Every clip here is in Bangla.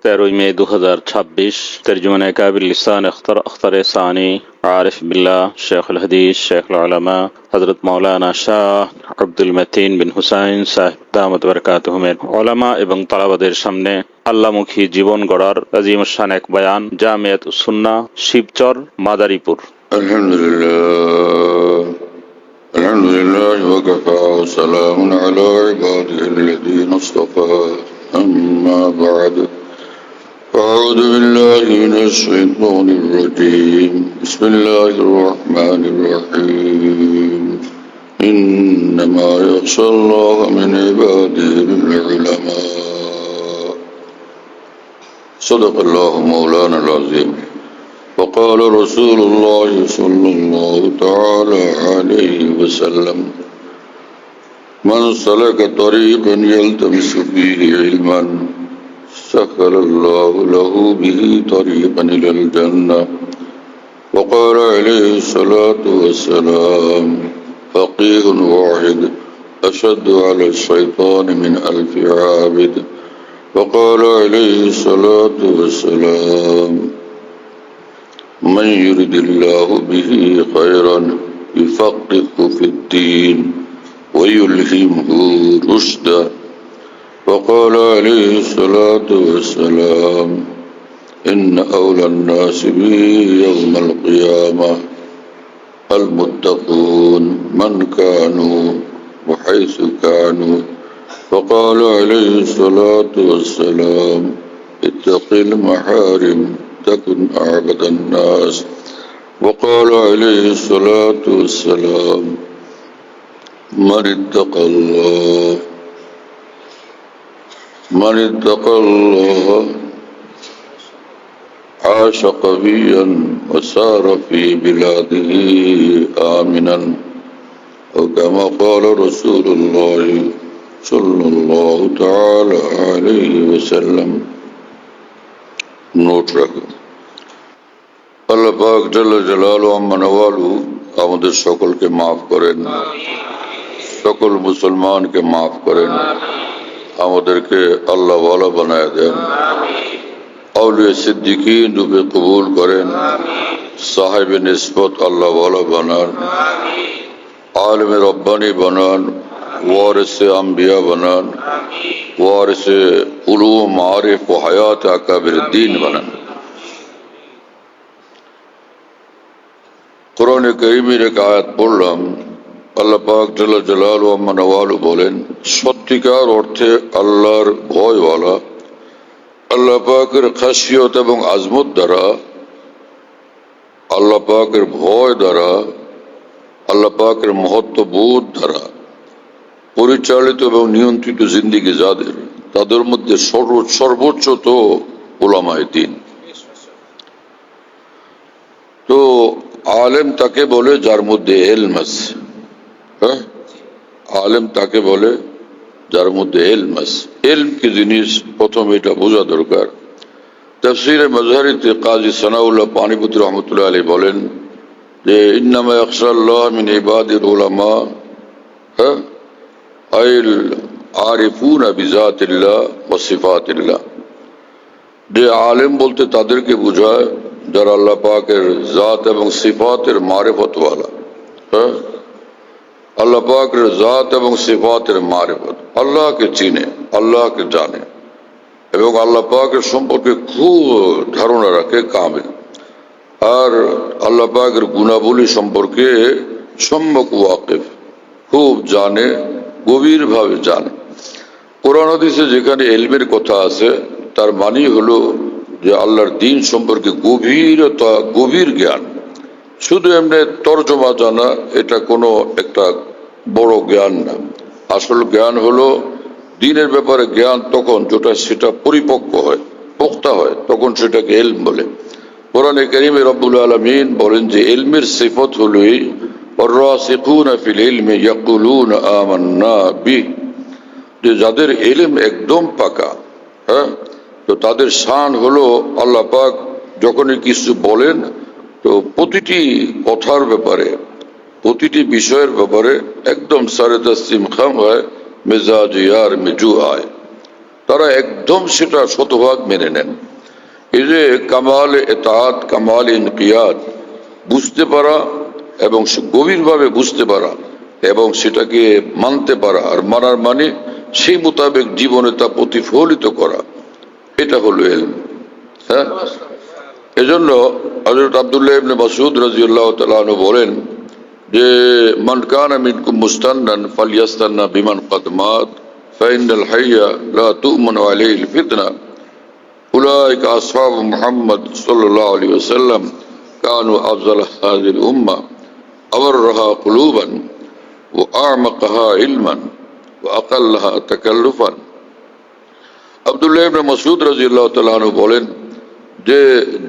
13 মে 2026। তর্জমানে কাবিল লিসান अख्तर सानी आरिफ बिल्ला शेखुल हदीस शेखुल उलमा हजरत मौलाना शाह আব্দুল মতিন বিন হুসাইন সাহেব দামাত বরকাতুহুমের উলামা এবং তালাবাদের সামনে আল্লাহমুখী জীবন গড়ার আজিম শান এক বয়ান, জামিয়াত সুন্নাহ, শিবচর, মাদারীপুর। আলহামদুলিল্লাহ ওয়া কাফা ওয়া সালামুন আলা ইবাদিহিল্লাযীনা ইসতাফা, আম্মা বা'দ। أعوذ بالله من الشيطان الرجيم. بسم الله الرحمن الرحيم. إنما يخشى الله من عباده العلماء. صدق الله مولانا العظيم. وقال رسول الله صلى الله تعالى عليه وسلم: من سلك طريقا يلتمس فيه علما سهل الله له به طريقا إلى الجنة. وقال عليه الصلاة والسلام: فقيه واحد أشد على الشيطان من 1000 عابد. وقال عليه الصلاة والسلام: من يرد الله به خيرا يفقهه في الدين ويلهمه رشدا. وقال عليه الصلاة والسلام: إن أولى الناس بي يوم القيامة المتقون من كانوا وحيث كانوا. وقال عليه الصلاة والسلام: اتق المحارم تكن أعبد الناس. وقال عليه الصلاة والسلام: من اتقى الله عاش قويا وسار في بلاده آمنا. وكما قال رسول الله صلى الله تعالى عليه وسلم. নোট রাখো। আল্লাহ পাক জাল্লা জালালু আম্মা নওয়ালু আমাদের সকলকে মাফ করেন, সকল মুসলমানকে মাফ করেন, আমাদেরকে আল্লাহ ওয়ালা বানায় দেন, আউলিয়া সিদ্দিকিন রূপে কবুল করেন, সাহেবে নিসবত আল্লাহ ওয়ালা বানান, আলেমে রব্বানি বানান, ওয়ারিসে আম্বিয়া বানান, ওয়ারিসে উলুম মারিফ ও হায়াত আকাবির দ্বীন বানান। কোরআনে কারীমের এক আয়াত পড়লাম, আল্লাহ পাক জাল্লা জালালু আম্মা নওয়ালু বলেন, সত্যিকার অর্থে আল্লাহর ভয়ওয়ালা, আল্লাহ পাকের খাসিয়ত এবং আজমত দ্বারা, আল্লাহ পাকের ভয় দ্বারা, আল্লাহ পাকের মহত্ববোধ দ্বারা পরিচালিত এবং নিয়ন্ত্রিত জিন্দিগি যাদের, তাদের মধ্যে সর্বোচ্চ তো উলামায়ে দ্বীন। তো আলেম তাকে বলে যার মধ্যে ইলম আছে। হ্যাঁ, আলেম তাকে বলে যার মধ্যে ইলম আছে। ইলম কি জিনিস প্রথম এটা বোঝা দরকার। তাফসীরে মাজহারিতে কাজী সানাউল্লাহ পানিপতি রহমতুল্লাহ আলাইহি বলেন যে ইন্নামা ইয়াখশাল্লাহ মিন ইবাদিল উলামা আইল আরিফুনা বিজাতিল্লাহ ওয়া সিফাতিল্লাহ। যে আলেম বলতে তাদেরকে বোঝায় যারা আল্লাহ পাকের জাত এবং সিফাতের মারিফতওয়ালা। হ্যাঁ, আল্লাহ পাকের জাত এবং সিফাতের মারিফত, আল্লাহকে চিনে, আল্লাহকে জানে এবং আল্লাহ পাকের সম্পর্কে খুব ধারণা রাখে কামিল, আর আল্লাহ পাকের গুণাবলী সম্পর্কে সম্যক ওয়াকিফ, খুব জানে, গভীরভাবে জানে। কোরআন হাদিসে যেখানে ইলমের কথা আছে তার মানে হলো যে আল্লাহর দ্বীন সম্পর্কে গভীরতা, গভীর জ্ঞান। শুধু এমনি তর্জমা জানা এটা কোনো একটা বড় জ্ঞান না। আসল জ্ঞান হলো দ্বীনের ব্যাপারে জ্ঞান তখন যেটা সেটা পরিপক্ক হয়, পোক্তা হয়, তখন সেটাকে ইলম বলে। কোরআনে কারীমে রব্বুল আলামিন বলেন যে ইলমের সিফত হলো আর-রাসিখুনা ফিল ইলমি ইয়াকুলুনা আমান্না বিহি, যে যাদের ইলম একদম পাকা, হ্যাঁ, তো তাদের শান হলো আল্লাহ পাক যখনই কিছু বলেন তো প্রতিটি কথার ব্যাপারে, প্রতিটি বিষয়ের ব্যাপারে একদম সারে তসলিম খাম হয়, মেজাজ ইয়ার মেজু আয়। তারা একদম সেটা শতভাগ মেনে নেন। এই যে কামাল এতাআত, কামাল ইনকিয়াদ, বুঝতে পারা এবং গভীরভাবে বুঝতে পারা এবং সেটাকে মানতে পারা, আর মানার মানে সেই মোতাবেক জীবনে তা প্রতিফলিত করা, এটা হলো ইলম। হ্যাঁ, এজন্য হযরত আব্দুল্লাহ ইবনে মাসউদ রাদিয়াল্লাহু তাআলা আনহু বলেন যে মান কানা মিনকুম মুস্তান্নান ফালইস্তান্না বিমান ক্বাদ মাত ফাইনাল হাইয়া লা তু'মানু আলাইহিল ফিতনা উলাইকা আসহাবু মুহাম্মদ সাল্লাল্লাহু আলাইহি ওয়াসাল্লাম কানু আফজাল হাযিল উম্মাহ আবররাহা কুলুবান ওয়া আ'মাকাহা ইলমান ওয়া আকাল্লাহা তাকাল্লুফান। আব্দুল্লাহ ইবনে মাসউদ রাদিয়াল্লাহু তাআলা আনহু বলেন যে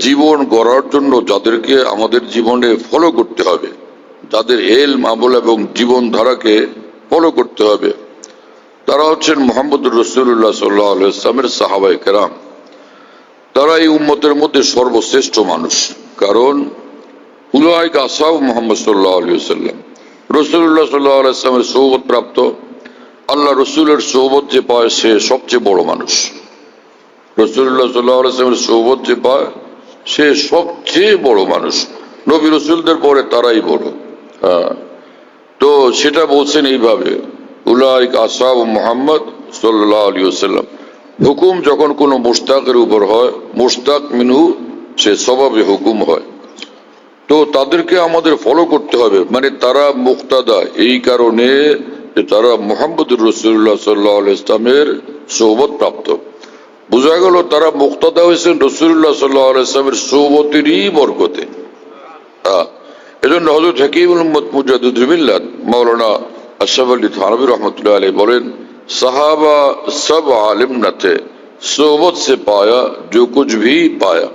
জীবন গড়ার জন্য যাদেরকে আমাদের জীবনে ফলো করতে হবে, যাদের ইলম, আমল এবং জীবন ধারাকে ফলো করতে হবে, তারা হচ্ছেন মুহাম্মদুর রাসূলুল্লাহ সাল্লাল্লাহু আলাইহি ওয়াসাল্লামের সাহাবায়ে কেরাম। তারা এই উম্মতের মধ্যে সর্বশ্রেষ্ঠ মানুষ, কারণ উলাইকা আসহাবু মুহাম্মদ সাল্লাল্লাহু আলাইহি ওয়াসাল্লাম, রাসূলুল্লাহ সাল্লাল্লাহু আলাইহি ওয়াসাল্লামের সোহবত প্রাপ্ত, আল্লাহ রসুলের সোহবত যে পায় সে সবচেয়ে বড় মানুষ। রাসূলুল্লাহ সাল্লাল্লাহু আলাইহি ওয়াসাল্লামের সোহবত যে পায় সে সবচেয়ে বড় মানুষ। নবী রসুলদের পরে তারাই বড়। হ্যাঁ, তো সেটা বলছেন এইভাবে, উলাইকা আসহাবু মুহাম্মদ সাল্লাল্লাহু আলাইহি ওয়াসাল্লাম। হুকুম যখন কোনো মুশতাকের উপর হয়, মুশতাক মিনহু সে সবাবে হুকুম হয়, তো তাদেরকে আমাদের ফলো করতে হবে, মানে তারা মুক্তাদা এই কারণে যে তারা মুহাম্মদুর রাসূলুল্লাহ সাল্লাল্লাহু আলাইহি ওয়াসাল্লামের সোহবত প্রাপ্ত। বোঝা গেল তারা মুক্তাদা হয়েছেন রাসূলুল্লাহ সাল্লাল্লাহু আলাইহি ওয়াসাল্লামের সোহবতেরই বরকতে। এজন্য হযরত হাকিমুল উম্মত মুজাদ্দিদুল মিল্লাত মাওলানা আশরাফ আলী থানভী রহমতুল্লাহ আলাইহি বলেন, সাহাবা সব আলিম न थे सोबत से पाया जो कुछ भी पाया।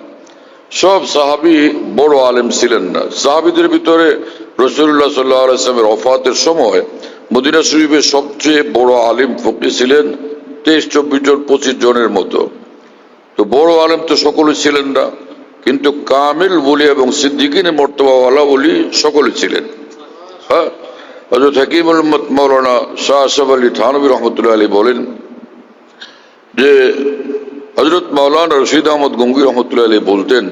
সব সাহাবী বড় আলেম ছিলেন না। সাহাবীদের ভিতরে রাসূলুল্লাহ সাল্লাল্লাহু আলাইহি ওয়াসাল্লামের ওফাতের সময় মদিনা শরীফের সবচেয়ে বড় আলিম ফকি ছিলেন 23-24 জন 25 জনের মতো। তো বড় আলেম তো সকলে ছিলেন না, কিন্তু কামিল ওলি এবং সিদ্দিকিনের মর্তবাওয়ালা ওলি সকলে ছিলেন। হ্যাঁ, হযরত হাকিমুল উম্মত মাওলানা শাহ আশরাফ আলী থানভী রহমতুল্লাহ আলাইহি বলেন যে হযরত মাওলানা রশিদ আহমদ গঙ্গোহী রহমতুল্লাহ আলাইহি বলতেন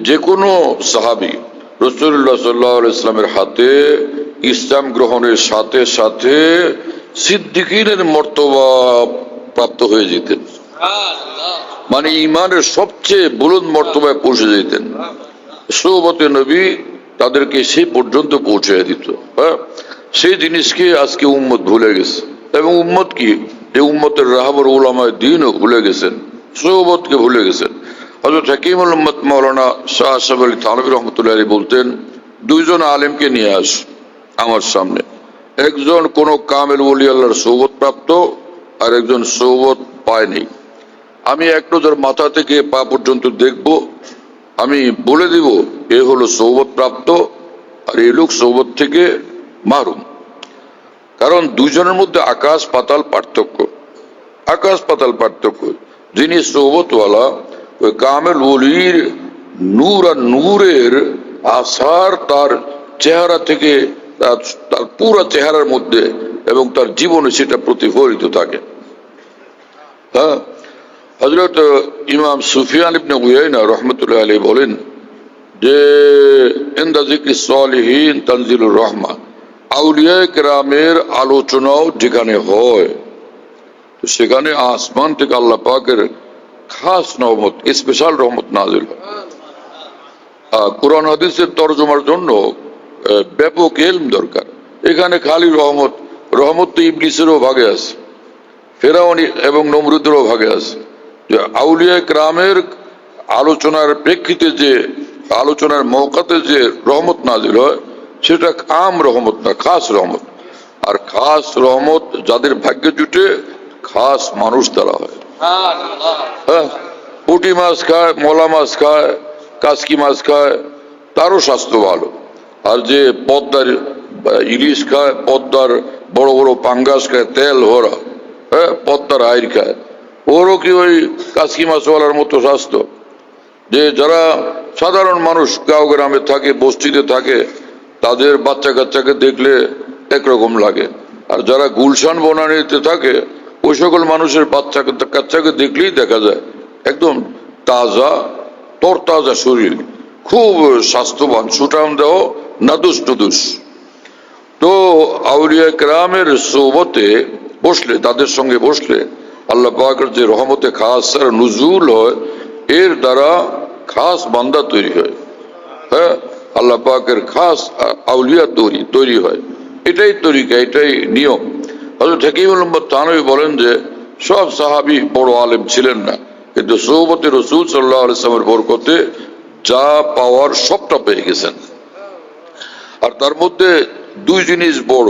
যে কোনো সাহাবী রাসূলুল্লাহ সাল্লাল্লাহু আলাইহি ওয়াসাল্লামের হাতে ইসলাম গ্রহণের সাথে সাথে সিদ্দিকিনের মর্তবা প্রাপ্ত হয়ে যেতেন, মানে ইমানের সবচেয়ে বুলন্দ মর্তবায় পৌঁছে যেতেন। সোহবতে নবী তাদেরকে সেই পর্যন্ত পৌঁছে দিত। হ্যাঁ, সেই জিনিসকে আজকে উম্মত ভুলে গেছে, এবং উম্মত কি, যে উম্মতের রাহবর উলামায়ে দ্বীনও ভুলে গেছেন, সোহবতকে ভুলে গেছেন। হযরত হাকিমুল উম্মত মাওলানা শাহ আশরাফ আলী থানভী রহমতুল্লাহ আলাইহি বলতেন, দুইজন আলেমকে নিয়ে আস আমার সামনে, একজন কোন কামেল ওলি আল্লাহর সোহবত প্রাপ্ত, আর একজন সোহবত পায়নি। আমি এক নজর মাথা থেকে পা পর্যন্ত দেখব, আমি বলে দিব এ হলো সোহবত প্রাপ্ত আর এই লোক সোহবত থেকে মাহরুম। কারণ দুইজনের মধ্যে আকাশ পাতাল পার্থক্য, আকাশ পাতাল পার্থক্য। যিনি সোহবতওয়ালা, ওই কামেল ওলির নূর আর নূরের আসার তার চেহারা থেকে, তার পুরো চেহারার মধ্যে এবং তার জীবনে সেটা প্রতিফলিত থাকে। হ্যাঁ, হযরত ইমাম সুফিয়ান ইবনে উয়াইনা রাহমাতুল্লাহ আলাইহি বলেন যে ইনদা যিকরি সালিহিন তানজিলুর রাহমা, আউলিয়া কেরামের আলোচনাও যেখানে হয় তো সেখানে আসমান থেকে আল্লাহ পাকের খাস রহমত, স্পেশাল রহমত নাজিল হয়। কোরআন হাদিসের তরজমার জন্য ব্যাপক ইলম দরকার। এখানে খালি রহমত, রহমত তো ইবলিসেরও ভাগে আছে, ফেরাউন এবং নমরুদেরও ভাগে আছে। যে আউলিয়া কেরামের আলোচনার প্রেক্ষিতে, যে আলোচনার মওকাতে যে রহমত নাজিল হয় সেটা আম রহমত না, খাস রহমত। আর খাস রহমত যাদের ভাগ্যে জুটে, খাস মানুষ দ্বারা হয়। হ্যাঁ, পুঁটি মাছ খায়, মলা মাছ খায়, কাসকি মাছ খায়, তারও স্বাস্থ্য ভালো। আর যে পদ্মার ইলিশ খায়, পদ্মার বড় বড় পাঙ্গাস খায়, তেল ভরা, হ্যাঁ, পদ্মার আইর খায়, ওরও কি ওই কাসকি মাছওয়ালার মতো স্বাস্থ্য? যে যারা সাধারণ মানুষ গাঁও গ্রামে থাকে, বস্তিতে থাকে, তাদের বাচ্চা কাচ্চাকে দেখলে একরকম লাগে। আর যারা গুলশান বনানীতে থাকে ওই সকল মানুষের কাচ্চাকে দেখলেই দেখা যায় একদম তাজা তরতাজা শরীর, খুব স্বাস্থ্যবান, সুঠাম দেহ, নাদুস নুদুস। তো আউলিয়া কেরামের সোহবতে বসলে, তাদের সঙ্গে বসলে আল্লাহ পাকের যে রহমতে খাস নুজুল হয়, এর দ্বারা খাস বান্দা তৈরি হয়। হ্যাঁ, আল্লাহ পাকের খাস আউলিয়া তৈরি হয়। এটাই তরিকা, এটাই নিয়ম। হযরত হাকিমুল উম্মত থানভী বলেন যে সব সাহাবী বড় আলেম ছিলেন না, কিন্তু সোহবতে রাসূল সাল্লাল্লাহু আলাইহি ওয়াসাল্লামের বরকতে যা পাওয়ার সবটা পেয়ে গেছেন। আর তার মধ্যে দুই জিনিস বড়।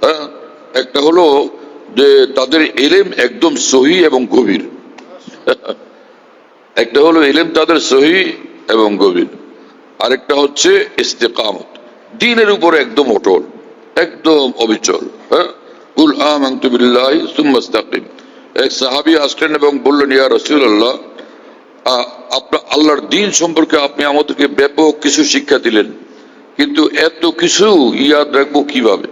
হ্যাঁ, একটা হলো যে তাদের ইলম একদম সহি এবং গভীর। একটা হলো ইলম তাদের সহি এবং গভীর, আরেকটা হচ্ছে ইস্তেকামত, দ্বীনের উপরে একদম অটল, একদম অবিচল। হ্যাঁ, কুল আমানতু বিল্লাহি সুম্মা ইসতাকিম। এক সাহাবী আসলেন এবং বললেন, ইয়া রাসূলুল্লাহ, আপনার আল্লাহর দ্বীন সম্পর্কে আপনি আমাদেরকে ব্যাপক কিছু শিক্ষা দিলেন, কিন্তু এত কিছু ইয়াদ রাখবো কিভাবে?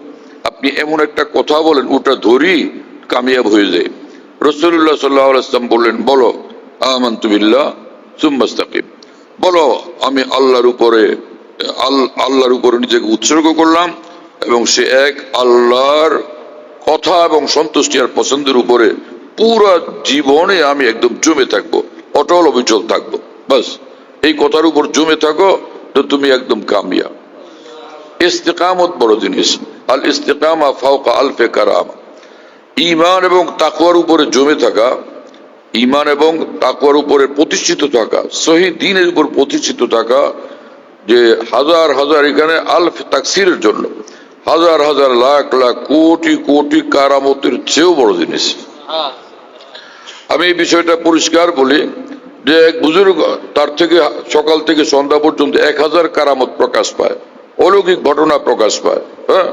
আপনি এমন একটা কথা বলেন ওটা ধরি কামিয়াব হয়ে যায়। রাসূলুল্লাহ সাল্লাল্লাহু আলাইহি ওয়াসাল্লাম বললেন, বলো আমানতু বিল্লাহ সুম্মা ইসতাকিম, বলো আমি আল্লাহর উপরে নিজেকে উৎসর্গ করলাম এবং সে এক আল্লাহর কথা এবং সন্তুষ্টি আর পছন্দের উপরে পুরা জীবনে আমি একদম জমে থাকবো, অটল অবিচল থাকবো। বাস এই কথার উপর জমে থাকো তো তুমি একদম কামিয়াব। ইস্তেকামত বড় জিনিস। আল ইস্তেকামা ফাওকা আলফে কারামা। ঈমান এবং তাকওয়ার উপরে জমে থাকা, ঈমান এবং তাকওয়ার উপরে প্রতিষ্ঠিত থাকা, সহি দ্বীনের উপর প্রতিষ্ঠিত থাকা, যে হাজার হাজার, এখানে আলফ তাকসিরের জন্য হাজার হাজার লাখ লাখ কোটি কোটি কারামতের চেয়েও বড় জিনিস। আমি এই বিষয়টা পরিষ্কার বলি যে এক বুজুর্গ, তার থেকে সকাল থেকে সন্ধ্যা পর্যন্ত 1000 কারামত প্রকাশ পায়, অলৌকিক ঘটনা প্রকাশ পায়। হ্যাঁ,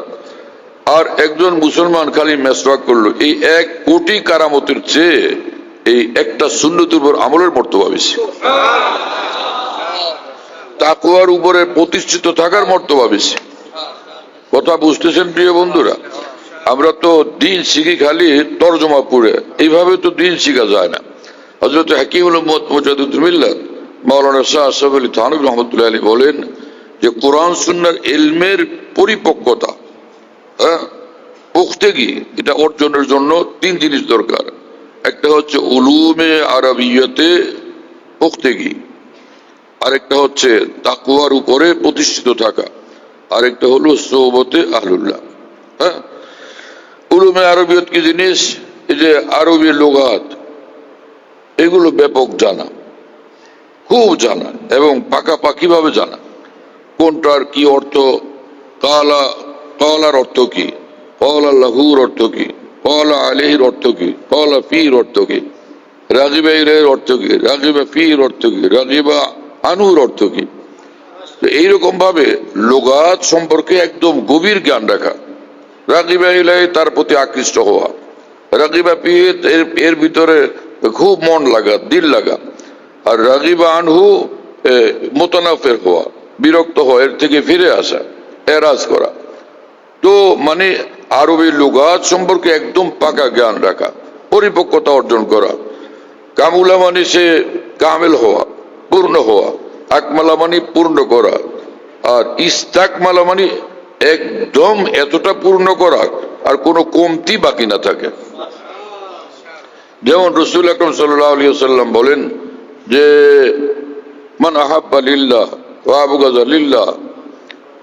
আর একজন মুসলমান খালি মেসওয়াক করলো, এই 1 কোটি কারামতের চেয়ে এই একটা সুন্নতের উপর আমলের মর্তবা বেশি, তাকওয়ার উপরে প্রতিষ্ঠিত থাকার মর্তবা বেশি। কথা বুঝতেছেন প্রিয় বন্ধুরা? আমরা তো দিন শিখি খালি তরজমা পড়ে, এইভাবে তো দিন শিখা যায় না। হযরত হাকিমুল উম্মত মুজাদ্দিদুল মিল্লাত মাওলানা শাহ আশরাফ আলী থানভী রাহমাতুল্লাহি আলাইহি বলেন যে কোরআন সুন্নাহর ইলমের পরিপক্কতা, পুখতেগি, এটা অর্জনের জন্য 3 জিনিস দরকার। একটা হচ্ছে উলুমে আরবিয়তে পুখতেগি, আরেকটা হচ্ছে তাকওয়ার উপরে প্রতিষ্ঠিত থাকা, আরেকটা হলো সোহবতে আহলুল্লাহ। হ্যাঁ, উলুমে আরবিয়ত কি জিনিস? এই যে আরবি লুগাত, এগুলো ব্যাপক জানা, খুব জানা এবং পাকাপাকি ভাবে জানা। কোনটার কি অর্থ, কালার অর্থ কি, ক্বালা লাহুর অর্থ কি, ক্বালা আলাইহির অর্থ কি, ক্বালা ফির অর্থ কি, রাগিবা ইলাইহির অর্থ কি, রাগিবা ফির অর্থ কি, রাগিবা আনহুর অর্থ কি। এইরকম ভাবে লুগাত সম্পর্কে একদম গভীর জ্ঞান রাখা। রাগিবা ইলাইহি, তার প্রতি আকৃষ্ট হওয়া। রাগিবা ফির, এর ভিতরে খুব মন লাগা, দিল লাগা। আর রাগিবা আনহু, মুতানাফির হওয়া, বিরক্ত হওয়া, এর থেকে ফিরে আসা, এরাজ করা। তো মানে আরবি লুগাত সম্পর্কে একদম পাকা জ্ঞান রাখা, পরিপক্কতা অর্জন করা। কামুলা মানে সে কামেল হওয়া, পূর্ণ হওয়া। আকমালা মানে পূর্ণ করা, আর ইস্তাকমালা মানে একদম এতটা পূর্ণ করা আর কোনো কমতি বাকি না থাকে। যেমন রাসূল আকরাম সাল্লাল্লাহু আলাইহি ওয়াসাল্লাম বলেন যে মান আহাব্বা লিল্লাহ ওয়া আবগাযা লিল্লাহ,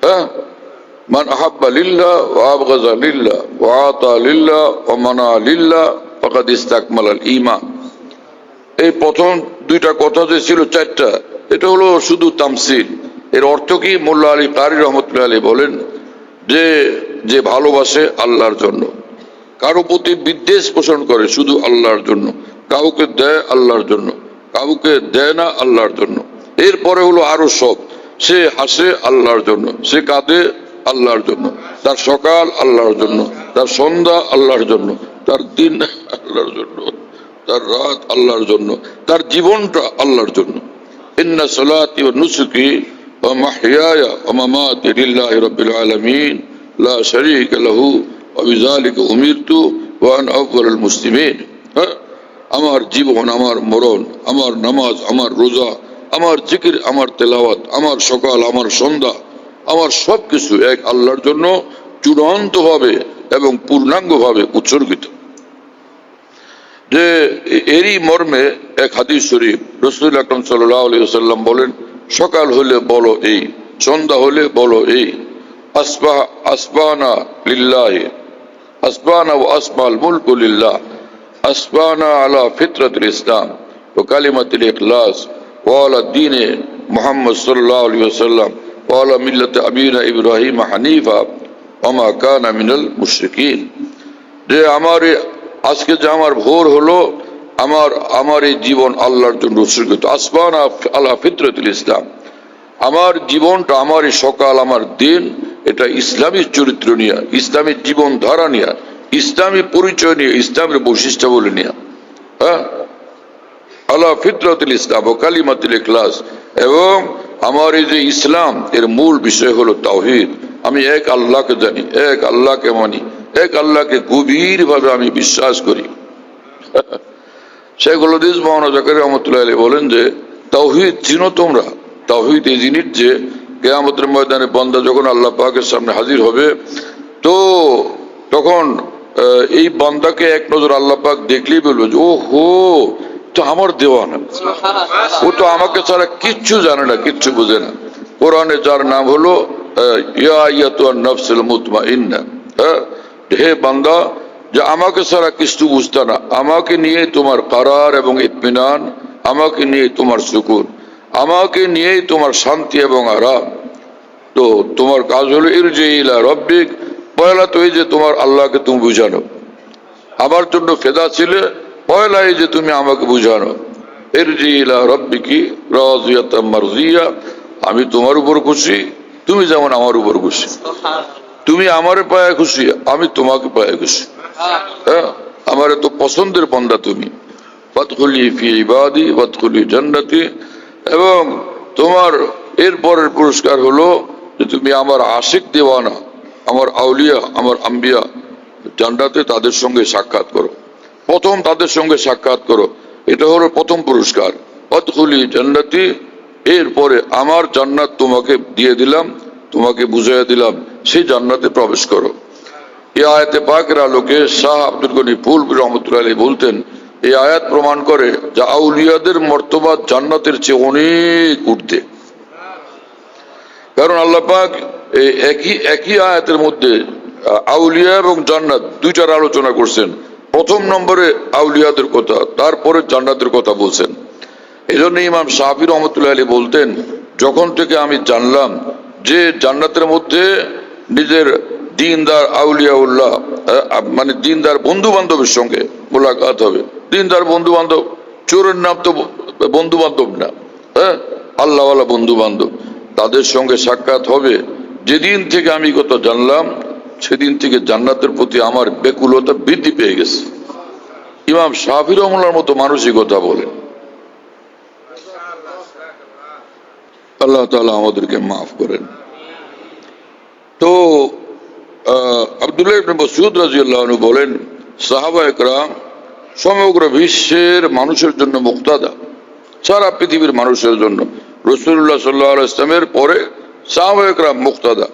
হ্যাঁ, মান আহাব্বা লিল্লাহ ওয়া আবগাযা লিল্লাহ ওয়া আতা লিল্লাহ ওয়া মানা লিল্লাহ ফাকাদ ইস্তাকমালাল ঈমান। এই প্রথম 2টা কথা যে ছিল 4টা, এটা হলো শুধু তামসিল। এর অর্থ কি? মোল্লা আলী কারি রহমতুল্লাহ আলাইহি বলেন যে ভালোবাসে আল্লাহর জন্য, কারো প্রতি বিদ্বেষ পোষণ করে শুধু আল্লাহর জন্য, কাউকে দেয় আল্লাহর জন্য, কাউকে দেয় না আল্লাহর জন্য। এরপরে হলো আরো সব, সে হাসে আল্লাহর জন্য, সে কাঁদে আল্লাহর জন্য, তার সকাল আল্লাহর জন্য, তার সন্ধ্যা আল্লাহর জন্য, তার দিন আল্লাহর জন্য, তার রাত আল্লাহর জন্য, তার জীবনটা আল্লাহর জন্য। ইন্না সালাতি ওয়া নুসুকি ওয়া মাহইয়ায়া ওয়া মামাতি লিল্লাহি রাব্বিল আলামিন লা শারীকা লাহু ওয়া বিযালিকা উমিরতু ওয়ান আউয়ালুল মুসলিমিন। আমার জীবন, আমার মরণ, আমার নামাজ, আমার রোজা, আমার জিকির, আমার তেলাওয়াত, আমার সকাল, আমার সন্ধ্যা, আমার সবকিছু এক আল্লাহর জন্য চূড়ান্ত ভাবে এবং পূর্ণাঙ্গ ভাবে উৎসর্গিত। যে এরই মর্মে এক হাদিস শরীফ রাসূল আকরাম সাল্লাল্লাহু আলাইহি ওয়াসাল্লাম বলেন, সকাল হলে বলো এই, সন্ধ্যা হলে বলো এই, আসবানা লিল্লাহি, আসবানা ওয়া আসবাল মুলকু লিল্লাহ, আসবানা আলা ফিতরাতিল ইসলাম ওয়া কালিমাতিল ইখলাস ওয়া আলা দ্বীনে মুহাম্মদ সাল্লাল্লাহু আলাইহি ওয়াসাল্লাম ওয়া আলা মিল্লাতি আবিনা ইব্রাহিম হানিফা ওয়া মা কানা মিনাল মুশরিকিন। যে আমার আজকে যে আমার ভোর হলো, আমার এই জীবন আল্লাহর জন্য উৎসর্গিত। আসবানা আলা ফিতরাতিল ইসলাম, আমার জীবনটা, আমার এই সকাল, আমার দিন, এটা ইসলামী চরিত্র নিয়ে, ইসলামী জীবন ধারা নিয়ে, ইসলামী পরিচয় নিয়ে, ইসলামের বৈশিষ্ট্য বলে নিয়ে, হ্যাঁ, আলা ফিতরাতিল ইসলাম ও কালিমাতিল ইখলাস। এবং আমার এই যে ইসলাম, এর মূল বিষয় হলো তাওহীদ। আমি এক আল্লাহকে জানি, এক আল্লাহকে মানি, এক আল্লাহকে গভীর ভাবে আমি বিশ্বাস করি। শেখ হদিস মাওলানা জাকারিয়া রহমাতুল্লাহ আলাইহি বলেন যে তাওহীদ চিনো তোমরা। তাওহীদ এই জিনিস যে কিয়ামতের ময়দানে বান্দা যখন আল্লাহ পাকের সামনে হাজির হবে, তো তখন এই বান্দাকে এক নজর আল্লাহ পাক দেখলেই বলবে যে ও হো, তো আমার দেওয়ানা, ও তো আমাকে ছাড়া কিচ্ছু জানে না, কিচ্ছু বোঝে না। কোরআনে যার নাম হলো ইয়া আইয়াতুন নাফসুল মুতমাইন্না, হে বান্দা, যে আমাকে ছাড়া কিছু বুঝতে না, আমাকে নিয়ে তোমার কারার এবং ইতমিনান, আমাকে নিয়ে তোমার সুকুন, আমাকে নিয়েই তোমার শান্তি এবং আরাম। তো তোমার কাজ হলো ইরজি ইলা রব্বিক, পয়লা তো এই যে তোমার আল্লাহকে তুমি বুঝানো, আমার জন্য ফেদা ছিলে, পয়লা এই যে তুমি আমাকে বুঝানো। ইরজি ইলা রব্বিকি রাযিয়াতাম মারযিয়া, আমি তোমার উপর খুশি, তুমি যেমন আমার উপর খুশি। তুমি আমার পায়ে খুশি, আমি তোমাকে পায়ে খুশি। হ্যাঁ, আমার তো পছন্দের বান্দা তুমি। ফাদখুলি ফি ইবাদি ওয়াদখুলি জান্নাতি, এবং তোমার এরপরের পুরস্কার হলো যে তুমি আমার আশিক দেওয়ানা, আমার আউলিয়া, আমার আম্বিয়া জান্নাতে তাদের সঙ্গে সাক্ষাৎ করো, প্রথম তাদের সঙ্গে সাক্ষাৎ করো। এটা হলো প্রথম পুরস্কার, ওয়াদখুলি জান্নাতি। এরপরে আমার জান্নাত তোমাকে দিয়ে দিলাম, তোমাকে বুঝাইয়া দিলাম, সেই জান্নাতে প্রবেশ করো। এই আয়াতে পাকের আলোকে শাহ আব্দুল গনি ফুলপুর রহমতুল্লাহ আলাইহি বলতেন, এই আয়াত প্রমাণ করে যে আউলিয়াদের মর্তবা জান্নাতের চেয়ে অনেক ঊর্ধ্বে। কারণ আল্লাহ পাক একই আয়াতের মধ্যে আউলিয়া এবং জান্নাত দুইটার আলোচনা করছেন। প্রথম নম্বরে আউলিয়াদের কথা, তারপরে জান্নাতের কথা বলছেন। এই জন্য ইমাম শাফি রহমতুল্লাহ আলাইহি বলতেন, যখন থেকে আমি জানলাম যে জান্নাতের মধ্যে নিজের দিনদার আউলিয়াউল্লাহ, মানে দিনদার বন্ধু বান্ধবের সঙ্গে মোলাকাত হবে। দিনদার বন্ধু বান্ধব, চোরের নাম তো বন্ধু বান্ধব না, হ্যাঁ, আল্লাহওয়ালা বন্ধু বান্ধব, তাদের সঙ্গে সাক্ষাৎ হবে। যেদিন থেকে আমি কথা জানলাম, সেদিন থেকে জান্নাতের প্রতি আমার ব্যাকুলতা বৃদ্ধি পেয়ে গেছে। ইমাম শাফি রহমাতুল্লাহর মতো মানুষই কথা বলেন। আল্লাহ তাআলা আমাদেরকে মাফ করেন। তো আব্দুল্লাহ ইবনে মাসউদ রাদিয়াল্লাহু আনহু বলেন, সাহাবায়ে কেরাম সমগ্র বিশ্বের মানুষের জন্য মুক্তাদা, সারা পৃথিবীর মানুষের জন্য। রাসূলুল্লাহ সাল্লাল্লাহু আলাইহি ওয়াসাল্লামের পরে সাহাবায়ে কেরাম মুক্তাদা,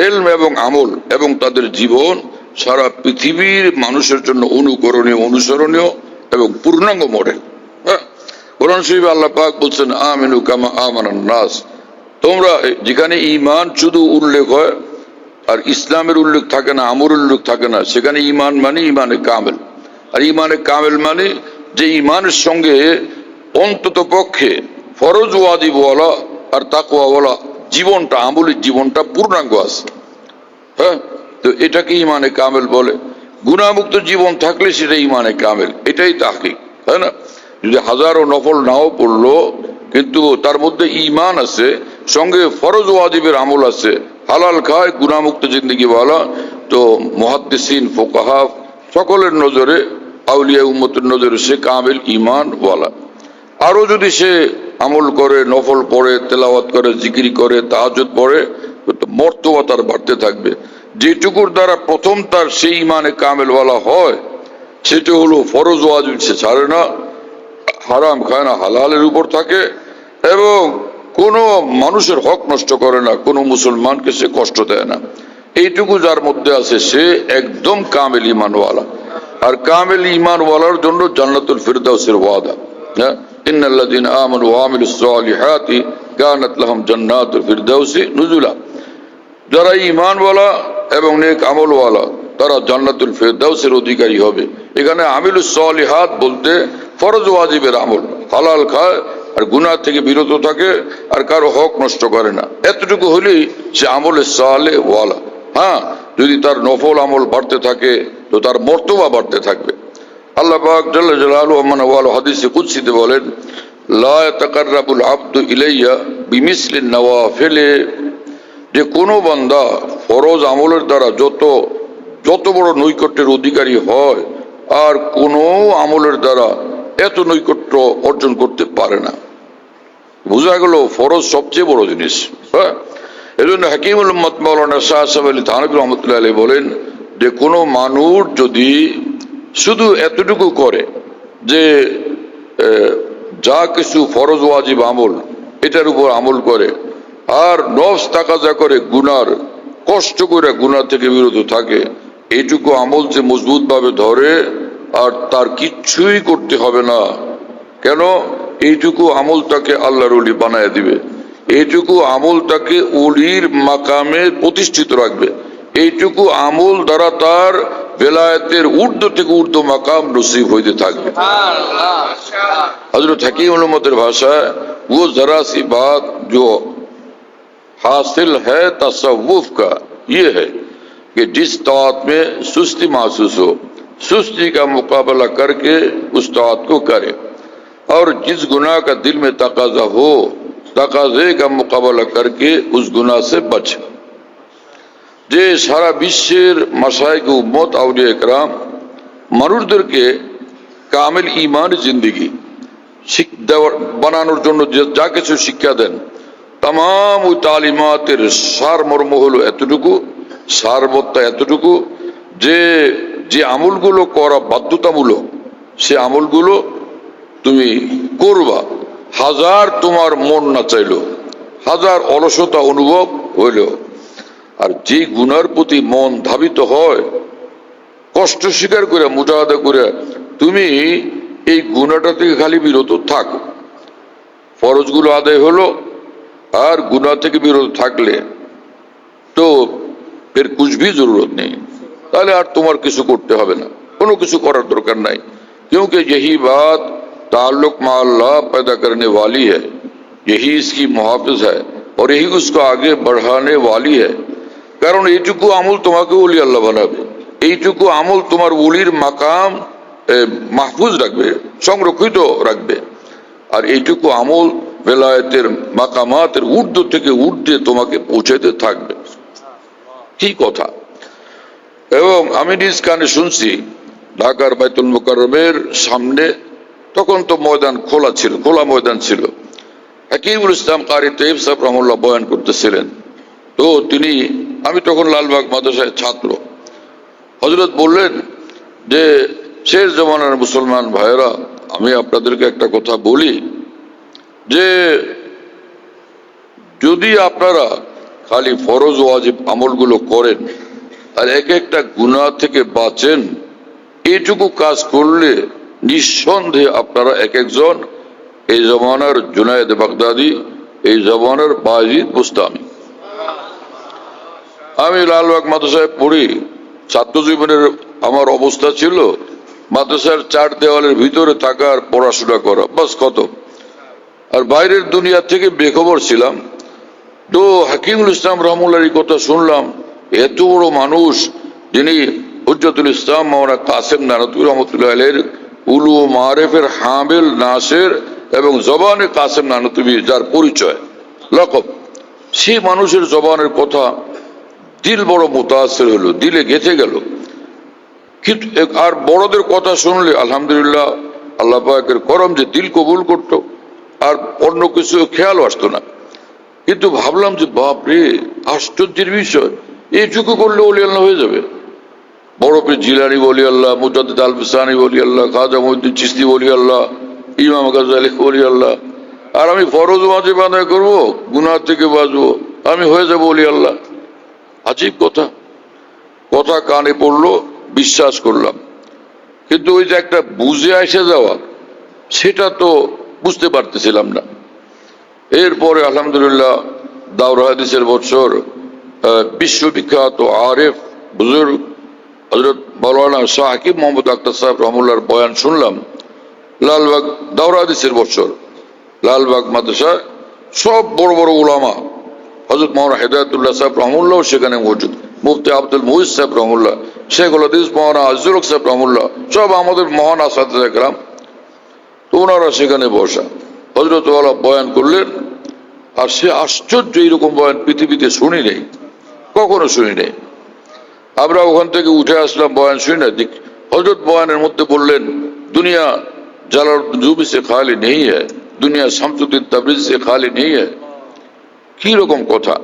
ইলম এবং আমল এবং তাদের জীবন সারা পৃথিবীর মানুষের জন্য অনুকরণীয়, অনুসরণীয় এবং পূর্ণাঙ্গ মডেল। হ্যাঁ, কোরআন শরীফে আল্লাহ পাক বলছেন, আমিনু কামা আমানান নাস। তোমরা, যেখানে ঈমান শুধু উল্লেখ হয় আর ইসলামের উল্লেখ থাকে না, আমলের উল্লেখ থাকে না, সেখানে ঈমান মানে ঈমানে কামেল। আর ঈমানে কামেল মানে যে ঈমানের সঙ্গে অন্তত পক্ষে ফরজ ওয়াজিব ওয়ালা আর তাকওয়া ওয়ালা জীবনটা, আমলের জীবনটা পূর্ণাঙ্গ আছে। হ্যাঁ, তো এটাকে ঈমানে কামেল বলে। গুনাহমুক্ত জীবন থাকলে সেটা ঈমানে কামেল, এটাই তাহকিক, তাই না? যদি হাজারো নফল নাও পড়লো, কিন্তু তার মধ্যে ঈমান আছে, সঙ্গে ফরজ ওয়াজিবের আমল আছে, হালাল খায়, গুনাহমুক্ত জিন্দেগি ওয়ালা, তো মুহাদ্দিসিন, ফুকাহা সকলের নজরে, আউলিয়া উম্মতের নজরে সে কামেল ঈমান ওয়ালা। আরো যদি সে আমল করে, নফল পড়ে, তেলাওয়াত করে, জিকির করে, তাহাজ্জুদ পড়ে, মর্তবা তার বাড়তে থাকবে। যেটুকুর দ্বারা প্রথম তার সেই ঈমানে কামেল ওয়ালা হয়, সেটা হলো ফরজ ওয়াজিব সে ছাড়ে না, হারাম খায় না, হালালের উপর থাকে, এবং কোনো মানুষের হক নষ্ট করে না, কোনো মুসলমানকে সে কষ্ট দেয় না। এইটুকু যার মধ্যে আছে সে একদম কামেল ইমানওয়ালা। আর কামেল ইমানওয়ালার জন্য জান্নাতুল ফিরদাউসের ওয়াদা। হ্যাঁ, ইন্নাল্লাযীনা আমানু ওয়া আমিলুস সালিহাতি কানাত লাহুম জান্নাতুল ফিরদাউসি নুজুলা। যারা ইমানওয়ালা এবং নেক আমলওয়ালা তারা জান্নাতুল ফিরদাউসের অধিকারী হবে। এখানে আমিলুস সালিহাত বলতে ফরজ ওয়াজিবের আমল, হালাল খায় আর গুনাহ থেকে বিরত থাকে আর কারো হক নষ্ট করে না, এতটুকু হলেই সে আমলে সালেহ ওয়ালা। হ্যাঁ, যদি তার নফল আমল বাড়তে থাকে তো তার মর্তবা বাড়তে থাকবে। আল্লাহ পাক জাল্লা জালালুহু ওয়া মানওয়ালু হাদিসে কুদসিতে বলেন, লা ইয়াতাকাররাবুল আবদু ইলাইয়া বিমিসলিন নওয়াফিল, যে কোনো বান্দা ফরজ আমলের দ্বারা যত বড় নৈকট্যের অধিকারী হয় আর কোনো আমলের দ্বারা এত নৈকট্য অর্জন করতে পারে না। বোঝা গেল ফরজ সবচেয়ে বড় জিনিস। হ্যাঁ, এজন্য হাকিমুল উম্মত মাওলানা শাহ সাহেব আলী থানভী রহমতুল্লাহ আলাইহি বলেন যে কোনো মানুষ যদি শুধু এতটুকু করে যে যা কিছু ফরজ ওয়াজিব আমল এটার উপর আমল করে আর নফস তাকাজা করে গুনার, কষ্ট করে গুনাহ থেকে বিরত থাকে, এইটুকু আমল যে মজবুত ভাবে ধরে আর তার কিচ্ছুই করতে হবে না। কেন? এইটুকু আমল তাকে আল্লাহর ওলি বানায় দিবে, এইটুকু আমল তাকে ওলির মাকামে প্রতিষ্ঠিত রাখবে, এইটুকু আমল দ্বারা তার বেলায়েতের ঊর্ধ্ব থেকে ঊর্ধ্ব মাকাম নসিব হইতে থাকবে। হযরত হাকিম উম্মতের ভাষায় वो जरा सी बात जो हासिल है तसव्वुफ का ये है कि जिस तौत में सुस्ती महसूस हो सुस्ती का मुकाबला करके उस तौत को करे, और जिस गुनाह का दिल में तकाजा हो तकाजे का मुकाबला करके उस गुनाह से बचे। যে সারা বিশ্বের মাশায়েখ উম্মত আউলিয়া ইকরাম মানুষদেরকে কামিল ঈমান জিন্দেগি বানানোর জন্য যা কিছু শিক্ষা দেন, তাম ওই তালিমাতের সারমর্ম হলো এতটুকু, সারবত্তা এতটুকু যে যে আমলগুলো করা বাধ্যতামূলক সে আমলগুলো তুমি করবা, হাজার তোমার মন না চাইলো, হাজার অলসতা অনুভব হইলেও। আর যে গুনার প্রতি মন ধাবিত হয়, কষ্ট স্বীকার করে মুজাহাদা করে তুমি এই গুনাহটা থেকে খালি বিরত থাকো, ফরজগুলো আদায় হলো আর গুনাহ থেকে বিরত থাকলে তো ফির কুছ ভি জরুরত নেই, তাহলে আর তোমার কিছু করতে হবে না, কোনো কিছু করার দরকার নাই। क्योंकि यही बात ताल्लुक मा अल्लाह पैदा करने वाली है, यही इसकी मुहाफिज है और यही उसको आगे बढ़ाने वाली है। কারণ এইটুকু আমল তোমাকে ওলি আল্লাহ বানাবে, এইটুকু আমল তোমার ওলির মাকাম মাহফুজ রাখবে, সংরক্ষিত রাখবে, আর এইটুকু আমল বেলায়েতের মাকামাতের ঊর্ধ্ব থেকে ঊর্ধ্বে তোমাকে পৌঁছাতে থাকবে। কি কথা! এবং আমি নিজ কানে শুনছি ঢাকার বাইতুল মুকাররমের সামনে, তখন তো ময়দান খোলা ছিল, খোলা ময়দান ছিল, হাকিমুল ইসলাম কারি তৈয়ব সাহেব রহমাতুল্লাহ বয়ান করতেছিলেন। তো তিনি, আমি তখন লালবাগ মাদ্রাসায় ছাত্র, হযরত বললেন যে শেষ জমানার মুসলমান ভাইয়েরা, আমি আপনাদেরকে একটা কথা বলি যে যদি আপনারা খালি ফরজ ওয়াজিব আমলগুলো করেন আর এক একটা গুনাহ থেকে বাঁচেন, এইটুকু কাজ করলে নিঃসন্দেহে আপনারা এক একজন এই জমানার জুনায়েদ বাগদাদি, এই জমানার বায়েজিদ বুস্তামি। আমি লালবাগ মাদ্রাসায় পড়ি, ছাত্র জীবনের আমার অবস্থা ছিল মাদ্রাসার চার দেওয়ালের ভিতরে থাকার পড়াশোনা করা, বাস কত, আর বাইরের দুনিয়া থেকে বেখবর ছিলাম। তো হাকিমুল ইসলাম রহমতুল্লাহর কথা শুনলাম, এত বড় মানুষ যিনি হুজ্জতুল ইসলাম মাওলানা কাসেম নানতুবি রহমতুল্লাহ আলাইহির উলু ও মারিফের হামিল নাসির এবং জবানে কাসেম নানতুবি যার পরিচয় লকব, সেই মানুষের জবানের কথা দিল বড় মুতাআসসির হলো, দিলে গেঁথে গেল। কিন্তু আর বড়দের কথা শুনলে আলহামদুলিল্লাহ আল্লাহ পাকের করম যে দিল কবুল করত আর অন্য কিছু খেয়াল আসতো না। কিন্তু ভাবলাম যে বাপ রে, আশ্চর্যের বিষয়, এইটুকু করলে ওলি আল্লাহ হয়ে যাবে। বড় পীর জিলানী ওলি আল্লাহ, মুজাদ্দিদ আল বিসানি ওলি আল্লাহ, খাজা মঈনুদ্দিন চিশতি ওলি আল্লাহ, ইমাম গাজ্জালি ওলি আল্লাহ। আর আমি ফরজ ওয়াজিব আদায় করবো, গুনাহ থেকে বাঁচবো, আমি হয়ে যাবো ওলি আল্লাহ। আজীব কথা, কথা কানে পড়লো, বিশ্বাস করলাম, কিন্তু ওই যে একটা বুঝে এসে যাওয়া, সেটা তো বুঝতে পারতেছিলাম না। এরপরে আলহামদুলিল্লাহ দাওরা হাদিসের বছর বিশ্ববিখ্যাত আরেফ বুজুর্গ হযরত মাওলানা শাহ হাকিম মোহাম্মদ আখতার সাহেব রহমুল্লাহর বয়ান শুনলাম লালবাগ দাওরা হাদিসের বছর। লালবাগ মাদ্রাসায় সব বড় বড় উলামা, হযরত মাওলানা হেদায়েতুল্লাহ সাহেব রহমুল্লাহ সেখানে মজুদ, মুফতি আব্দুল মুহিত সাহেব রহমুল্লাহ, শেখুল হাদিস মাওলানা আজিজুল হক সাহেব রহমুল্লাহ, সব আমাদের মহান আসাতিজা কেরাম। তো ওনারা সেখানে বসা, হযরত ওয়ালা বয়ান করলেন। আর সে আশ্চর্য, এইরকম বয়ান পৃথিবীতে শুনি নেই, কখনো শুনি নেই। আমরা ওখান থেকে উঠে আসলাম, বয়ান শুনি না। হযরত বয়ানের মধ্যে বললেন, দুনিয়া জালালউদ্দিন রুমি সে খালি নেই হ্যায়, দুনিয়া শামসুদ্দিন তাবরিজি সে খালি নেই হ্যায়। কি রকম কথা!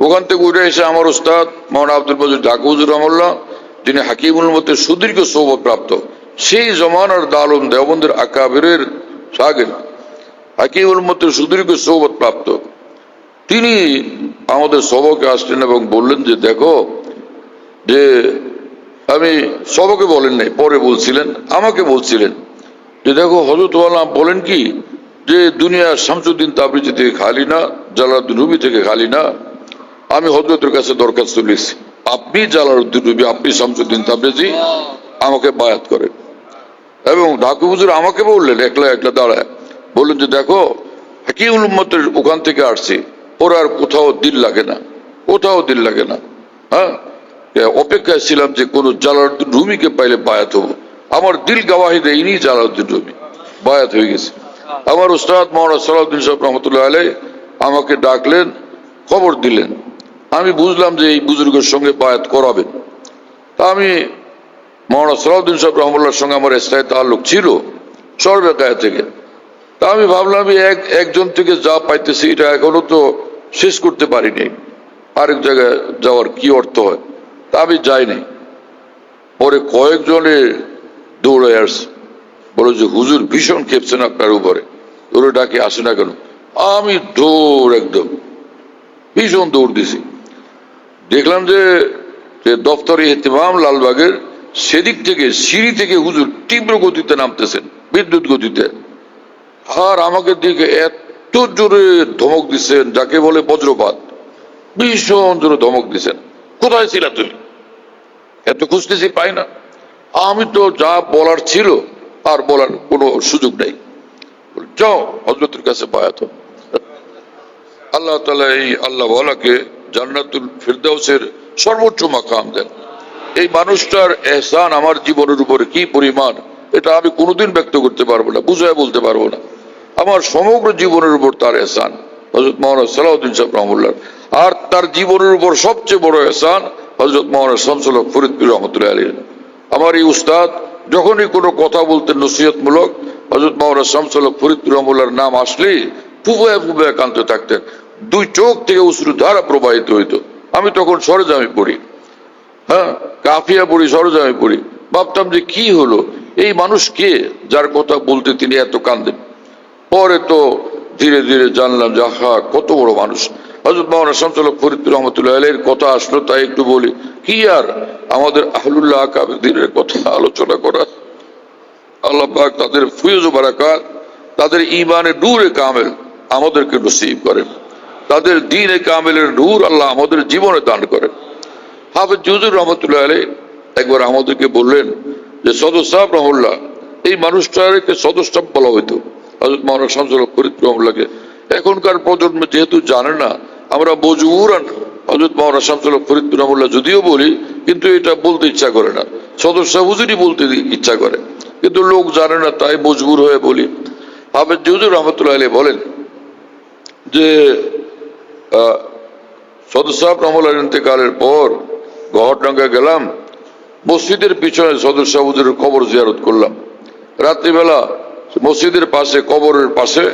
ওখান থেকে উঠে এসে আমার উস্তাদ মাওলানা আব্দুল মজিদ ঢাকা হুজুর রহমাল্লাহ, যিনি হাকিমুল মতে সুদীর্ঘ সোহবত প্রাপ্ত, সেই জমানার দারুল দেওবন্দের আকাবিরের শাগির্দ, হাকিমুল মতে সুদীর্ঘ সোহবত প্রাপ্ত, তিনি আমাদের সবকে আসলেন এবং বললেন যে দেখো, যে আমি সবকে বলেন নাই, পরে বলছিলেন, আমাকে বলছিলেন যে দেখো হযরত ওয়ালা বলেন কি, যে দুনিয়া শামসুদ্দিন তাবরিজি থেকে খালি না, জালালউদ্দিন রুমি থেকে খালি না। আমি হযরতের কাছে দরখাস্ত লিখছি, আপনি জালালউদ্দিন রুমি, আপনি শামসুদ্দিন তাবরিজি, আমাকে বায়াত করেন। এবং ঢাকু হুজুর আমাকে বললেন একলা একলা দাঁড়ায়, বললেন যে দেখো হাকিমুল উম্মতের ওখান থেকে আসছি, ওর আর কোথাও দিল লাগে না, কোথাও দিল লাগে না। হ্যাঁ, অপেক্ষায় ছিলাম যে কোন জালালউদ্দিন রুমিকে পাইলে বায়াত হবো। আমার দিল গাওয়াহি দেয়, ইনি জালালউদ্দিন রুমি, বায়াত হয়ে গেছে। আমার উস্তাদ মাওলানা সালাউদ্দিন সাহেব রহমতুল্লাহ আলাইহি আমাকে ডাকলেন, খবর দিলেন। আমি বুঝলাম যে এই বুজুর্গের সঙ্গে বায়াত করাবেন। তা আমি মাওলানা সালাউদ্দিন সাহেব রহমতুল্লাহর সঙ্গে আমার স্থায়ী তাল্লুক ছিল সর্বেকায়া থেকে। তা আমি ভাবলাম একজন থেকে যা পাইতেছি এটা এখনো তো শেষ করতে পারিনি, আরেক জায়গায় যাওয়ার কি অর্থ হয়। তা আমি যাইনি। পরে কয়েকজনে দৌড়ে আসছে, বলে যে হুজুর ভীষণ খেপছেন আপনার উপরে, ওরে ডাকে আসে না কেন। আমি দৌড়, একদম ভীষণ দৌড় দিছি। দেখলাম যে দফতরে ইহতিমাম লালবাগের সেদিক থেকে সিঁড়ি থেকে হুজুর তীব্র গতিতে নামতেছেন, বিদ্যুৎ গতিতে। আর আমাকে দিকে এত জোরে ধমক দিচ্ছেন, যাকে বলে বজ্রপাত, ভীষণ জোরে ধমক দিচ্ছেন। কোথায় ছিলা তুমি? এত খুঁজতেছি পাই না। আমি তো যা বলার ছিল আর বলার কোনো সুযোগ নেই, যাও হযরতের কাছে বায়াত। আল্লাহ তাআলা এই আল্লাহ ওয়ালাকে জান্নাতুল ফিরদাউসের সর্বোচ্চ মাকাম দেন। এই মানুষটার এহসান আমার জীবনের উপরে কি পরিমাণ, এটা আমি কোনোদিন ব্যক্ত করতে পারবো না, বুঝায় বলতে পারবো না। আমার সমগ্র জীবনের উপর তার এহসান, হযরত মাওলানা সালাউদ্দিন সাহেব রহমতুল্লাহ। আর তার জীবনের উপর সবচেয়ে বড় এহসান হযরত মাওলানা শামসুল হক ফরিদপুর রহমতুল্লাহ আলাইহি। আমার এই উস্তাদ যখনই কোনো কথা বলতেন নসিহতমূলক, হযরত মাওলানা শামসুল হক ফরিদপুর রহমতুল্লাহর নাম আসলেই ফুফায় ফুফায় কাঁদতে থাকতেন, দুই চোখ থেকে অশ্রু ধারা প্রবাহিত হইতো। আমি তখন সরেজামি পড়ি, হ্যাঁ কাফিয়া পড়ি, সরজামি পড়ি। ভাবতাম যে কি হলো, এই মানুষ কে যার কথা বলতে তিনি এত কাঁদেন। পরে তো ধীরে ধীরে জানলাম যে আহা কত বড় মানুষ। হযরত মাওলানা শামসুল হক ফরিদপুর রহমতুল্লাহ আলাইহির কথা আসলো, তাই একটু বলি। কি আর আমাদের আহলুল্লাহ আকাবিরদের কথা আলোচনা করা। আল্লাহ পাক তাদের ফয়জ ও বারাকাত, তাদের ঈমানের নূরে কামেল আমাদেরকে নসিব করেন, তাদের দ্বীনে কামেলের নূর আল্লাহ আমাদের জীবনে দান করেন। হাফেজ হুজুর রহমতুল্লাহ আলাইহি একবার আমাদেরকে বললেন যে সদর সাহেব রহমতুল্লাহ, এই মানুষটাকে সদর সাহেব বলা হইতো হযরত মাওলানা শামসুল হক ফরিদপুর রহমতুল্লাহকে। এখনকার প্রজন্ম যেহেতু জানে না, আমরা মজবুরান হযরত মাওলানা শামসুল হক ফরিদপুর রহমতুল্লাহ যদিও বলি, কিন্তু এটা বলতে ইচ্ছা করে না। সদর সাহেব হুজুরই বলতে ইচ্ছা করে, কিন্তু লোক জানে না, তাই মজবুর হয়ে বলি। হাফেজ হুজুর রহমতুল্লাহ আলাইহি বলেন যে সদর সাহেব রহমতুল্লাহর ইন্তেকালের পর গহরডাঙ্গা গেলাম, মসজিদের পিছনে সদর সাহেব হুজুরের কবর জিয়ারত করলাম। রাত্রিবেলা মসজিদের পাশে, কবরের পাশে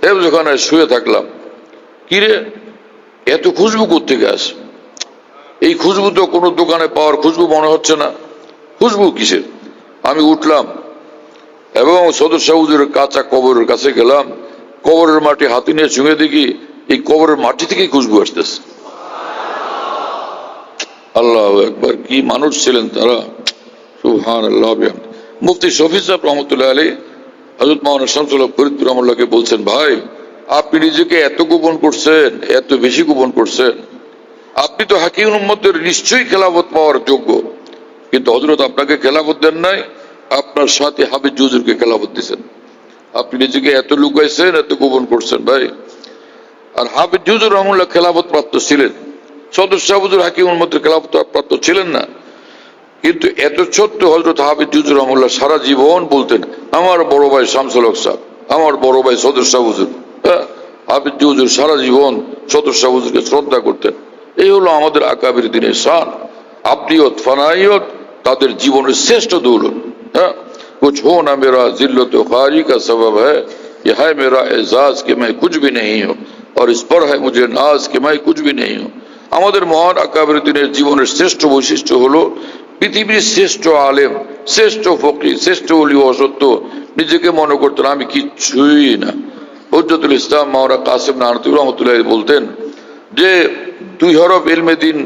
হেফজখানায় শুয়ে থাকলাম। কিরে এত খুশবু কোত্থেকে আসে? এই খুশবু তো কোনো দোকানে পাওয়ার খুশবু মনে হচ্ছে না। খুশবু কিসের? আমি উঠলাম এবং সদর শাহ হুজুরের কাঁচা কবরের কাছে গেলাম, কবরের মাটি হাতে নিয়ে ছুঁয়ে দেখি এই কবরের মাটি থেকেই খুশবু আসতেছে। আল্লাহ একবার, কি মানুষ ছিলেন তারা, সুবহানাল্লাহ। মুফতি শফি সাহেব রহমতুল্লাহ আলী হযরত মাওলানা শামসুল হক ফরিদপুর রহমাতুল্লাহকে বলছেন, ভাই আপনি নিজেকে এত গোপন করছেন, এত বেশি গোপন করছেন, আপনি তো হাকিম উম্মতের নিশ্চয়ই খেলাফত পাওয়ার যোগ্য, কিন্তু হযরত আপনাকে খেলাফত দেন নাই, আপনার সাথে হাফিজ হুজুরকে খেলাফত দিয়েছেন। আপনি নিজেকে এত লুকাইছেন, এত গোপন করছেন ভাই। আর হাফিজ হুজুর রহমতুল্লাহ খেলাফত প্রাপ্ত ছিলেন, সদর শাহ হুজুর হাকিম উম্মতের খেলাফত প্রাপ্ত ছিলেন না। কিন্তু এত ছোট্ট হযরত হাফিজ হুজুর রহমতুল্লাহ সারা জীবন বলতেন, আমার বড় ভাই শামসুল হক সাহেব, আমার বড় ভাই সদর শাহ হুজুর। হাফিজ হুজুর সারা জীবন সদর শাহ হুজুরকে শ্রদ্ধা করতেন। এই হলো আমাদের আকাবির দিনের শান। আবদিয়ত ফানাইয়ত তাদের জীবনের শ্রেষ্ঠ দৌলত। कुछ हो ना मेरा जिल्लत खारी का सबब है, ये है मेरा एजाज कि मैं कुछ भी नहीं हूँ, और इस पर है मुझे नाज कि मैं कुछ भी नहीं हूँ। আমাদের মহান আকাবের দিনের জীবনের শ্রেষ্ঠ বৈশিষ্ট্য হলো পৃথিবীর শ্রেষ্ঠ আলেম, শ্রেষ্ঠ ফকির, শ্রেষ্ঠ ওলি অসত্য নিজেকে মনে করতেন আমি কিচ্ছুই না। হুজ্জতুল ইসলাম মাওলানা কাসেম নানতুবি রহমতুল্লাহ বলতেন যে 2 হরফ ইলমে দ্বীন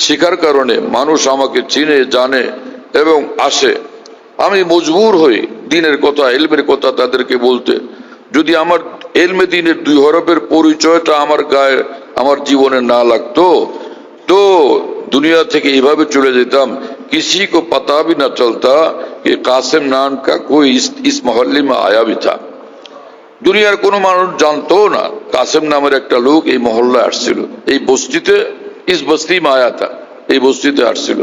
শেখার কারণে মানুষ আমাকে চিনে, জানে এবং আসে। আমি মজবুর হই দ্বীনের কথা, ইলমের কথা তাদেরকে বলতে। যদি আমার ইলমে দ্বীনের 2 হরফের পরিচয়টা আমার গায়ে, আমার জীবনে না লাগতো, তো দুনিয়া থেকে এইভাবে চলে যেতাম, किसी को पता भी न चलता कि कासिम नाम का कोई इस मोहल्ले में आया भी था। দুনিয়ার কোনো মানুষ জানতো না কাসেম নামের একটা লোক এই মহল্লায় আসছিল, এই বস্তিতে, ইস বস্তি মে আয়া থা, এই বস্তিতে আসছিল।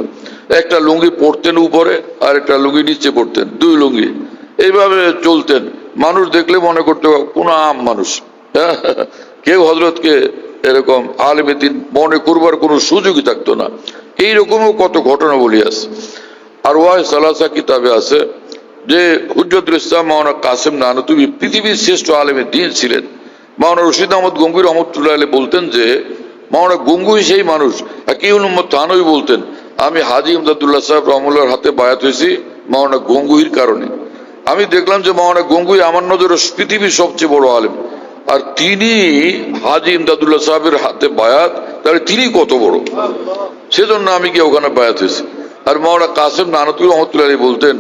একটা লুঙ্গি পরতেন উপরে আর একটা লুঙ্গি নিচে পরতেন, 2 লুঙ্গি, এইভাবে চলতেন। মানুষ দেখলে মনে করতো কোন আম মানুষ। কেউ হযরতকে এরকম আলেমে দ্বীন মনে করবার কোনো সুযোগই থাকতো না। এইরকমও কত ঘটনা বলি আছে। আর ওয়াই সালাসা কিতাবে আছে যে হুজ্জতুল ইসলাম মাওলানা কাসেম নানতুবি পৃথিবীর শ্রেষ্ঠ আলেমে দ্বীন ছিলেন। মাওলানা রশিদ আহমদ গঙ্গুই রহমতুল্লাহ আলাইহি বলতেন যে মাওলানা গঙ্গুই সেই মানুষ। হাকিমুল উম্মত থানভী বলতেন, আমি হাজী ইমদাদুল্লাহ সাহেব রহমতুল্লাহর হাতে বায়াত হয়েছি মাওলানা গঙ্গুইর কারণে। আমি দেখলাম যে মাওলানা গঙ্গুই আমার নজরে পৃথিবীর সবচেয়ে বড় আলেম, আর তিনি হাজী ইমদাদুল্লাহ সাহেবের হাতে বায়াত, তাহলে তিনি কত বড়, সেজন্য আমি গিয়ে ওখানে বায়াত হয়েছি। আর মাওলানা কাসেম নানতুবি রহমতুল্লাহ আলাইহি বলতেন,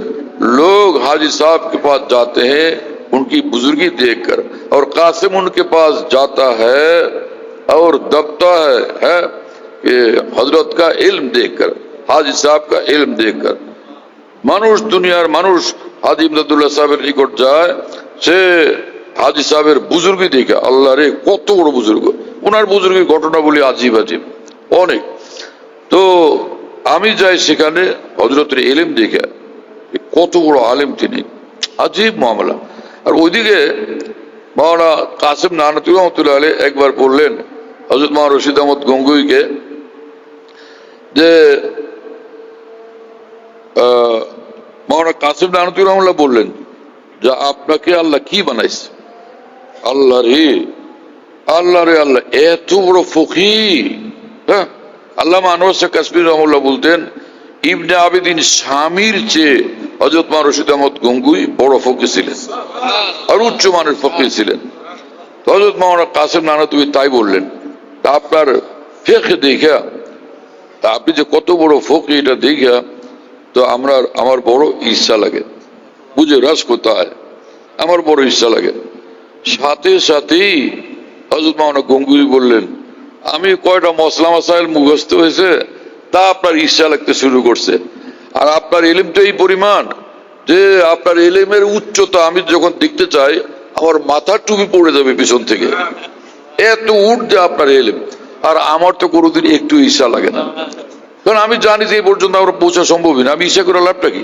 लोग हाजी साहब के पास जाते हैं उनकी बुजुर्गी देखकर, और कासिम उनके पास जाता है और दबता है कि हजरत का इल्म देखकर, हाजी साहब का इल्म देखकर। মানুষ, দুনিয়ার মানুষ হাজী ইমদাদুল্লাহ সাহেবের নিকট যায়, সে হাজী সাহেবের বুজুর্গি দেখে, আল্লাহ রে কত বড় বুজুর্গ, ওনার বুজুর্গির ঘটনা বলি আজিব আজিব অনেক। তো আমি যাই সেখানে হযরতের ইলম দেখে, কত বড় আলেম তিনি, আজীব মামলা। আর ওইদিকে মাওলানা কাসেম নানতুবি রহমতুল্লাহ আলাইহি একবার বললেন হযরত মাওলানা রশিদ আহমদ গঙ্গুইকে যে মাওলানা কাসেম নানতুবি রহমতুল্লাহ বললেন যে আপনাকে আল্লাহ কি বানাইছে? আল্লাহ রে, আল্লাহ রে আল্লাহ, এত বড় ফকির। হ্যাঁ, আল্লামা আনোয়ার শাহ কাশ্মীর রহমতুল্লাহ বলতেন ইবনে আবিদিন স্বামীর চেয়ে হযরত মাওলানা রশিদ আহমদ গঙ্গুই বড় ফকির ছিলেন আর উচ্চ মানের ফকির ছিলেন। হযরত মাওলানা কাসেম নানতুবি তাই বললেন, তা আপনার ফিকহ দেখা, তা আপনি যে কত বড় ফকির এটা দেখা তো আমার বড় ঈর্ষা লাগে, বুঝে রাস কোথায়, আমার বড় ঈর্ষা লাগে। সাথে সাথেই হযরত মাওলানা গঙ্গুই বললেন, আমি কয়টা মসলা মাসাইল মুখস্থ হয়েছে তা আপনার ঈর্ষা লাগতে শুরু করছে। আর আপনার ইলম তো এই পরিমাণ যে আপনার ইলমের উচ্চতা আমি যখন দেখতে চাই আমার মাথার টুপি পড়ে যাবে পিছন থেকে, এত উঠছে আপনার ইলম। আর আমার তো কোনোদিন একটু ঈর্ষা লাগে না, কারণ আমি জানি যে এই পর্যন্ত আমার পৌঁছা সম্ভবই না, আমি ঈর্ষা করে লাভটা কি?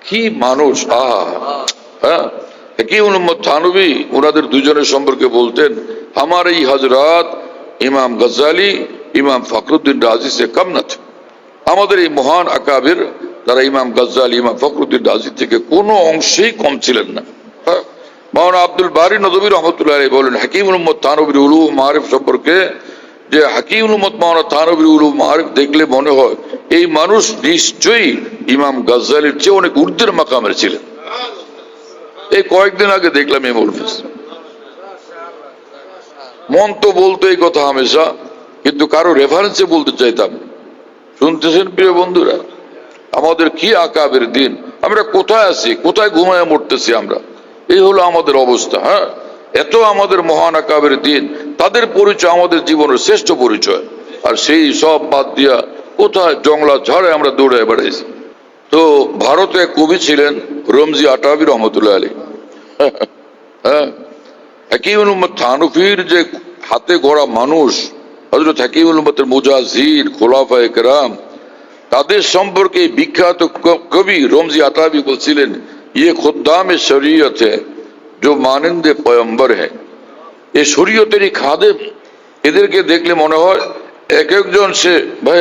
কি মানুষ! হ্যাঁ, হাকিমুল উম্মত থানভী ওনাদের দুজনের সম্পর্কে বলতেন, আমার এই হযরত ইমাম গজ্জালি, ইমাম ফখরুদ্দিন রাজি সে কম না থে। আমাদের এই মহান আকাবির তারা ইমাম গজ্জালি, ইমাম ফখরুদ্দিন রাজি থেকে কোনো অংশেই কম ছিলেন না। মাওলানা আব্দুল বারী নদভী রহমতুল্লাহ আলাইহি বলেন হাকিমুল উম্মত থানভীর উলুম মারিফ সম্পর্কে যে হাকিমুল উম্মত মাওলানা থানভীর উলুম মারিফ দেখলে মনে হয় এই মানুষ নিশ্চয়ই ইমাম গাজ্জালির চেয়ে অনেক ঊর্ধ্বের মাকামের ছিলেন। এই কয়েকদিন আগে দেখলাম এই মৌলভী, মন তো বলতো এই কথা হামেশা, কিন্তু কারো রেফারেন্সে বলতে চাইতাম। শুনতেছেন প্রিয় বন্ধুরা, আমাদের কি আকাবের দিন, আমরা কোথায় আছি, কোথায় ঘুমায় মরতেছি আমরা, এই হলো আমাদের অবস্থা। হ্যাঁ, এত আমাদের মহান আকাবের দিন, তাদের পরিচয় আমাদের জীবনের শ্রেষ্ঠ পরিচয়, আর সেই সব বাদ দিয়া কোথায় জংলা ঝাড়ে আমরা দৌড়ে বেড়াইছি। তো ভারতে এক কবি ছিলেন রমজি আটাবি রহমতুল্লাহ আলী। হ্যাঁ, হাকিমুল উম্মত থানফির যে হাতে গড়া মানুষ হযরত হাকিমুল উম্মতের মুজাহির খোলাফায়ে কেরাম, তাদের সম্পর্কে বিখ্যাত কবি রমজি আটাবি বলছিলেন, ये खुद्दाम शरीयत है जो मानंदे पैगंबर है। এই শরীয়তেরই খাদেম, এদেরকে দেখলে মনে হয় এক একজন সে, ভাই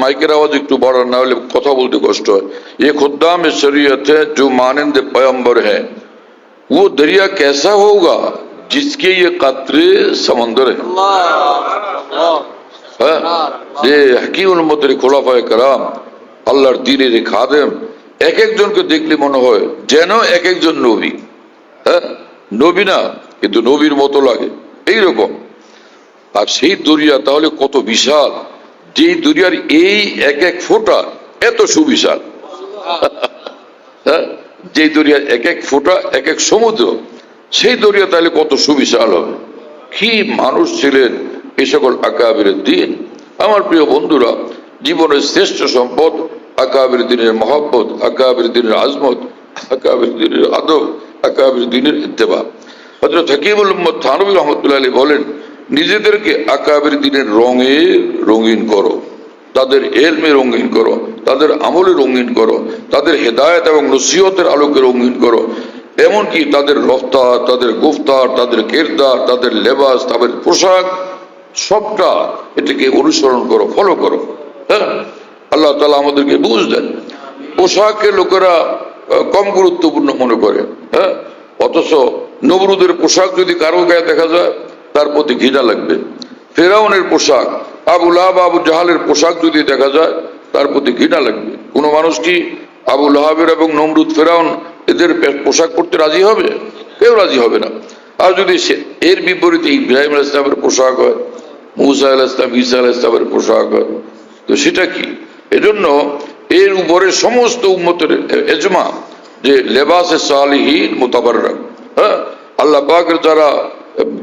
মাইকের আওয়াজ একটু বাড়ান, না হলে কথা বলতে কষ্ট হয়। ये खुद्दाम शरीयत है जो मानंदे पैगंबर है, वो दरिया कैसा होगा जिसके ये कतरे समंदर है। যে হাকিমুল উম্মতের খোলাফায়ে কেরাম, আল্লাহর দ্বীনের খাদেম, এক একজনকে দেখলে মনে হয় যেন এক একজন নবী। হ্যাঁ, নবী না, কিন্তু নবীর মতো লাগে এইরকম। আর সেই দরিয়া তাহলে কত বিশাল, যেই দরিয়ার এই এক এক ফোঁটা এত সুবিশাল। হ্যাঁ, যেই দরিয়ার এক এক ফোঁটা এক এক সমুদ্র, সেই দরিয়া তাহলে কত সুবিশাল হবে। কি মানুষ ছিলেন এই সকল আকাবির দিন। আমার প্রিয় বন্ধুরা, জীবনের শ্রেষ্ঠ সম্পদ আকাবির দিনের মহব্বত, আকাবির দিনের আজমত, আকাবির দিনের আদব, আকাবির দিনের ইত্তেবা। হযরত হাকিমুল উম্মত থানভী রহমতুল্লাহ আলাইহি বলেন, নিজেদেরকে আকাবির দিনের রঙে রঙিন করো, তাদের এলমে রঙিন করো, তাদের আমলে রঙিন করো, তাদের হেদায়েত এবং নসিহতের আলোকে রঙিন করো। এমনকি তাদের রফতার, তাদের গুফতার, তাদের কিরদার, তাদের লেবাস, তাদের পোশাক, সবটা এটাকে অনুসরণ করো, ফলো করো। হ্যাঁ, আল্লাহ তাআলা আমাদেরকে বুঝ দেন। পোশাককে লোকেরা কম গুরুত্বপূর্ণ মনে করে। হ্যাঁ, অথচ নমরুদের পোশাক যদি কারো গায়ে দেখা যায় তার প্রতি ঘৃণা লাগবে। ফেরাউনের পোশাক, আবু লাহাব আবু জাহালের পোশাক যদি দেখা যায় তার প্রতি ঘৃণা লাগবে। কোন মানুষ কি আবু লাহাবের এবং নমরুদ ফেরাউন এদের পোশাক পরতে রাজি হবে? কেউ রাজি হবে না। আর যদি এর বিপরীতে ইব্রাহিম আলাইহিস সালামের পোশাক হয়, মুসা আলাইহিস সালাম, ঈসা আলাইহিস সালামের পোশাক হয়, তো সেটা কি? এজন্য এর উপরে সমস্ত উম্মতের এজমা যে লেবাসে সালিহিন মুতাবাররাক। হ্যাঁ, আল্লাহ পাকের যারা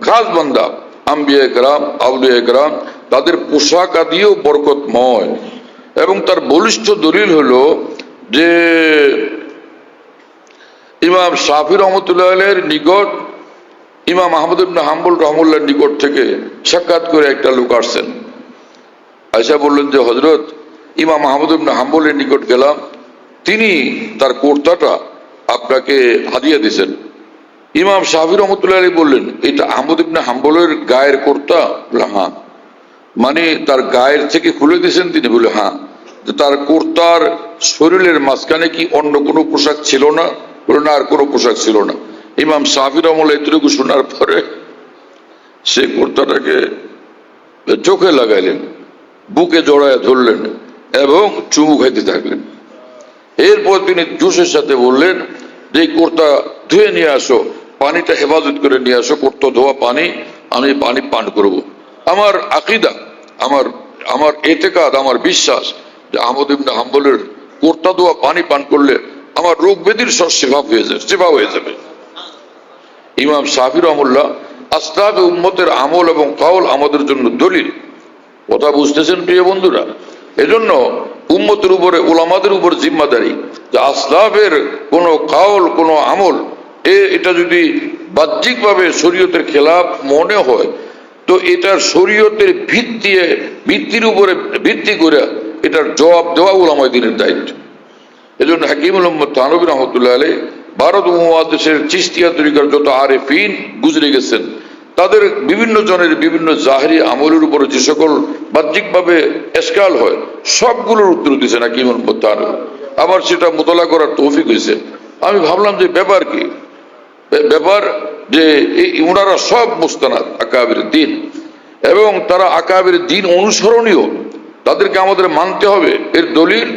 খাস বান্দা, আম্বিয়া কেরাম, আউলিয়া কেরাম, তাদের পোশাক আদিও বরকতময়। এবং তার বলিষ্ঠ দলিল হলো যে ইমাম শাফি রহমতুল্লাহ আলাইহির নিকট ইমাম আহমদ ইবনে হাম্বল রহমতুল্লাহর নিকট থেকে সাক্ষাৎ করে একটা লোক আসছেন। আয়েশা বললেন যে হযরত ইমাম আহমদ ইবনে হাম্বলের নিকট গেলাম, তিনি তার কুর্তাটা আপনাকে হাদিয়া দিয়েছেন। ইমাম শাফি রহমতুল্লাহ আলাইহি বললেন, এটা আহমদ ইবনে হাম্বলের গায়ের কুর্তা? বলে হ্যাঁ। মানে তার গায়ের থেকে খুলে দিয়েছেন তিনি? বলে হ্যাঁ। তার কুর্তার শরীরের মাঝখানে কি অন্য কোনো পোশাক ছিল না? বলে না, আর কোনো পোশাক ছিল না। ইমাম শাফি রহমতুল্লাহ এতটুকু শোনার পরে সে কুর্তাটাকে চোখে লাগাইলেন, বুকে জড়ায় ধরলেন এবং চুমু খাইতে থাকলেন। এরপর তিনি জোশের সাথে বললেন যে এই কুর্তা ধুয়ে নিয়ে আসো, পানিটা হেফাজত করে নিয়ে আসো, কুর্তা ধোয়া পানি, আমি পানি পান করব। আমার আকীদা, আমার এতেকাদ, আমার বিশ্বাস যে আহমদ ইবনে হাম্বলের কুর্তা ধোয়া পানি পান করলে আমার রোগ ব্যাধির সব সেবা হয়ে যাবে। ইমাম শাফি রহমতুল্লাহ আসলাফে উম্মতের আমল এবং কাউল আমাদের জন্য দলিল। কথা বুঝতেছেন প্রিয় বন্ধুরা? এজন্য উম্মতের উপরে, উলামাদের উপর জিম্মাদারি যে আসলাফের কোনো কাউল, কোনো আমল এটা যদি বাহ্যিকভাবে শরীয়তের খেলাফ মনে হয়, তো এটার শরীয়তের ভিত্তির উপরে ভিত্তি করে এটার জবাব দেওয়া উলামায়ে দ্বীনের দায়িত্ব। এজন্য হাকিমুল উম্মত থানভী রহমতুল্লাহ আলাইহি ভারত উপমহাদেশের চিশতিয়া তরিকার যত আরেফিন গুজরে গেছেন, তাদের বিভিন্ন জনের বিভিন্ন জাহেরি আমলের উপরে যে সকল বাহ্যিকভাবে এশকাল হয়, সবগুলোর উত্তর দিয়েছেন হাকিমুল উম্মত থানভী। আমার সেটা মোতালা করার তৌফিক হয়েছে। আমি ভাবলাম যে ব্যাপার কি, ব্যাপার যে ওনারা সব মুস্তানাদ আকাবির দিন এবং তারা আকাবির দিন অনুসরণীয়। তাদেরকে আমাদের মানতে হবে। এর দলিল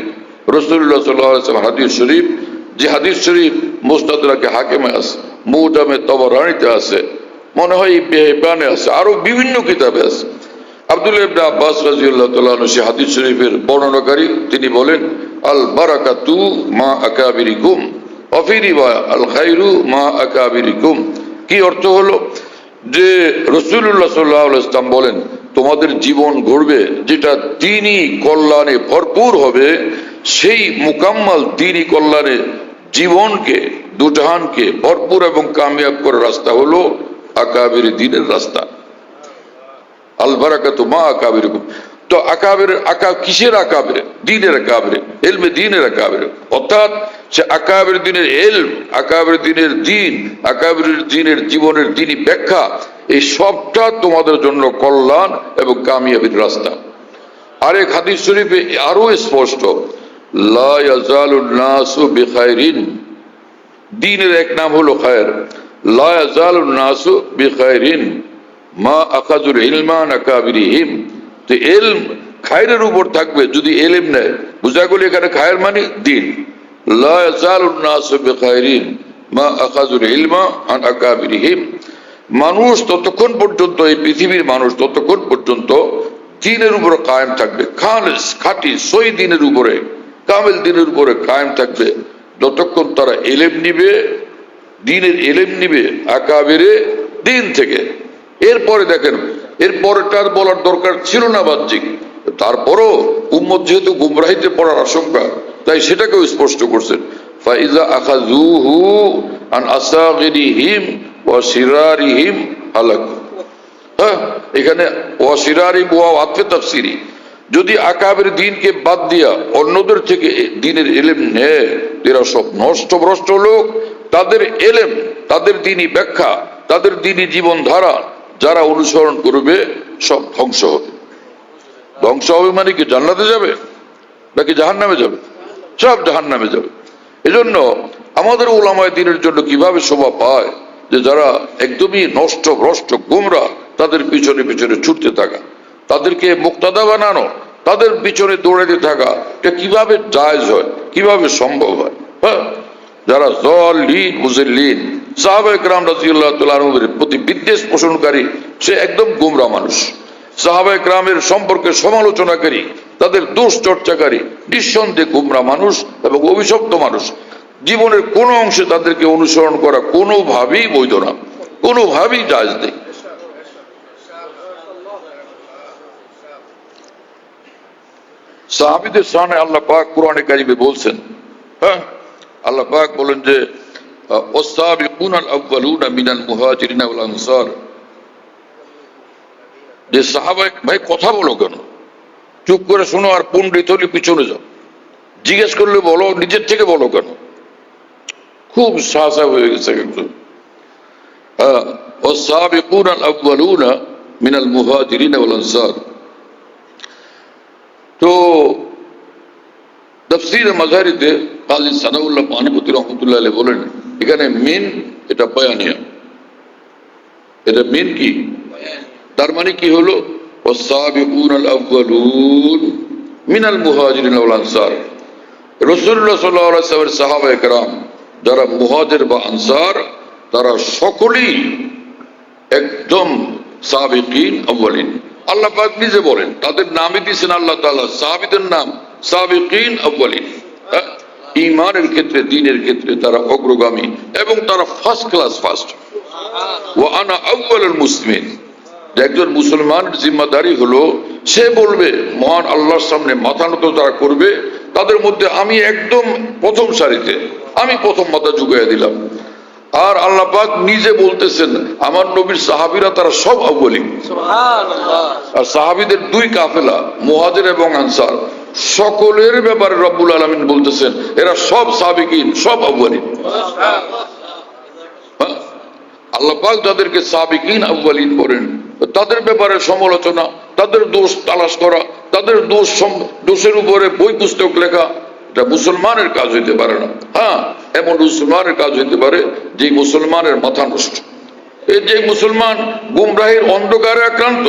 রাসূলুল্লাহ সাল্লাল্লাহু আলাইহি ওয়াসাল্লাম হাদিস শরীফ, যে হাদিস শরীফ মুস্তাদরাকে হাকিমে আছে, মুজামে তাবারানীতে আছে, মনে হয় ইবনে হিব্বানে আছে, আরো বিভিন্ন কিতাবে আছে। আব্দুল্লাহ ইবনে আব্বাস রাদিয়াল্লাহু তাআলা আনহু সেই হাদিস শরীফের বর্ণনাকারী, তিনি বলেন আল বারাকাতু মা আকাবিরিকুম ওয়া ফি রিওয়ায়া আল খায়রু মা আকাবিরিকুম। কি অর্থ হলো যে রাসূলুল্লাহ সাল্লাল্লাহু আলাইহি ওয়াসাল্লাম বলেন তোমাদের জীবন গড়বে যেটা দ্বীনি কল্যাণে ভরপুর হবে, সেই মুকাম্মাল দ্বীনি কল্যাণে জীবনকে, দুজাহানকে ভরপুর এবং কামিয়াব করার রাস্তা হলো আকাবির দ্বীনের রাস্তা। আল বারাকাতু মা আকাবিরিকুম। তো আকাবির কিসের আকাবির? দ্বীনের আকাবির, ইলমে দ্বীনের আকাবির। অর্থাৎ সে আকাবির দ্বীনের ইলম, আকাবির দ্বীনের দ্বীন, আকাবির দ্বীনের জীবনের দ্বীনি ব্যাখ্যা, এই সবটা তোমাদের জন্য কল্যাণ এবং কামিয়াবির রাস্তা। আরেক হাদিস শরীফে আরো স্পষ্ট, লা ইয়াজালুন নাসু বিখাইরিন, দ্বীনের এক নাম হলো খায়ের। লা ইয়াজালুন নাসু বিখাইরিন মা আখাযুল ইলমা আন আকাবিরিহিম। তো ইলম খায়েরের উপর থাকবে যদি ইলম নেয়। বুঝা গেল এখানে খায়ের মানে দ্বীন। লা ইয়াজালুন নাসু বিখাইরিন মা আখাযুল ইলমা আন আকাবিরিহিম। মানুষ ততক্ষণ পর্যন্ত, এই পৃথিবীর মানুষ ততক্ষণ পর্যন্ত দ্বীনের উপরে কায়েম থাকবে, খালিস খাঁটি সই দ্বীনের উপরে, কামেল দ্বীনের উপরে কায়েম থাকবে, যতক্ষণ তারা ইলম নিবে, দ্বীনের ইলম নিবে আকাবিরে দ্বীন থেকে। এরপরে দেখেন, এরপরেটার বলার দরকার ছিল না বাহ্যিক, তারপরও উম্মত যেহেতু গুমরাহিতে পড়ার আশঙ্কা, তাই সেটাকেও স্পষ্ট করছেন, ফাইজা আখাযুহু আন আসাগিরিহিম ওয়া সিরারিহিম হালাকু। হ্যাঁ, এখানে ওয়া সিরারিহিম ওয়া আতফে তাফসিরি, যদি আকাবের দ্বীনকে বাদ দিয়া অন্যদের থেকে দ্বীনের ইলম নেয়, এরা সব নষ্ট ভ্রষ্ট লোক। তাদের ইলম, তাদের দ্বীনি ব্যাখ্যা, তাদের দ্বীনি জীবনধারা যারা অনুসরণ করবে সব ধ্বংস হবে। ধ্বংস হবে মানে কি? জান্নাতে যাবে নাকি জাহান্নামে যাবে? সব জাহান্নামে যাবে। এজন্য আমাদের উলামায়ে দ্বীনের জন্য কিভাবে শোভা পায় যে যারা একদমই নষ্ট ভ্রষ্ট গুমরা, তাদের পিছনে পিছনে ছুটতে থাকা, তাদেরকে মুক্তাদা বানানো, তাদের পিছনে দৌড়াতে থাকা, এটা কিভাবে জায়েজ হয়, কিভাবে সম্ভব হয়? হ্যাঁ, যারা যালিন মুযিল্লিন, সাহাবায়ে কেরাম রাদিয়াল্লাহু তাআলা আনহুর প্রতি বিদ্বেষ পোষণকারী, সে একদম গোমরা মানুষ। সাহাবায়ে কেরামের সম্পর্কে সমালোচনাকারী, তাদের দোষ চর্চাকারী, নিঃসন্দেহে গোমরা মানুষ এবং অভিশপ্ত মানুষ। জীবনের কোনো অংশে তাদেরকে অনুসরণ করা কোনোভাবেই বৈধ না, কোনোভাবেই জায়েজ নেই। সাহাবীদের শানে আল্লাহ পাক কোরআনে কারিমে বলছেন, হ্যাঁ, আল্লাহ পাক বলেন যে ওয়াস-সাবিকুনাল আউয়ালুনা মিনাল মুহাজিরিনা ওয়াল আনসার, যে সাহাবা, ভাই কথা বলো কেন? চুপ করে শোনো আর পণ্ডিত হলে পিছনে যাও, জিজ্ঞেস করলে বলো, নিজের থেকে বলো কেন? খুব সাহসা হয়ে গেছে একজন। ওয়াস-সাবিকুনাল আউয়ালুনা মিনাল মুহাজিরিনা ওয়াল আনসার। তো তাফসীর মাযহারিতে কাজী সানাউল্লাহ পানিপতি রহমাতুল্লাহ আলাইহি বলেন, এখানে মিন এটা বয়ানিয়া, এটা মিন কি? তার মানে কি হলো? ওয়াস-সাবিকুনাল আউয়ালুন মিনাল মুহাজিরিন ওয়াল আনসার। রাসূলুল্লাহ সাল্লাল্লাহু আলাইহি ওয়াসাল্লামের সাহাবায়ে কেরাম যারা মুহাজির বা আনসার, তারা সকলেই একদম সাবিকিন আউয়ালিন। আল্লাহ পাক নিজে বলেন, তাদের নামই দিয়েছেন আল্লাহ তাআলা, সাহাবীদের নাম সাবিকিন আউয়ালিন। ঈমানের ক্ষেত্রে, দ্বীনের ক্ষেত্রে তারা অগ্রগামী এবং তারা ফার্স্ট ক্লাস, ফার্স্ট। ওয়া আনা আউয়ালুল মুসলিমিন। একজন মুসলমানের জিম্মাদারি হলো সে বলবে মহান আল্লাহর সামনে মাথা নত যারা করবে, তাদের মধ্যে আমি একদম প্রথম সারিতে, আমি প্রথম মাথা ঝুঁকাইয়া দিলাম। আর আল্লাহ পাক নিজে বলতেছেন আমার নবীর সাহাবীরা তারা সব আউয়ালিন। সুবহানাল্লাহ। আর সাহাবীদের দুই কাফেলা, মুহাজির এবং আনসার, সকলের ব্যাপারে রব্বুল আলামিন বলতেছেন এরা সব সাবিকিন, সব আউয়ালিন। আল্লাহ পাক যাদেরকে সাবিকিন আউয়ালিন করেন, তাদের ব্যাপারে সমালোচনা, তাদের দোষ তালাশ করা, তাদের দোষের উপরে বই পুস্তক লেখা, এটা মুসলমানের কাজ হইতে পারে না। হ্যাঁ, এমন মুসলমানের কাজ হইতে পারে যে মুসলমানের মাথা নষ্ট, এই যে মুসলমান গুমরাহির অন্ধকারে আক্রান্ত,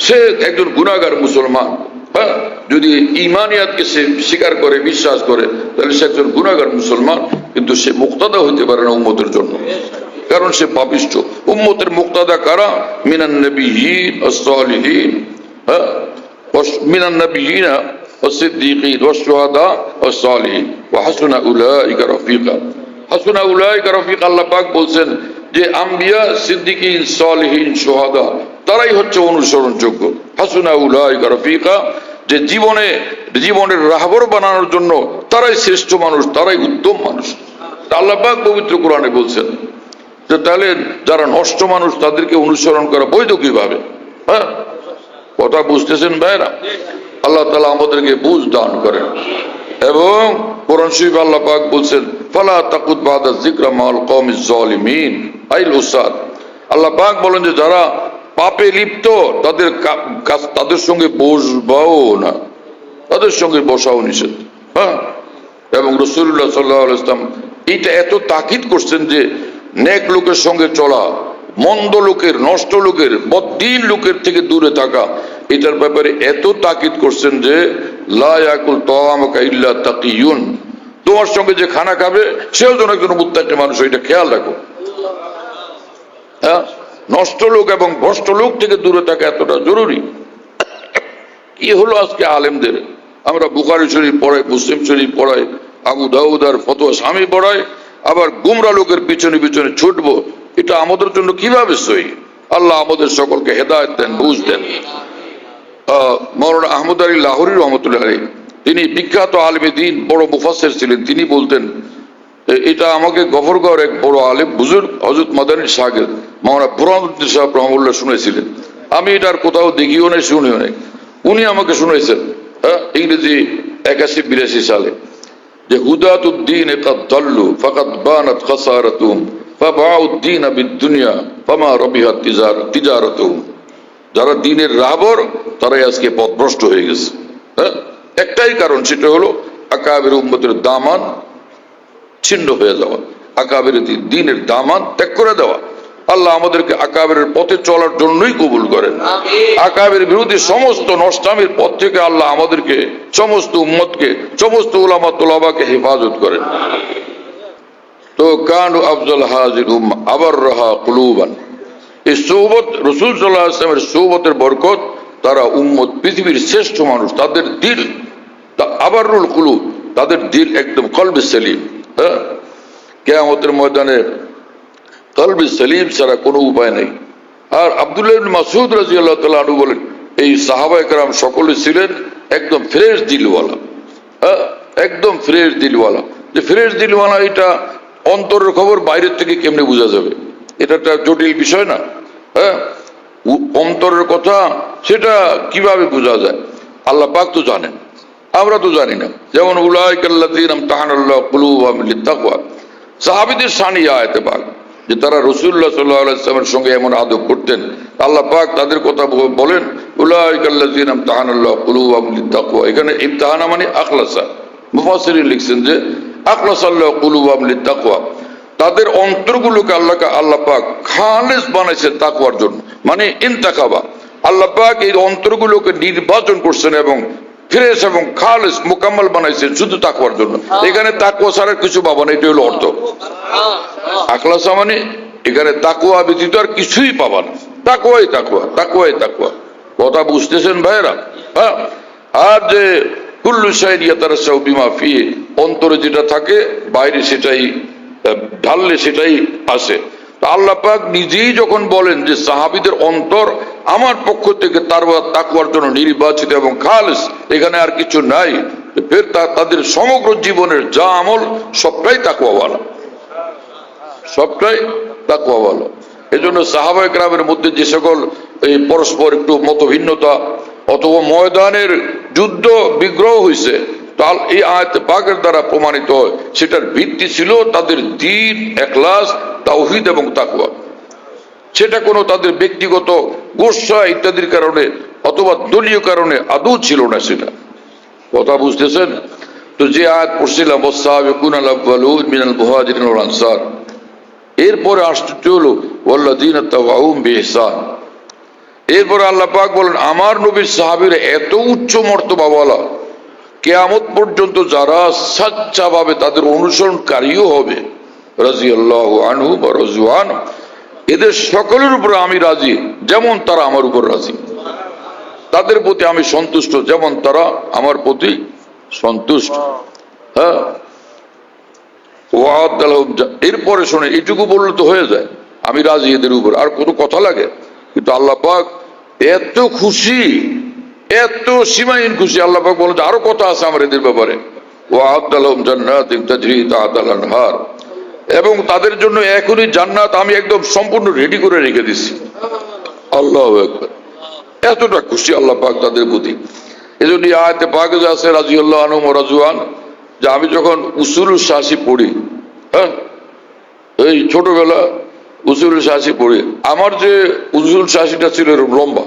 সে একজন গুনাহগার মুসলমান। হ্যাঁ, যদি ইমানিয়াতকে সে স্বীকার করে, বিশ্বাস করে, তাহলে সে একজন গুনাহগার মুসলমান, কিন্তু সে মুক্তাদা হইতে পারে না উম্মতের জন্য, কারণ সে পাপিষ্ঠ। উম্মতের মুক্তাদা কারা? মিনান নবিয়্যিন ওয়াস-সালিহিন, মিনান নবিয়্যিন ওয়াস-সিদ্দীকিন ওয়াস-শুহাদা ওয়াস-সালিহিন ওয়া হাসুনা উলাইকা রাফিকা। হাসুনা উলাইকা রাফিকা, আল্লাহ পাক বলছেন যে আম্বিয়া, সিদ্দিকিন, সালিহিন, শুহাদা তারাই হচ্ছে অনুসরণযোগ্য। হাসুনা উলাইকা রাফিকা, যে জীবনের রাহবর বানানোর জন্য তারাই শ্রেষ্ঠ মানুষ, তারাই উত্তম মানুষ। আল্লাহ পাক পবিত্র কোরআনে বলছেন যে তাহলে যারা নষ্ট মানুষ তাদেরকে অনুসরণ করা বৈধ কিভাবে? হ্যাঁ, কথা বুঝতেছেন ভাইরা? আল্লাহ তাআলা আমাদেরকে বুঝ দান করেন। এবং কোরআন শরীফে আল্লাহ পাক বলছেন ফালা তাকুদ বাদা যিকরা মাল কওমিজ জালিমিন আইল উসাদ। আল্লাহ পাক বলেন যে যারা পাপে লিপ্ত তাদের সঙ্গে বসবাও না, তাদের সঙ্গে বসাও নিষেধ। হ্যাঁ, এবং রাসূলুল্লাহ সাল্লাল্লাহু আলাইহি ওয়াসাল্লাম এটা এত তাকিদ করছেন যে নেক লোকের সঙ্গে চলা, মন্দ লোকের, নষ্ট লোকের, বদ্দিন লোকের থেকে দূরে থাকা, এটার ব্যাপারে এত তাকিদ করছেন যে লা ইয়াকুল তাআমাকা ইল্লা তাকিয়ুন, তোমার সঙ্গে যে খানা খাবে সেও যেন একজন মুত্তাকি মানুষ, এটা খেয়াল রাখো। হ্যাঁ, নষ্ট লোক এবং ভ্রষ্ট লোক থেকে দূরে থাকা এতটা জরুরি। কি হলো আজকে আলেমদের? আমরা বুখারী শরীফ পড়াই, মুসলিম শরীফ পড়াই, আবু দাউদ আর ফতোয়া স্বামী পড়াই, আবার গুমরা লোকের পিছনে পিছনে ছুটবো, এটা আমাদের জন্য কিভাবে সহি? আল্লাহ আমাদের সকলকে হেদায়েত দেন, বুঝ দেন। মাওলানা আহমদ আলী লাহোরী রহমতুল্লাহ আলাইহি, তিনি বিখ্যাত আলেমে দ্বীন, বড় মুফাসসির ছিলেন। তিনি বলতেন, এটা আমাকে গফরগাঁওয়ের এক বড় আলেম বুজুর্গ হযরত মাদানী শাগিরদ মাওলানা বুরহানুদ্দিন সাহেব রহমাতুল্লাহ শুনেছিলেন। আমি এটার কোথাও দেখিও নাই, শুনিও নাই, উনি আমাকে শুনেছেন। ইংরেজি 81-82 সালে, যে হুদাতুদ্দিন কাদ দাল্লু ফাকাদ বানাত খাসারাতুহুম ফাবাউদ্দিন বিদ-দুনিয়া ফামা রাবিহাত তিজারাতুহুম। যারা দ্বীনের রাহবর তারাই আজকে পথভ্রষ্ট হয়ে গেছে। একটাই কারণ, সেটা হলো আকাবির উম্মতের দামান ছিন্ন হয়ে যাওয়া, আকাবির দ্বীনের দামান ত্যাগ করে দেওয়া। আল্লাহ আমাদেরকে আকাবিরের পথে চলার জন্যই কবুল করেন। আকাবির বিরোধী সমস্ত নষ্টামির পথ থেকে আল্লাহ আমাদেরকে, সমস্ত উম্মতকে, সমস্ত উলামা তুলাবাকে হেফাজত করেন। তো কানু আফজাল হাজির উম্মাহ আবাররাহা কুলুবান, এই সোহবত, রাসূল সাল্লাল্লাহু আলাইহি ওয়াসাল্লামের সোহবতের বরকত, তারা উম্মত পৃথিবীর শ্রেষ্ঠ মানুষ, তাদের দিল আবারুল কুলুব, তাদের দিল একদম কলবে সেলিম। হ্যাঁ, কিয়ামতের ময়দানে কলবে সেলিম ছাড়া কোনো উপায় নেই। আর আব্দুল্লাহ ইবনে মাসউদ রাদিয়াল্লাহু তাআলা আনহু বলেন, এই সাহাবায়ে কেরাম সকলে ছিলেন একদম ফ্রেশ দিলওয়ালা। হ্যাঁ, একদম ফ্রেশ দিলওয়ালা। যে ফ্রেশ দিলওয়ালা, এটা অন্তরের খবর বাইরের থেকে কেমনে বোঝা যাবে? এটা একটা জটিল বিষয় না? হ্যাঁ, অন্তরের কথা সেটা কিভাবে বোঝা যায়? আল্লাহ পাক তো জানেন, আমরা তো জানি না। যেমন উলাইকাল্লাযীনা ইমতাহানাল্লাহু কুলুবাহুম লিত-তাকওয়া, সাহাবীদের শান এই আয়াতে পাক, যে তারা রাসূলুল্লাহ সাল্লাল্লাহু আলাইহি ওয়াসাল্লামের সঙ্গে এমন আদব করতেন। আল্লাহ পাক তাদের কথা বলেন উলাইকাল্লাযীনা ইমতাহানাল্লাহু কুলুবাহুম লিত-তাকওয়া। এখানে ইমতিহানা মানে আখলাসা। মুফাসসিরিন লিখছেন যে আখলাসাল্লাহু কুলুবাহুম লিত-তাকওয়া, তাদের অন্তরগুলোকে আল্লাহ পাক খালেস বানাইছেন তাকওয়ার জন্য, মানে ইনতাকাবা। আল্লাহ পাক এই অন্তরগুলোকে নির্বাচন করছেন এবং ফ্রেশ এবং খালেস মুকাম্মাল বানাইছেন শুধু তাকওয়ার জন্য। এখানে তাকওয়া ছাড়া কিছু পাবো না, এটা হলো অর্থ। আখলাসা মানে এখানে তাকওয়া ব্যতীত আর কিছুই পাবা না। তাকওয়াই তাকওয়া, তাকওয়াই তাকওয়া। কথা বুঝতেছেন ভাইরা? হ্যাঁ, আর যে কুল্লু শাইইন ইয়াতারাসাউ বিমা ফিহি, অন্তরে যেটা থাকে বাইরে সেটাই ঢাললে সেটাই আসে। আল্লাহ পাক নিজেই যখন বলেন যে সাহাবীদের অন্তর আমার পক্ষ থেকে তাকওয়ার জন্য নির্বাচিত এবং খালেস, এখানে আর কিছু নাই, ফের তাদের সমগ্র জীবনের যা আমল সবটাই তাকওয়াওয়ালা, সবটাই তাকওয়াওয়ালা। এজন্য সাহাবায়ে কেরামের মধ্যে যে সকল এই পরস্পর একটু মতভিন্নতা অথবা ময়দানের যুদ্ধ বিগ্রহ হয়েছে, এই আয়াত পাকের দ্বারা প্রমাণিত হয়, সেটার ভিত্তি ছিল তাদের দ্বীন, ইখলাস, তাওহীদ এবং তাকওয়া। সেটা কোনো তাদের ব্যক্তিগত গোসা ইত্যাদির কারণে অথবা দলীয় কারণে আদৌ ছিল না। সেটা কথা বুঝতেছেন? তো যে আয়াত পড়ছিলাম ওয়াস-সাবিকুনাল আউয়ালুন মিনাল মুহাজিরিন ওয়াল আনসার, এরপরে আশ্চর্য হলো ওয়াল্লাযীনা তাবাউহুম বিইহসান। এরপরে আল্লাহ পাক বলেন আমার নবীর সাহাবীরা এত উচ্চ মর্তবাওয়ালা, কিয়ামত পর্যন্ত যারা সচ্চাভাবে তাদের অনুসরণকারীও হবে, রাদিয়াল্লাহু আনহু ওয়া রাযওয়ান, এদের সকলের উপরে আমি রাজি যেমন তারা আমার উপর রাজি। তাদের প্রতি আমি সন্তুষ্ট যেমন তারা আমার প্রতি সন্তুষ্ট। হ্যাঁ, এরপরে শুনে এইটুকু বললে তো হয়ে যায়, আমি রাজি এদের উপর, আর কোনো কথা লাগে? কিন্তু আল্লাহ পাক এত খুশি, এত সীমাহীন খুশি, আল্লাহ পাক বলেন আরো কথা আছে আমার এদের ব্যাপারে, ওয়া'আদ্দা লাহুম জান্নাতিন তাজরি তাহতাল আনহার, এবং তাদের জন্য এখনই জান্নাত আমি একদম সম্পূর্ণ রেডি করে রেখে দিচ্ছি। আল্লাহু আকবার, এতটা খুশি আল্লাহ পাক তাদের প্রতি। এজন্য আয়াতে পাকে যে আছে রাদিয়াল্লাহু আনহু ওয়া রাযওয়ান, যে আমি যখন উসুলুল শাসি পড়ি, হ্যাঁ এই ছোটবেলা উসুলুল শাসি পড়ি, আমার যে উসুলুল শাসিটা ছিল এরকম লম্বা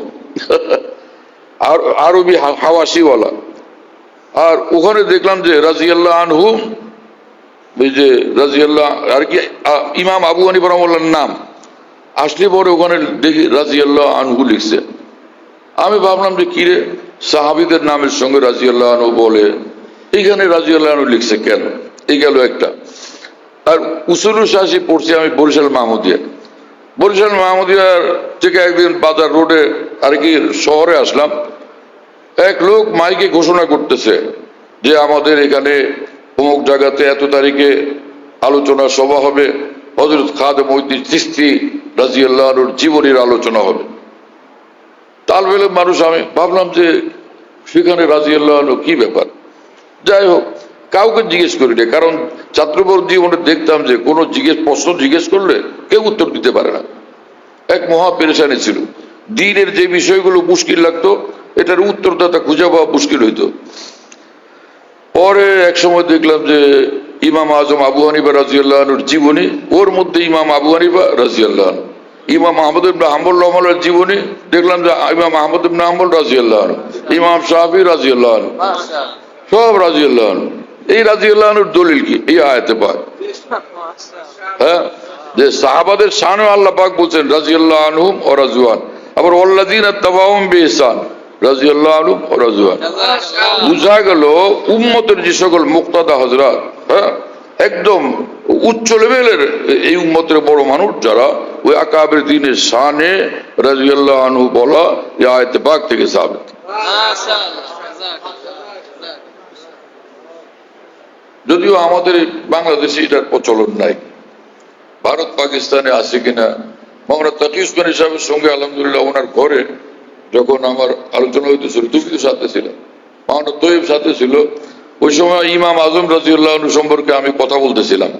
আর আরবি হাওয়াসিওয়ালা, আর ওখানে দেখলাম যে রাদিয়াল্লাহু আনহু, ওই যে রাদিয়াল্লাহু আর কি ইমাম আবু হানিফা রাহমাতুল্লাহর নাম আসলে পরে ওখানে দেখি রাদিয়াল্লাহু আনহু লিখছে। আমি ভাবলাম যে কিরে, সাহাবীদের নামের সঙ্গে রাদিয়াল্লাহু আনহু বলে, এখানে রাদিয়াল্লাহু আনহু লিখছে কেন? এই গেল একটা। আর উসুলুল শাসি পড়ছি আমি বরিশাল মাহমুদিয়া, বরিশাল মাহমুদিয়ার থেকে একদিন বাজার রোডে আর কি শহরে আসলাম, এক লোক মাইকে ঘোষণা করতেছে যে আমাদের এখানে অমুক জায়গাতে এত তারিখে আলোচনা সভা হবে, হযরত খাদেম মঈনুদ্দিন চিশতি রাদিয়াল্লাহু আনহুর জীবনীর আলোচনা হবে। তালবেলের মানুষ, আমি ভাবলাম যে সেখানে রাদিয়াল্লাহু আনহু কি ব্যাপার। যাই হোক, কাউকে জিজ্ঞেস করি না, কারণ ছাত্রবর জীবনে দেখতাম যে কোনো প্রশ্ন জিজ্ঞেস করলে কেউ উত্তর দিতে পারে না। এক মহা পেরেশানি ছিল, দ্বীনের যে বিষয়গুলো মুশকিল লাগতো এটার উত্তরদাতা খুঁজে পাওয়া মুশকিল হইতো। পরে এক সময় দেখলাম যে ইমাম আজম আবু হানিফা রাদিয়াল্লাহু আনহুর জীবনী, ওর মধ্যে ইমাম আবু হানিফা রাদিয়াল্লাহু আনহু, ইমাম আহমদ ইবনে হাম্বল রাহমাতুল্লাহর জীবনী, দেখলাম যে ইমাম আহমদ ইবনে হাম্বল রাদিয়াল্লাহু আনহু, ইমাম শাফি রাদিয়াল্লাহু আনহু, সব রাদিয়াল্লাহু আনহু। এই রাদিয়াল্লাহু আনহুর দলিল কি? এই আয়াতে পাক, হ্যাঁ, যে সাহাবাদের শানে আল্লাহ পাক বলছেন রাদিয়াল্লাহু আনহুম ওয়া রাযওয়ান, আবার ওয়াল্লাযিনা তাবাউহুম বিইহসান রাদিয়াল্লাহু আনহুম ওয়া রাযওয়ান। বুঝা গেল উম্মতের যে সকল মুক্তাদা হযরত, হ্যাঁ, একদম উচ্চ লেভেলের এই উম্মতের বড় মানুষ যারা, ওই আকাবের দ্বীনের শানে রাদিয়াল্লাহু আনহু বলা এই আয়াতে পাক থেকে সাবিত। যদিও আমাদের বাংলাদেশে এটার প্রচলন নাই, ভারত পাকিস্তানে আছে কিনা। আমরা তাকি উসমানী সাহেবের সঙ্গে আলহামদুলিল্লাহ ওনার ঘরে যখন আমার আলোচনা হইতেছিল, তুমি তো সাথে ছিল, মাওলানা তৈয়ব সাথে ছিল, ওই সময় ইমাম আজম রাদিয়াল্লাহু আনহু সম্পর্কে আমি কথা বলতেছিলাম,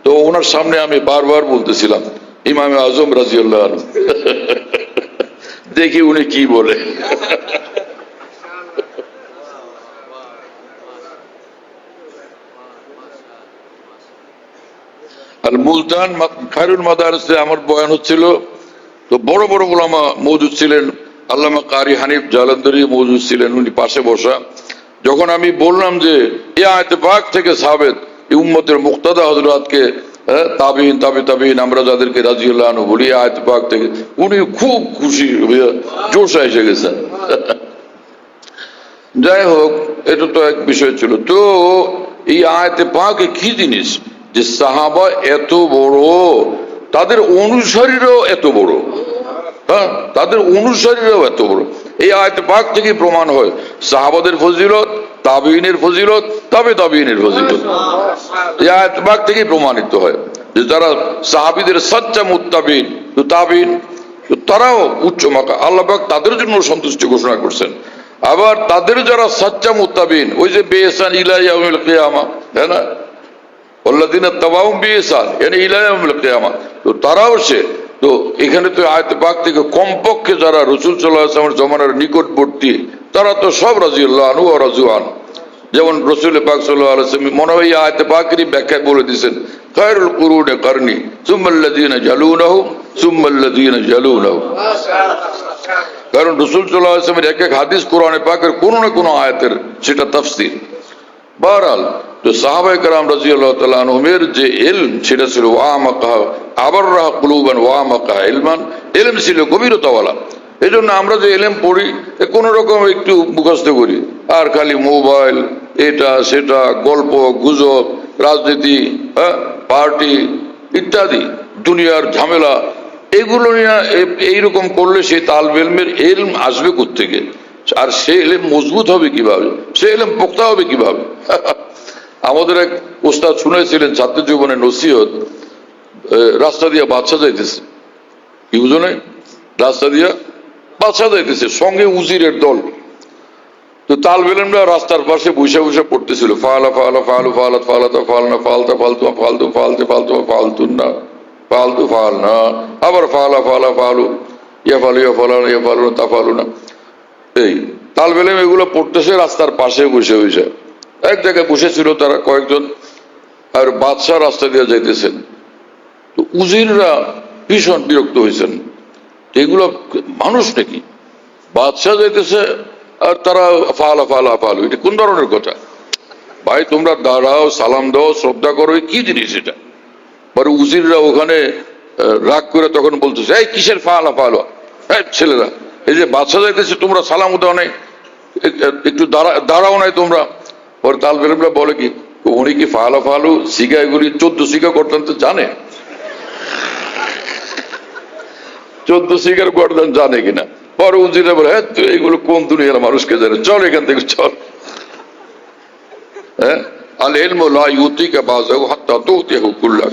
তো ওনার সামনে আমি বারবার বলতেছিলাম ইমাম আজম রাদিয়াল্লাহু আনহু। দেখি উনি কি বলে। আর মুলতান খায়রুল মাদারিসে আমার বয়ান হচ্ছিল, তো বড় বড় উলামা মওজুদ ছিলেন, আল্লামা কারি হানিফ জালান্দারি মওজুদ ছিলেন, উনি পাশে বসা। যখন আমি বললাম যে এই আয়াতে পাক থেকে সাবেত এই উম্মতের মুক্তাদা হযরতকে তাবিঈন তাবিঈন আমরা যাদেরকে রাদিয়াল্লাহু আনহু বলি, আয়াতে পাক থেকে, উনি খুব খুশি হয়ে জোশ এসে গেছেন। যাই হোক, এটা তো এক বিষয় ছিল। তো এই আয়াতে পাকে কি জিনিস যে সাহাবা এত বড়, তাদের অনুসারীরাও এত বড়, হ্যাঁ, তাদের অনুসারীরাও এত বড়। এই আয়াতে পাক থেকে প্রমাণ হয় সাহাবাদের ফজিলত, তাবিঈনের ফজিলত, তাবিঈনের ফজিলত। এই আয়াতে পাক থেকে প্রমাণিত হয় যে যারা সাহাবীদের সাচ্চা মুত্তাবিঈন, তো তাবিঈন, তো তারাও উচ্চ মাকা, আল্লাহ পাক তাদের জন্য সন্তুষ্টি ঘোষণা করছেন। আবার তাদের যারা সাচ্চা মুত্তাবিঈন, ওই যে বিইহসান ইলা ইয়াউমিল কিয়ামা, তাই না, ওয়াল্লাযিনা তাবাউহুম বিইহসান ইয়ানি ইলা ইয়াউমিল কিয়ামা, তো তারাও সে। তো এখানে তো আয়াতে পাক থেকে কমপক্ষে যারা রাসূল সাল্লাল্লাহু আলাইহি ওয়াসাল্লামের জমানার নিকটবর্তী, তারা তো সব রাদিয়াল্লাহু আনহু ওয়া রাযওয়ান। যেমন রাসূল পাক সাল্লাল্লাহু আলাইহি ওয়াসাল্লাম মনে হয় আয়াতে পাকেরই ব্যাখ্যায় বলে দিয়েছেন, খায়রুল কুরুনি কারনি সুম্মাল্লাযিনা জালুনাহুম সুম্মাল্লাযিনা জালুনাহুম। কারণ রাসূল সাল্লাল্লাহু আলাইহি ওয়াসাল্লামের এক এক হাদিস কোরআনে পাকের কোনো না কোনো আয়াতের সেটা তাফসীর। বহরহাল, তো সাহাবায়ে কেরাম রাদিয়াল্লাহু তাআলা আনহুমের যে ইলম সেটা ছিল ওয়ামাকা আবররা কুলুবান ওয়ামাকা ইলমান, ইলম ছিল গভীরতাওয়ালা। এই জন্য আমরা যে এলেম পড়ি কোন রকম একটু মুখস্থ করি, আর খালি মোবাইল, এটা সেটা, গল্প গুজব, রাজনীতি, পার্টি ইত্যাদি দুনিয়ার ঝামেলা, এগুলো নিয়ে এইরকম করলে সেই তালবে ইলমের ইলম আসবে কোত্থেকে? আর সে এলেম মজবুত হবে কিভাবে? সে এলেম পোক্তা হবে কিভাবে? আমাদের এক ওস্তাদ শুনেছিলেন ছাত্র জীবনে নসিহত, রাস্তা দিয়ে বাচ্চা যাইতেছে, কি বুঝো রাস্তা দিয়া বাচ্চা যাইতেছে, সঙ্গে উজিরের দল। তো তালবে ইলমরা রাস্তার পাশে বসে বসে পড়তেছিল, ফালা ফালা ফালু ফালাত ফালাতা ফালনা ফালতা ফালতু ফালতু ফালতে ফালতু ফালতু না ফালতু ফাল না, আবার ফালা ফালা ফালু ইয়া ফালু ইয়া ফালানা ইয়া ফালু তা ফালু না। এই তালবে ইলম এগুলো পড়তেছে রাস্তার পাশে বসে বসে। এক জায়গায় বসেছিল তারা কয়েকজন, আর বাদশাহ রাস্তা দিয়ে যাইতেছেন। তো উজিররা ভীষণ বিরক্ত হয়েছেন, এগুলো মানুষ নাকি? বাদশাহ যাইতেছে আর তারা ফালা ফালা ফালু, এটা কোন ধরনের কথা? ভাই তোমরা দাঁড়াও, সালাম দাও, শ্রদ্ধা করো, কি জিনিস এটা? পরে উজিররা ওখানে রাগ করে তখন বলতেছে, এই কিসের ফালা ফালো? ছেলেরা, এই যে বাদশাহ যাইতেছে তোমরা সালাম দাও নাই, একটু দাঁড়াও নাই তোমরা? পরে তালবে ইলমরা বলে কি, উনি কি ফালা ফালু শিখা এগুলি 14 শিখা করতেন তো জানে? 14 শিখার গর্দান জানে কিনা? পরে উজিরা বলে, হ্যাঁ এগুলো কোন দুনিয়ার মানুষকে জানে, চল এখান থেকে চল। হ্যাঁ, আল ইলমু লা ইউতিকা বাযাহু হাত্তা তুতিহু কুল্লাহ।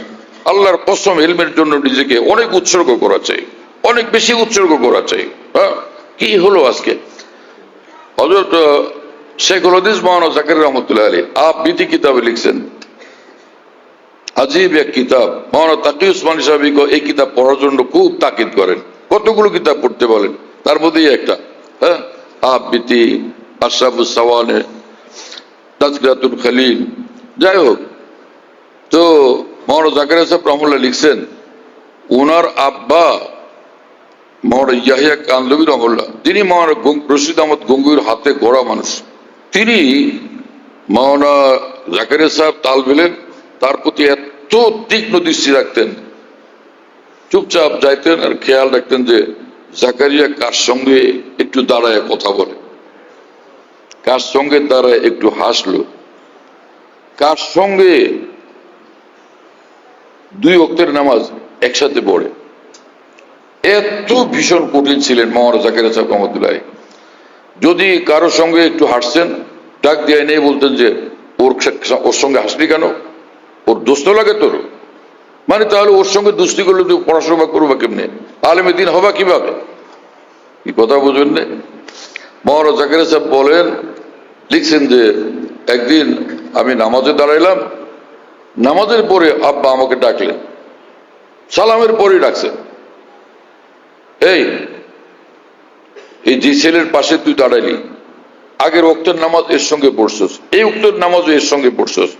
আল্লাহর কসম, ইলমের জন্য নিজেকে অনেক উৎসর্গ করা চাই, অনেক বেশি উৎসর্গ করা চাই। হ্যাঁ, কি হলো আজকে? হযরত শেখুল হাদিস মাওলানা জাকারিয়া রহমাতুল্লাহ আলাইহি আপ বিতি কিতাবে লিখছেন, আজীব এক কিতাব। মাওলানা তাকি উসমানী সাহেব এই কিতাব পড়ার জন্য খুব তাকিদ করেন, কতগুলো কিতাব পড়তে বলেন, তার মধ্যেই একটা। হ্যাঁ, আপ বিতি, আশরাফুস সাওয়ানে, তাজকিরাতুল খলিল, যাই হোক। তো মাওলানা জাকারিয়া সাহেব রহমাতুল্লাহ লিখছেন, ওনার আব্বা মাওলানা ইয়াহিয়া কানলবী রহমাতুল্লাহ, তিনি মাওলানা রশিদ আহমদ গঙ্গুহির হাতে গড়া মানুষ। তিনি মাওলানা জাকারিয়া সাহেব তালবে ইলম, তার প্রতি এত তীক্ষ্ণ দৃষ্টি রাখতেন, চুপচাপ যাইতেন আর খেয়াল রাখতেন যে জাকারিয়া কার সঙ্গে একটু দাঁড়ায় কথা বলে, কার সঙ্গে দাঁড়ায় একটু হাসলো, কার সঙ্গে 2 ওয়াক্তের নামাজ একসাথে পড়ে। এত ভীষণ কঠিন ছিলেন মাওলানা জাকারিয়া সাহেব রহমাতুল্লাহ। যদি কারো সঙ্গে একটু হাসছেন, ডাক দিয়ে নেই, বলতেন যে ওর সঙ্গে হাসলি কেন? ওর দোস্ত লাগে তোর? মানে তাহলে ওর সঙ্গে দুস্তি করলে তুই পড়াশোনা করবা কেমনে? আলেমে দ্বীন হবা কিভাবে? কি কথা বুঝবেন না? মাওলানা জাকারিয়া সাহেব বলেন, লিখছেন যে একদিন আমি নামাজে দাঁড়াইলাম, নামাজের পরে আব্বা আমাকে ডাকলেন, সালামের পরেই ডাকছেন, এই যে ছেলের পাশে তুই দাঁড়াইলি, আগের ওয়াক্তের নামাজ এর সঙ্গে পড়ছস, এই ওয়াক্তের নামাজও এর সঙ্গে পড়ছস,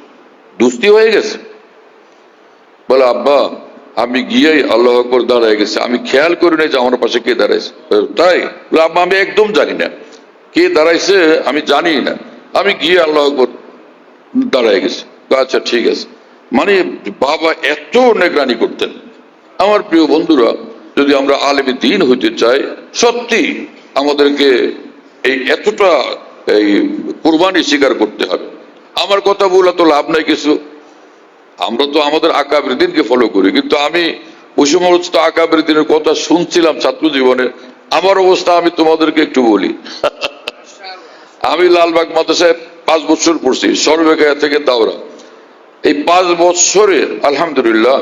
দুস্তি হয়ে গেছে? বলে আব্বা আমি গিয়েই আল্লাহু আকবার দাঁড়ায় গেছে, আমি খেয়াল করি না যে আমার পাশে কে দাঁড়াইছে। তাই? বলে আব্বা আমি একদম জানি না কে দাঁড়াইছে, আমি জানি না, আমি গিয়ে আল্লাহু আকবার দাঁড়ায় গেছে। আচ্ছা ঠিক আছে। মানে বাবা এত নেগরানি করতেন। আমার প্রিয় বন্ধুরা, যদি আমরা আলেমে দ্বীন হইতে চাই, সত্যি আমাদেরকে এই এতটা এই কুরবানি স্বীকার করতে হবে। আমার কথা বলে তো লাভ নাই কিছু, আমরা তো আমাদের আকাবের দিনকে ফলো করি, কিন্তু আমি ওই সমস্ত আকাবের দিনের কথা শুনছিলাম ছাত্র জীবনে। আমার অবস্থা আমি তোমাদেরকে একটু বলি। আমি লালবাগ মাদ্রাসায় 5 বছর পড়ছি, সরবেখায়া থেকে দাওরা। এই 5 বছরে আলহামদুলিল্লাহ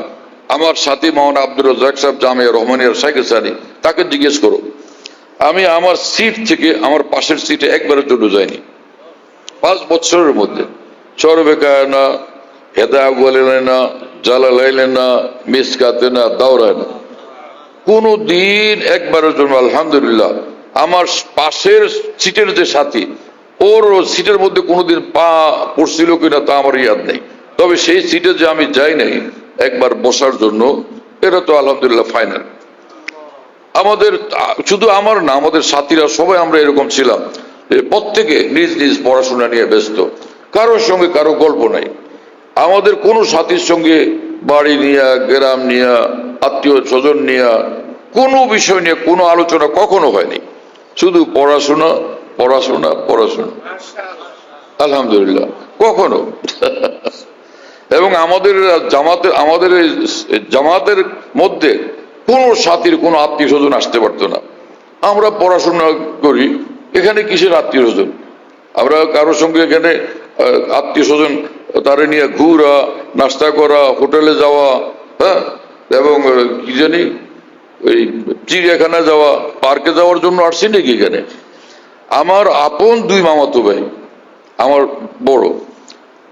আমার সাথী মাওলানা আব্দুর রাজ্জাক সাহেব জামিয়া রহমানিয়ার শাইখ সানি, তাকে জিজ্ঞেস করো, আমি আমার সিট থেকে আমার পাশের সিটে একবারের জন্য যাইনি 5 বছরের মধ্যে। সরবেখায় না, হেদায়া বলে না, জালালাইলে না, মিসকাতে না, দাওরায় না, কোনো দিন একবারের জন্য আলহামদুলিল্লাহ আমার পাশের সিটের যে সাথী, ওর সিটের মধ্যে কোনোদিন পা পড়ছিল কিনা তা আমার ইয়াদ নেই। তবে সেই সিটে যে আমি যাই নাই একবার বসার জন্য, এটা তো আলহামদুলিল্লাহ ফাইনাল। আমাদের শুধু আমার না, আমাদের সাথীরা সবাই আমরা এরকম ছিলাম, প্রত্যেকে নিজ নিজ পড়াশোনা নিয়ে ব্যস্ত, কারোর সঙ্গে কারো গল্প নাই। আমাদের কোনো সাথীর সঙ্গে বাড়ি নিয়া, গ্রাম নিয়া, আত্মীয় স্বজন নিয়া কোনো বিষয় নিয়ে কোনো আলোচনা কখনো হয়নি, শুধু পড়াশোনা পড়াশোনা পড়াশোনা। আলহামদুলিল্লাহ, কখনো এবং আমাদের জামাতের মধ্যে কোন সাথীর কোন আত্মীয় স্বজন আসতে পারতো না। আমরা পড়াশোনা করি, এখানে কিসের আত্মীয় স্বজন? আমরা কারোর সঙ্গে এখানে আত্মীয় স্বজন তারে নিয়ে ঘুরা, নাস্তা করা, হোটেলে যাওয়া, হ্যাঁ, এবং কি জানি ওই চিড়িয়াখানা যাওয়া, পার্কে যাওয়ার জন্য আসছি নাকি এখানে? আমার আপন দুই মামাতো ভাই, আমার বড়,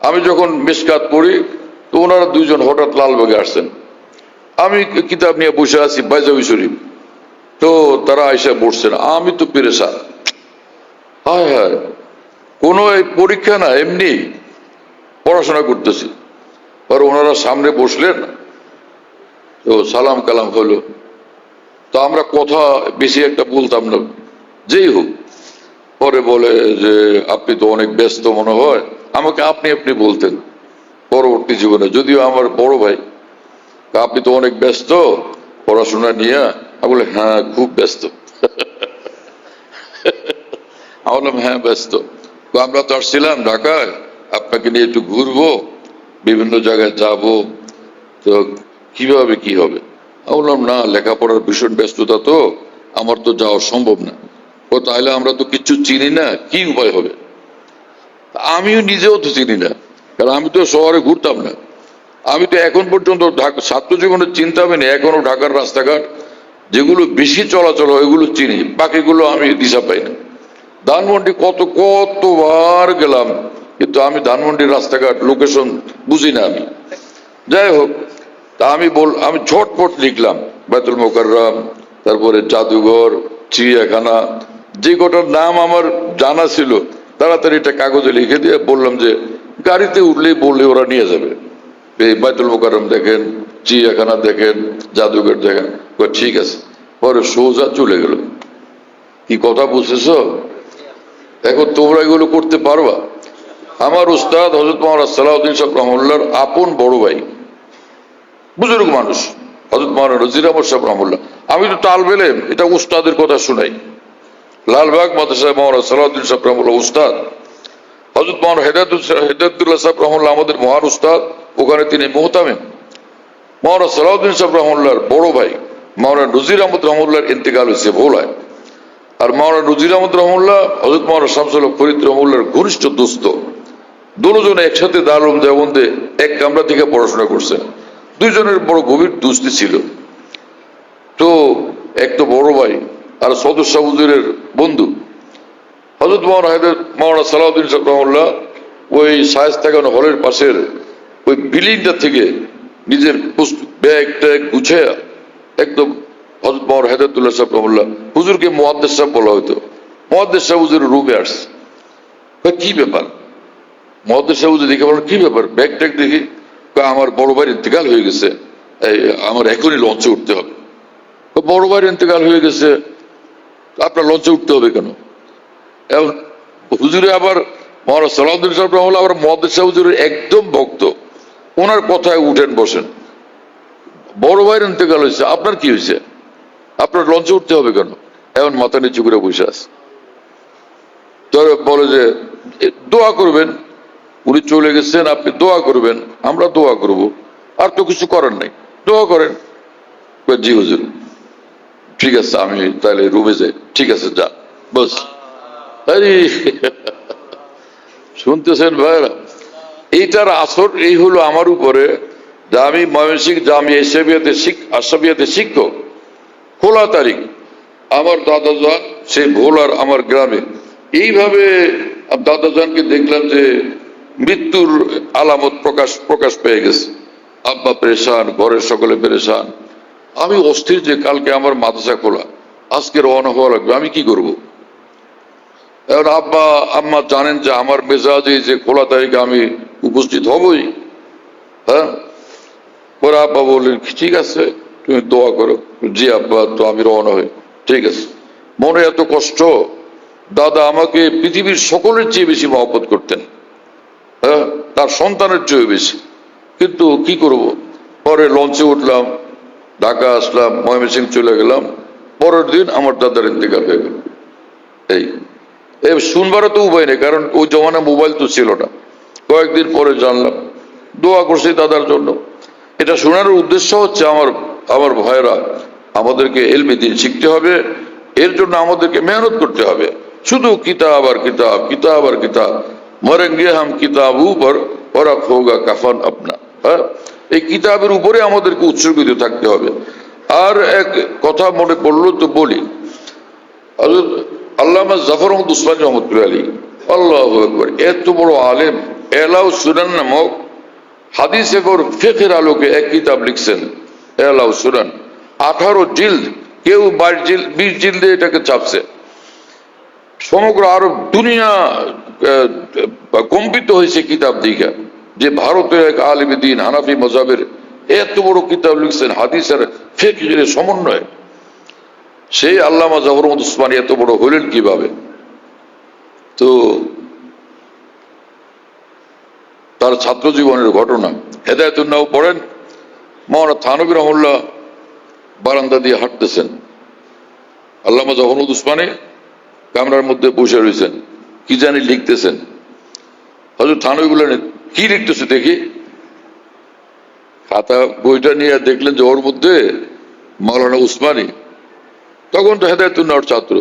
আমি যখন মিশকাত পড়ি তো ওনারা দুইজন হঠাৎ লালবাগে আসছেন। আমি কিতাব নিয়ে বসে আছি বাইজাবি শরীফ, তো তারা আইসা বসছেন, আমি তো পেরেশান। হায় হায়, কোনো পরীক্ষা না, এমনি পড়াশোনা করতেছি। আর ওনারা সামনে বসলেন, তো সালাম কালাম হলো, তো আমরা কথা বেশি একটা বলতাম না, যেই হোক। পরে বলে যে আপনি তো অনেক ব্যস্ত মনে হয়, আমাকে আপনি আপনি বলতেন পরবর্তী জীবনে, যদিও আমার বড় ভাই। আপনি তো অনেক ব্যস্ত পড়াশোনা নিয়ে। আমি বলে হ্যাঁ, খুব ব্যস্ত। আমি বললাম হ্যাঁ ব্যস্ত। আমরা তো আসছিলাম ঢাকায়, আপনাকে নিয়ে একটু ঘুরবো, বিভিন্ন জায়গায় যাব, তো কিভাবে কি হবে? আমি বললাম না, লেখাপড়ার ভীষণ ব্যস্ততা, তো আমার তো যাওয়া সম্ভব না। ও তাহলে আমরা তো কিচ্ছু চিনি না, কি উপায় হবে? আমিও নিজেও তো চিনি না, কারণ আমি তো শহরে ঘুরতাম না। আমি তো এখন পর্যন্ত ছাত্র জীবনে চিন্তা হয়নি, এখনো ঢাকার রাস্তাঘাট যেগুলো বেশি চলাচল হয় ওইগুলো চিনি, বাকিগুলো আমি দিশা পাই না। ধানমন্ডি কতবার গেলাম, কিন্তু আমি ধানমন্ডির রাস্তাঘাট লোকেশন বুঝি না আমি। যাই হোক, তা আমি ঝটপট লিখলাম বাইতুল মোকাররম, তারপরে জাদুঘর, চিড়িয়াখানা, যে কটার নাম আমার জানা ছিল তাড়াতাড়ি এটা কাগজে লিখে দিয়ে বললাম যে গাড়িতে উঠলেই বললে ওরা নিয়ে যাবে, এই বাইতুল মোকাররম দেখেন, চিড়িয়াখানা দেখেন, জাদুঘর দেখেন। ঠিক আছে, পরে সোজা চলে গেল। কি কথা বুঝেছ? এখন তোমরা এগুলো করতে পারবা? আমার উস্তাদ হযরত মাওলানা সালাউদ্দিন সাহেব রহমাতুল্লাহর আপন বড় ভাই, বুজুর্গ মানুষ, হযরত মাওলানা নজির আহমদ সাহেব রহমাতুল্লাহ। আমি তো তালবে ইলম, এটা উস্তাদের কথা শুনাই। লালবাগ মাদ্রাসায় মাওলানা সালাউদ্দিন সাহেব রহমাতুল্লাহ উস্তাদ, হযরত মাওলানা হেদায়েতুল্লাহ সাহেব রহমাতুল্লাহ আমাদের মহান উস্তাদ, ওখানে তিনি মুহতামিম। মাওলানা সালাউদ্দিন সাহেব রহমাতুল্লাহর বড় ভাই মাওলানা নজির আহমদ রহমাতুল্লাহর ইন্তেকাল হয়েছে ভোলায়। আর মাওলানা নজির আহমদ রহমাতুল্লাহ হযরত মাওলানা শামসুল হক ফরিদ রহমাতুল্লাহর ঘনিষ্ঠ দোস্ত। দুজনে একসাথে দারুল উলুম দেওবন্দে এক কামরা থেকে পড়াশোনা করছেন। দুইজনের বড় গভীর দোস্তি ছিল। তো এক তো বড় ভাই, আর সদস্য হুজুরের বন্ধু হযরত মাওলানা সালাউদ্দিন সাহেব রহমাতুল্লাহ ওই শায়েস্তাখান হলের পাশের ওই বিল্ডিংটা থেকে নিজের ব্যাগ ট্যাগ গুছিয়ে একদম হযরত মাওলানা হেদায়েতুল্লাহ সাহেব রহমাতুল্লাহ, হুজুরকে মুহাদ্দিস সাহেব বলা হতো, মুহাদ্দিস সাহেব হুজুরের রুমে আসছে। কি ব্যাপার? মুহাদ্দিস সাহেব হুজুর দেখে বলেন কি ব্যাপার? ব্যাগ ট্যাগ দেখি, আমার বড় ভাইয়ের ইন্তেকাল হয়ে গেছে, আমার এখনই লঞ্চে উঠতে হবে। বড় ভাইয়ের ইন্তেকাল হয়ে গেছে, আপনার লঞ্চে উঠতে হবে কেন? এখন হুজুরে আবার মাওলানা সালাউদ্দিন সাহেব রহমাতুল্লাহ আবার মুহাদ্দিস সাহেব হুজুরের একদম ভক্ত, ওনার কথায় উঠেন বসেন। বড় ভাইয়ের ইন্তেকাল হয়েছে, আপনার কি হয়েছে? আপনার লঞ্চে উঠতে হবে কেন? এখন মাথা নিচু করে বসে আছে। তবে বলে যে দোয়া করবেন, উনি চলে গেছেন, আপনি দোয়া করবেন। আমরা দোয়া করব, আর তো কিছু করার নাই, দোয়া করেন। জি হুজুর, ঠিক আছে, আমি তাহলে রুমে যাই। ঠিক আছে, যা, বস। আরে শুনতেছেন ভাইরা, এইটার আসর এই হলো আমার উপরে, যে আমি ময়মনসিংহ জামিয়া আশরাফিয়াতে শিক্ষক। 16 তারিখ আমার দাদাজান সেই ভোলার আমার গ্রামে, এইভাবে দাদাজানকে দেখলাম যে মৃত্যুর আলামত প্রকাশ পেয়ে গেছে। আব্বা পেরেশান, ঘরের সকলে পেরেশান। আমি অস্থির যে কালকে আমার মাদ্রাসা খোলা, আজকে রওনা হওয়া লাগবে, আমি কি করব? এখন আব্বা আম্মা জানেন যে আমার মেজাজে যে 16 তারিখে আমি উপস্থিত হবই। হ্যাঁ, পরে আব্বা বললেন ঠিক আছে, তুমি দোয়া করো। জি আব্বা, তো আমি রওনা হই। ঠিক আছে। মনে এত কষ্ট, দাদা আমাকে পৃথিবীর সকলের চেয়ে বেশি মহব্বত করতেন, হ্যাঁ, তার সন্তানের চেয়ে বেশি। কিন্তু কি করব? পরে লঞ্চে উঠলাম, ঢাকা আসলাম, ময়মনসিং চলে গেলাম, পরের দিন আমার দাদার ইন্তেকাল হয়ে গেল। এই শুনবারও তো উপায় নেই, কারণ ওই জমানায় মোবাইল তো ছিল না। কয়েকদিন পরে জানলাম, দোয়া করছি দাদার জন্য। এটা শোনার উদ্দেশ্য হচ্ছে আমার ভাইয়েরা, আমাদেরকে ইলমে দ্বীন শিখতে হবে, এর জন্য আমাদেরকে মেহনত করতে হবে। শুধু কিতাব আর কিতাব, কিতাব আর কিতাব, মরেঙ্গে হাম কিতাব উপর ওরক হোগা কাফন আপনা। হ্যাঁ, এই কিতাবের উপরে আমাদেরকে উৎসর্গিত থাকতে হবে। আর এক কথা মনে পড়লো তো বলি, আল্লামা জাফর আহমদ উসমানী রহমতুল্লাহ আলী, আল্লাহু আকবার, এত বড় আলেম, এলাউ সুনান নামক হাদিস এবং ফিকহের আলোকে এক কিতাব লিখছেন, এলাউ সুনান, 18 জিলদ, কেউ 22 জিলদ 20 জিলদে এটাকে ছাপছে। সমগ্র আরব দুনিয়া কম্পিত হয়েছে কিতাব দিকে, যে ভারতের এক আলেম দ্বীন হানাফি মযহাবের এত বড় কিতাব লিখছেন হাদিসের ফিকহের সমন্বয়ে। সেই আল্লামা জাফর আহমদ উসমানী এত বড় হলেন কিভাবে? তো তার ছাত্র জীবনের ঘটনা, হেদায়েতুন্নাহ পড়েন, মাওলানা থানভী রহমাতুল্লাহ বারান্দা দিয়ে হাঁটতেছেন, আল্লামা জাফর আহমদ উসমানী কামরার মধ্যে বসে রয়েছেন, কি জানি লিখতেছেন। হযরত থানভী বললেন, কি লিখতেছে দেখি। খাতা বইটা নিয়ে দেখলেন যে ওর মধ্যে মাওলানা উসমানী, তখন তো হেদায়েতুন্নাহর ছাত্র,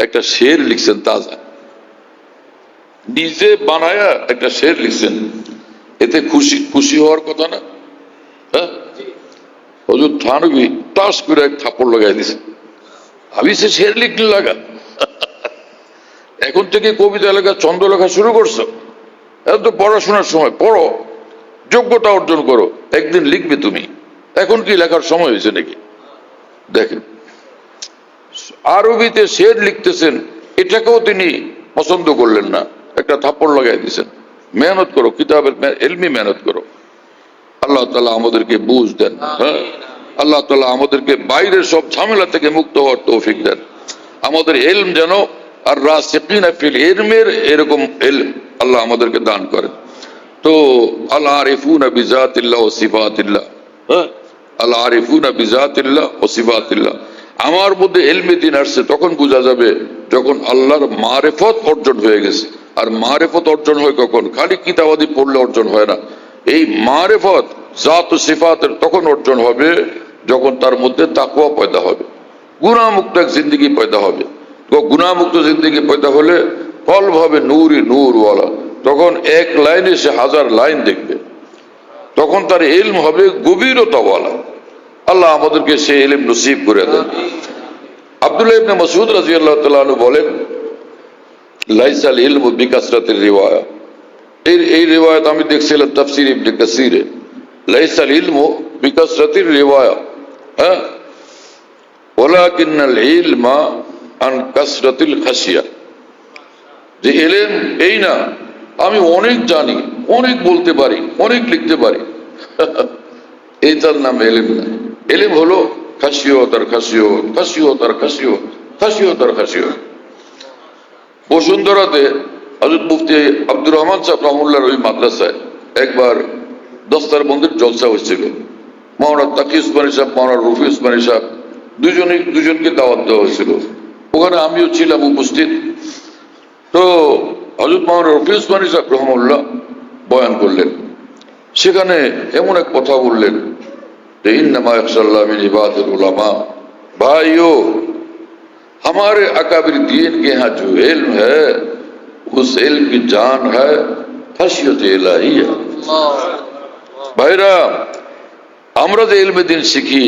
একটা শের লিখছেন তাজা, নিজে বানায়া একটা শের লিখছেন। এতে খুশি হওয়ার কথা না? হ্যাঁ, হযরত থানভী টাস করে এক থাপ্পড় লাগাই দিছে, আমি সে শের লিখতে লাগা, এখন থেকে কবিতা লেখা ছন্দ লেখা শুরু করছো? এখন তো পড়াশোনার সময়, পড়ো, যোগ্যতা অর্জন করো, একদিন লিখবে তুমি, এখন কি লেখার সময় হয়েছে নাকি? দেখেন, আরবিতে শের লিখতেছেন, এটাকেও তিনি পছন্দ করলেন না, একটা থাপ্পড় লাগাই দিয়েছেন। মেহনত করো, কিতাবের ইলমি মেহনত করো। আল্লাহ তাআলা আমাদেরকে বুঝ দেন। হ্যাঁ, আল্লাহ তাআলা আমাদেরকে বাইরের সব ঝামেলা থেকে মুক্ত হওয়ার তৌফিক দেন। আমাদের ইলম যেন আর রাসিকিনা ফিল ইলমের এরকম ইলম আল্লাহ আমাদেরকে দান করেন। তো আল আরিফুনা বিজাতিল্লাহ ওয়া সিফাতিল্লাহ, হ্যাঁ, আল আরিফুনা বিজাতিল্লাহ ওয়া সিফাতিল্লাহ। আমার মধ্যে ইলমে দ্বীন আসছে তখন বোঝা যাবে যখন আল্লাহর মারিফত অর্জন হয়ে গেছে। আর মারিফত অর্জন হয় কখন? খালি কিতাবাদি পড়লে অর্জন হয় না। এই মারিফত জাত ও সিফাতের তখন অর্জন হবে যখন তার মধ্যে তাকওয়া পয়দা হবে, গুনাহমুক্ত এক জিন্দেগি পয়দা হবে। গুনাহমুক্ত জিন্দেগি পয়দা হলে কলব হবে নূরি নূরওয়ালা, তখন এক লাইনে সে 1000 লাইন দেখবে, তখন তার ইলম হবে গভীরতাওয়ালা। আল্লাহ আমাদেরকে সেই ইলম নসিব করে দেন। আব্দুল্লাহ ইবনে মাসউদ রাদিয়াল্লাহু তাআলা আনহু বলেন, লাইসাল ইলমু বিকাসরাতির রিওয়ায়া। এই রিওয়ায়াত আমি দেখছিলাম তাফসীর ইবনে কাসিরে, লাইসাল ইলমু বিকাসরাতির রিওয়ায়া, হ্যাঁ, ওয়ালাকিন্নাল ইলমা আন কাসরাতিল খাশিয়া। যে ইলম এই না আমি অনেক জানি, অনেক বলতে পারি, অনেক লিখতে পারি, এইটার নাম ইলম না। ইলম হলো খাশিয়ত আর খাশিয়ত, খাশিয়ত আর খাশিয়ত, খাশিয়ত আর খাশিয়ত। বসুন্ধরাতে হযরত মুফতি আব্দুর রহমান সাহেব রহমাতুল্লাহর ওই মাদ্রাসায় একবার দস্তারবন্দির জলসা হয়েছিল। মাওলানা তাকি উসমানী সাহেব, মাওলানা রফি উসমানী সাহেব দুজনকে দাওয়াত দেওয়া হয়েছিল। ওখানে আমিও ছিলাম উপস্থিত। তো হযরত মাওলানা রফি উসমানী সাহেব রহমাতুল্লাহ বয়ান করলেন, সেখানে এমন এক কথা বললেন যে ইন্নামা ইয়াখশাল্লাহ মিন ইবাদিল উলামা। भाइयों, हमारे अकाबिर दीन के यहाँ जो इल्म है उस इल्म की जान है खशियत इलाहिया। ভাইরা, আমরা যে ইলমে দ্বীন শিখি,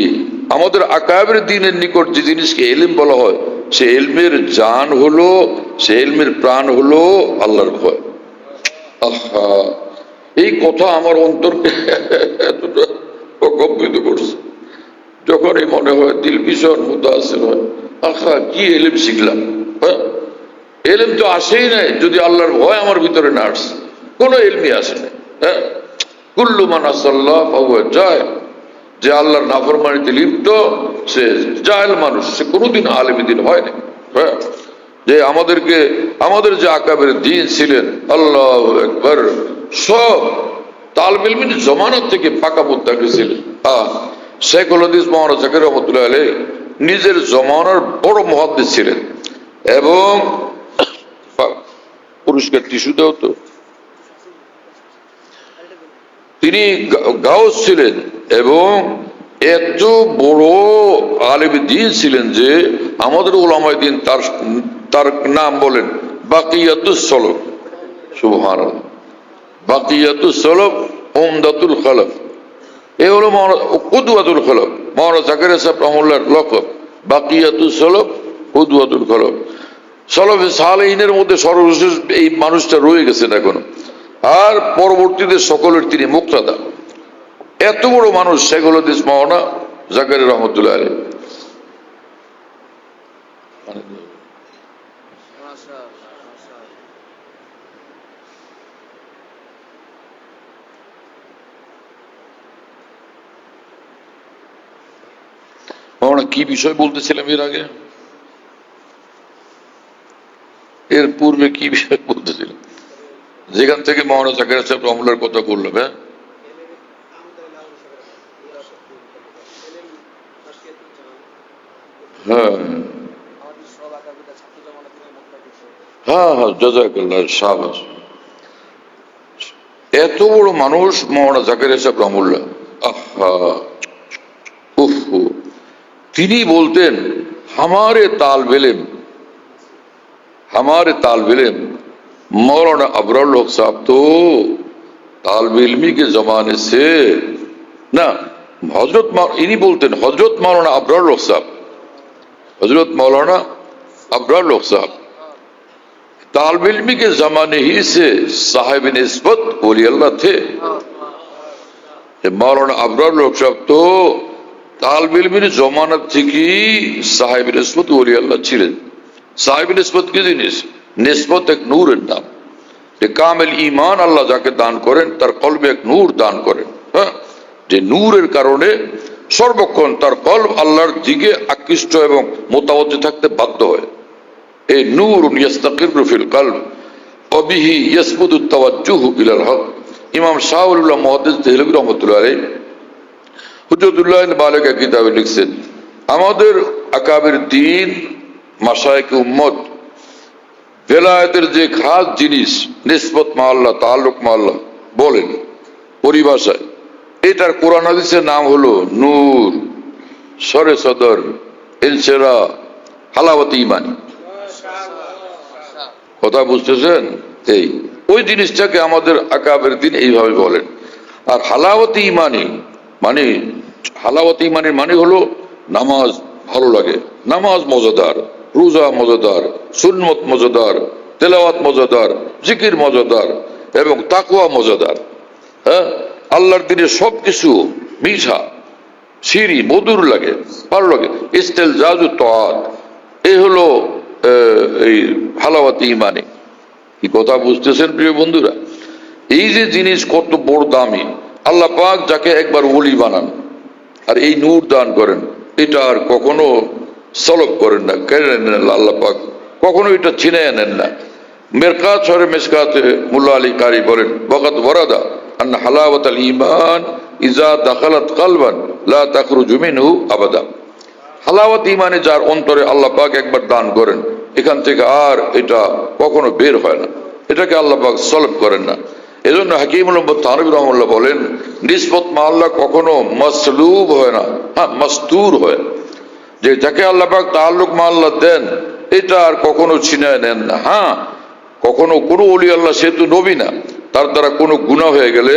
আমাদের আকাবির দ্বীনের নিকট যে জিনিসকে ইলম বলা হয়, সে ইলমের জান হলো, সে ইলমের প্রাণ হলো আল্লাহর ভয়। আহা, এই কথা আমার অন্তরকে এতটা প্রকম্পিত করছে, যখনই মনে হয় দিল ভীষণ মুতাসির হয়। আহা, কি ইলম শিখলাম। হ্যাঁ, ইলম তো আসেই নাই যদি আল্লাহর ভয় আমার ভিতরে না আসে, কোনো ইলমই আসে নাই। হ্যাঁ, কুল্লু মান আসাল্লাহ ফাহুয়া জাহিল। যে আল্লাহর নাফরমানিতে লিপ্ত সে জাহেল মানুষ, সে কোনোদিন আলেম দ্বীন হয় না। হ্যাঁ, যে আমাদের যে আকাবের দ্বীন ছিলেন, আল্লাহু আকবার, সব তালিব ইলমের জমানাত থেকে পাকা মুত্তাকি ছিলেন। শেখুল হাদিস মাওলানা জাকির রহমতুল্লাহ আলাইহি নিজের জমানার বড় মুহাদ্দিস ছিলেন এবং পুরস্কার টিস্যু দাও তো, তিনি গাউস ছিলেন এবং এত বড় আলেম দ্বীন ছিলেন যে আমাদের উলামায়ে দ্বীন তার নাম বলেন বাকিয়াতুস সলফ। সুবহানাল্লাহ, বাকিয়াতুস সলফ উমদাতুল খলফ, এ হলো কুদওয়াতুল খলফ। মাওলানা জাকারিয়া সাহেব রহমাতুল্লাহর লকব বাকিয়াতুস সলফ কুদওয়াতুল খলফ। সলফে সালেহিনের মধ্যে সর্বশেষ এই মানুষটা রয়ে গেছেন এখনো, আর পরবর্তীতে সকলের তিনি মুক্তাদা। এত বড় মানুষ শেখুল হাদিস মাওলানা জাকারিয়া রহমতুল্লাহ আলাইহি। মাওলানা কি বিষয় বলতেছিলাম এর আগে, এর পূর্বে কি বিষয় বলতেছিলাম, যেখান থেকে মাওলানা জাকারিয়া সাহেব রহমতুল্লাহর কথা বললাম। হ্যাঁ হ্যাঁ হ্যাঁ, জাযাকাল্লাহ, শাবাশ। এত বড় মানুষ মাওলানা জাকারিয়া সাহেব রহমতুল্লাহ, আহা উফ, তিনি বলতেন हमारे तालिब इल्म मौलाना अबरार लोग साहब तो तालिब इल्मी के जमाने से ना, इन्हीं बोलते हैं हजरत मौलाना अबरार लोग साहब, हजरत मौलाना अबरार लोग साहब तालिब इल्मी के जमाने ही से साहिब निस्बत वली अल्लाह थे। मौलाना अबरार लोग साहब तो तालिब इल्मीर जमाना থেকে সাহেব নিসবত ওলি আল্লাহ ছিলেন। সাহেব নিসবত কি জিনিস? নিসবত এক নূরের নাম। যে কামেল ঈমান আল্লাহ যাকে দান করেন তার কলবে এক নূর দান করেন, হ্যাঁ, যে নূরের কারণে সর্বক্ষণ তার কলব আল্লাহর দিকে আকৃষ্ট এবং মোতাবজ্জে থাকতে বাধ্য হয়। এই নূরুন ইয়াস্তাকিরু ফিল কলব ওয়া বিহি ইয়াসবুতু তাওয়াজ্জুহু ইলাল হক। ইমাম শাহউল্লাহ মুহাদ্দিস দেহলভী রহমাতুল্লাহ আলাইহি হুজ্জতুল্লাহ বালিগা কিতাবে লিখছেন, আমাদের আকাবির দ্বীন মাশায়েখ উম্মত বেলায়েতের যে খাস জিনিস নিসবত মা আল্লাহ, তাআল্লুক মা আল্লাহ বলেন পরিভাষায়, এটার কোরআন হাদিসের নাম হলো নূর, সরে সদর, ইনশিরা, হালাওয়াতে ঈমানী। কথা বুঝতেছেন? এই ওই জিনিসটাকে আমাদের আকাবির দ্বীন এইভাবে বলেন। আর হালাওয়াতে ঈমানী মানে, হালাওয়াত ঈমানের মানে হলো নামাজ ভালো লাগে, নামাজ মজাদার, রোজা মজাদার, সুন্নত মজাদার, তেলাওয়াত মজাদার, জিকির মজাদার এবং তাকওয়া মজাদার। হ্যাঁ, আল্লাহর দিনে সবকিছু মিঠা, সিরি, মধুর লাগে, ভালো লাগে। ইস্তেলজাজু তাআত, এই হলো এই হালাওয়াত ঈমানে। কি কথা বুঝতেছেন প্রিয় বন্ধুরা? এই যে জিনিস কত বড় দামি, আল্লাহ পাক যাকে একবার ওলি বানান আর এই নূর দান করেন, এটা আর কখনো সলব করেন না, কেড়ে নেন না আল্লাহ পাক, কখনো এটা ছিনিয়ে নেন না। মিরকাত শরে মিসকাতে মুল্লা আলী কারি বলেন, ওয়াকাদ ওয়ারাদা আন্না হালাওয়াতাল ঈমান ইজা দাখালাত কলবান লা তাখরুজু মিনহু আবাদা। হালাওয়াত ঈমানে যার অন্তরে আল্লাহ পাক একবার দান করেন, এখান থেকে আর এটা কখনো বের হয় না, এটাকে আল্লাহ পাক সলব করেন না। এজন্য হাকিমুল উম্মত থানভী রাহিমাহুল্লাহ বলেন, নিসবত মা আল্লাহ কখনো মাসলুব হয় না, হ্যাঁ মাস্তুর হয়। যে যাকে আল্লাহ পাক তাআল্লুক মা আল্লাহ দেন, এটা আর কখনো ছিনায় নেন না। হ্যাঁ, কখনো কোনো ওলি আল্লাহ, সে তো নবী না, তার দ্বারা কোনো গুনাহ হয়ে গেলে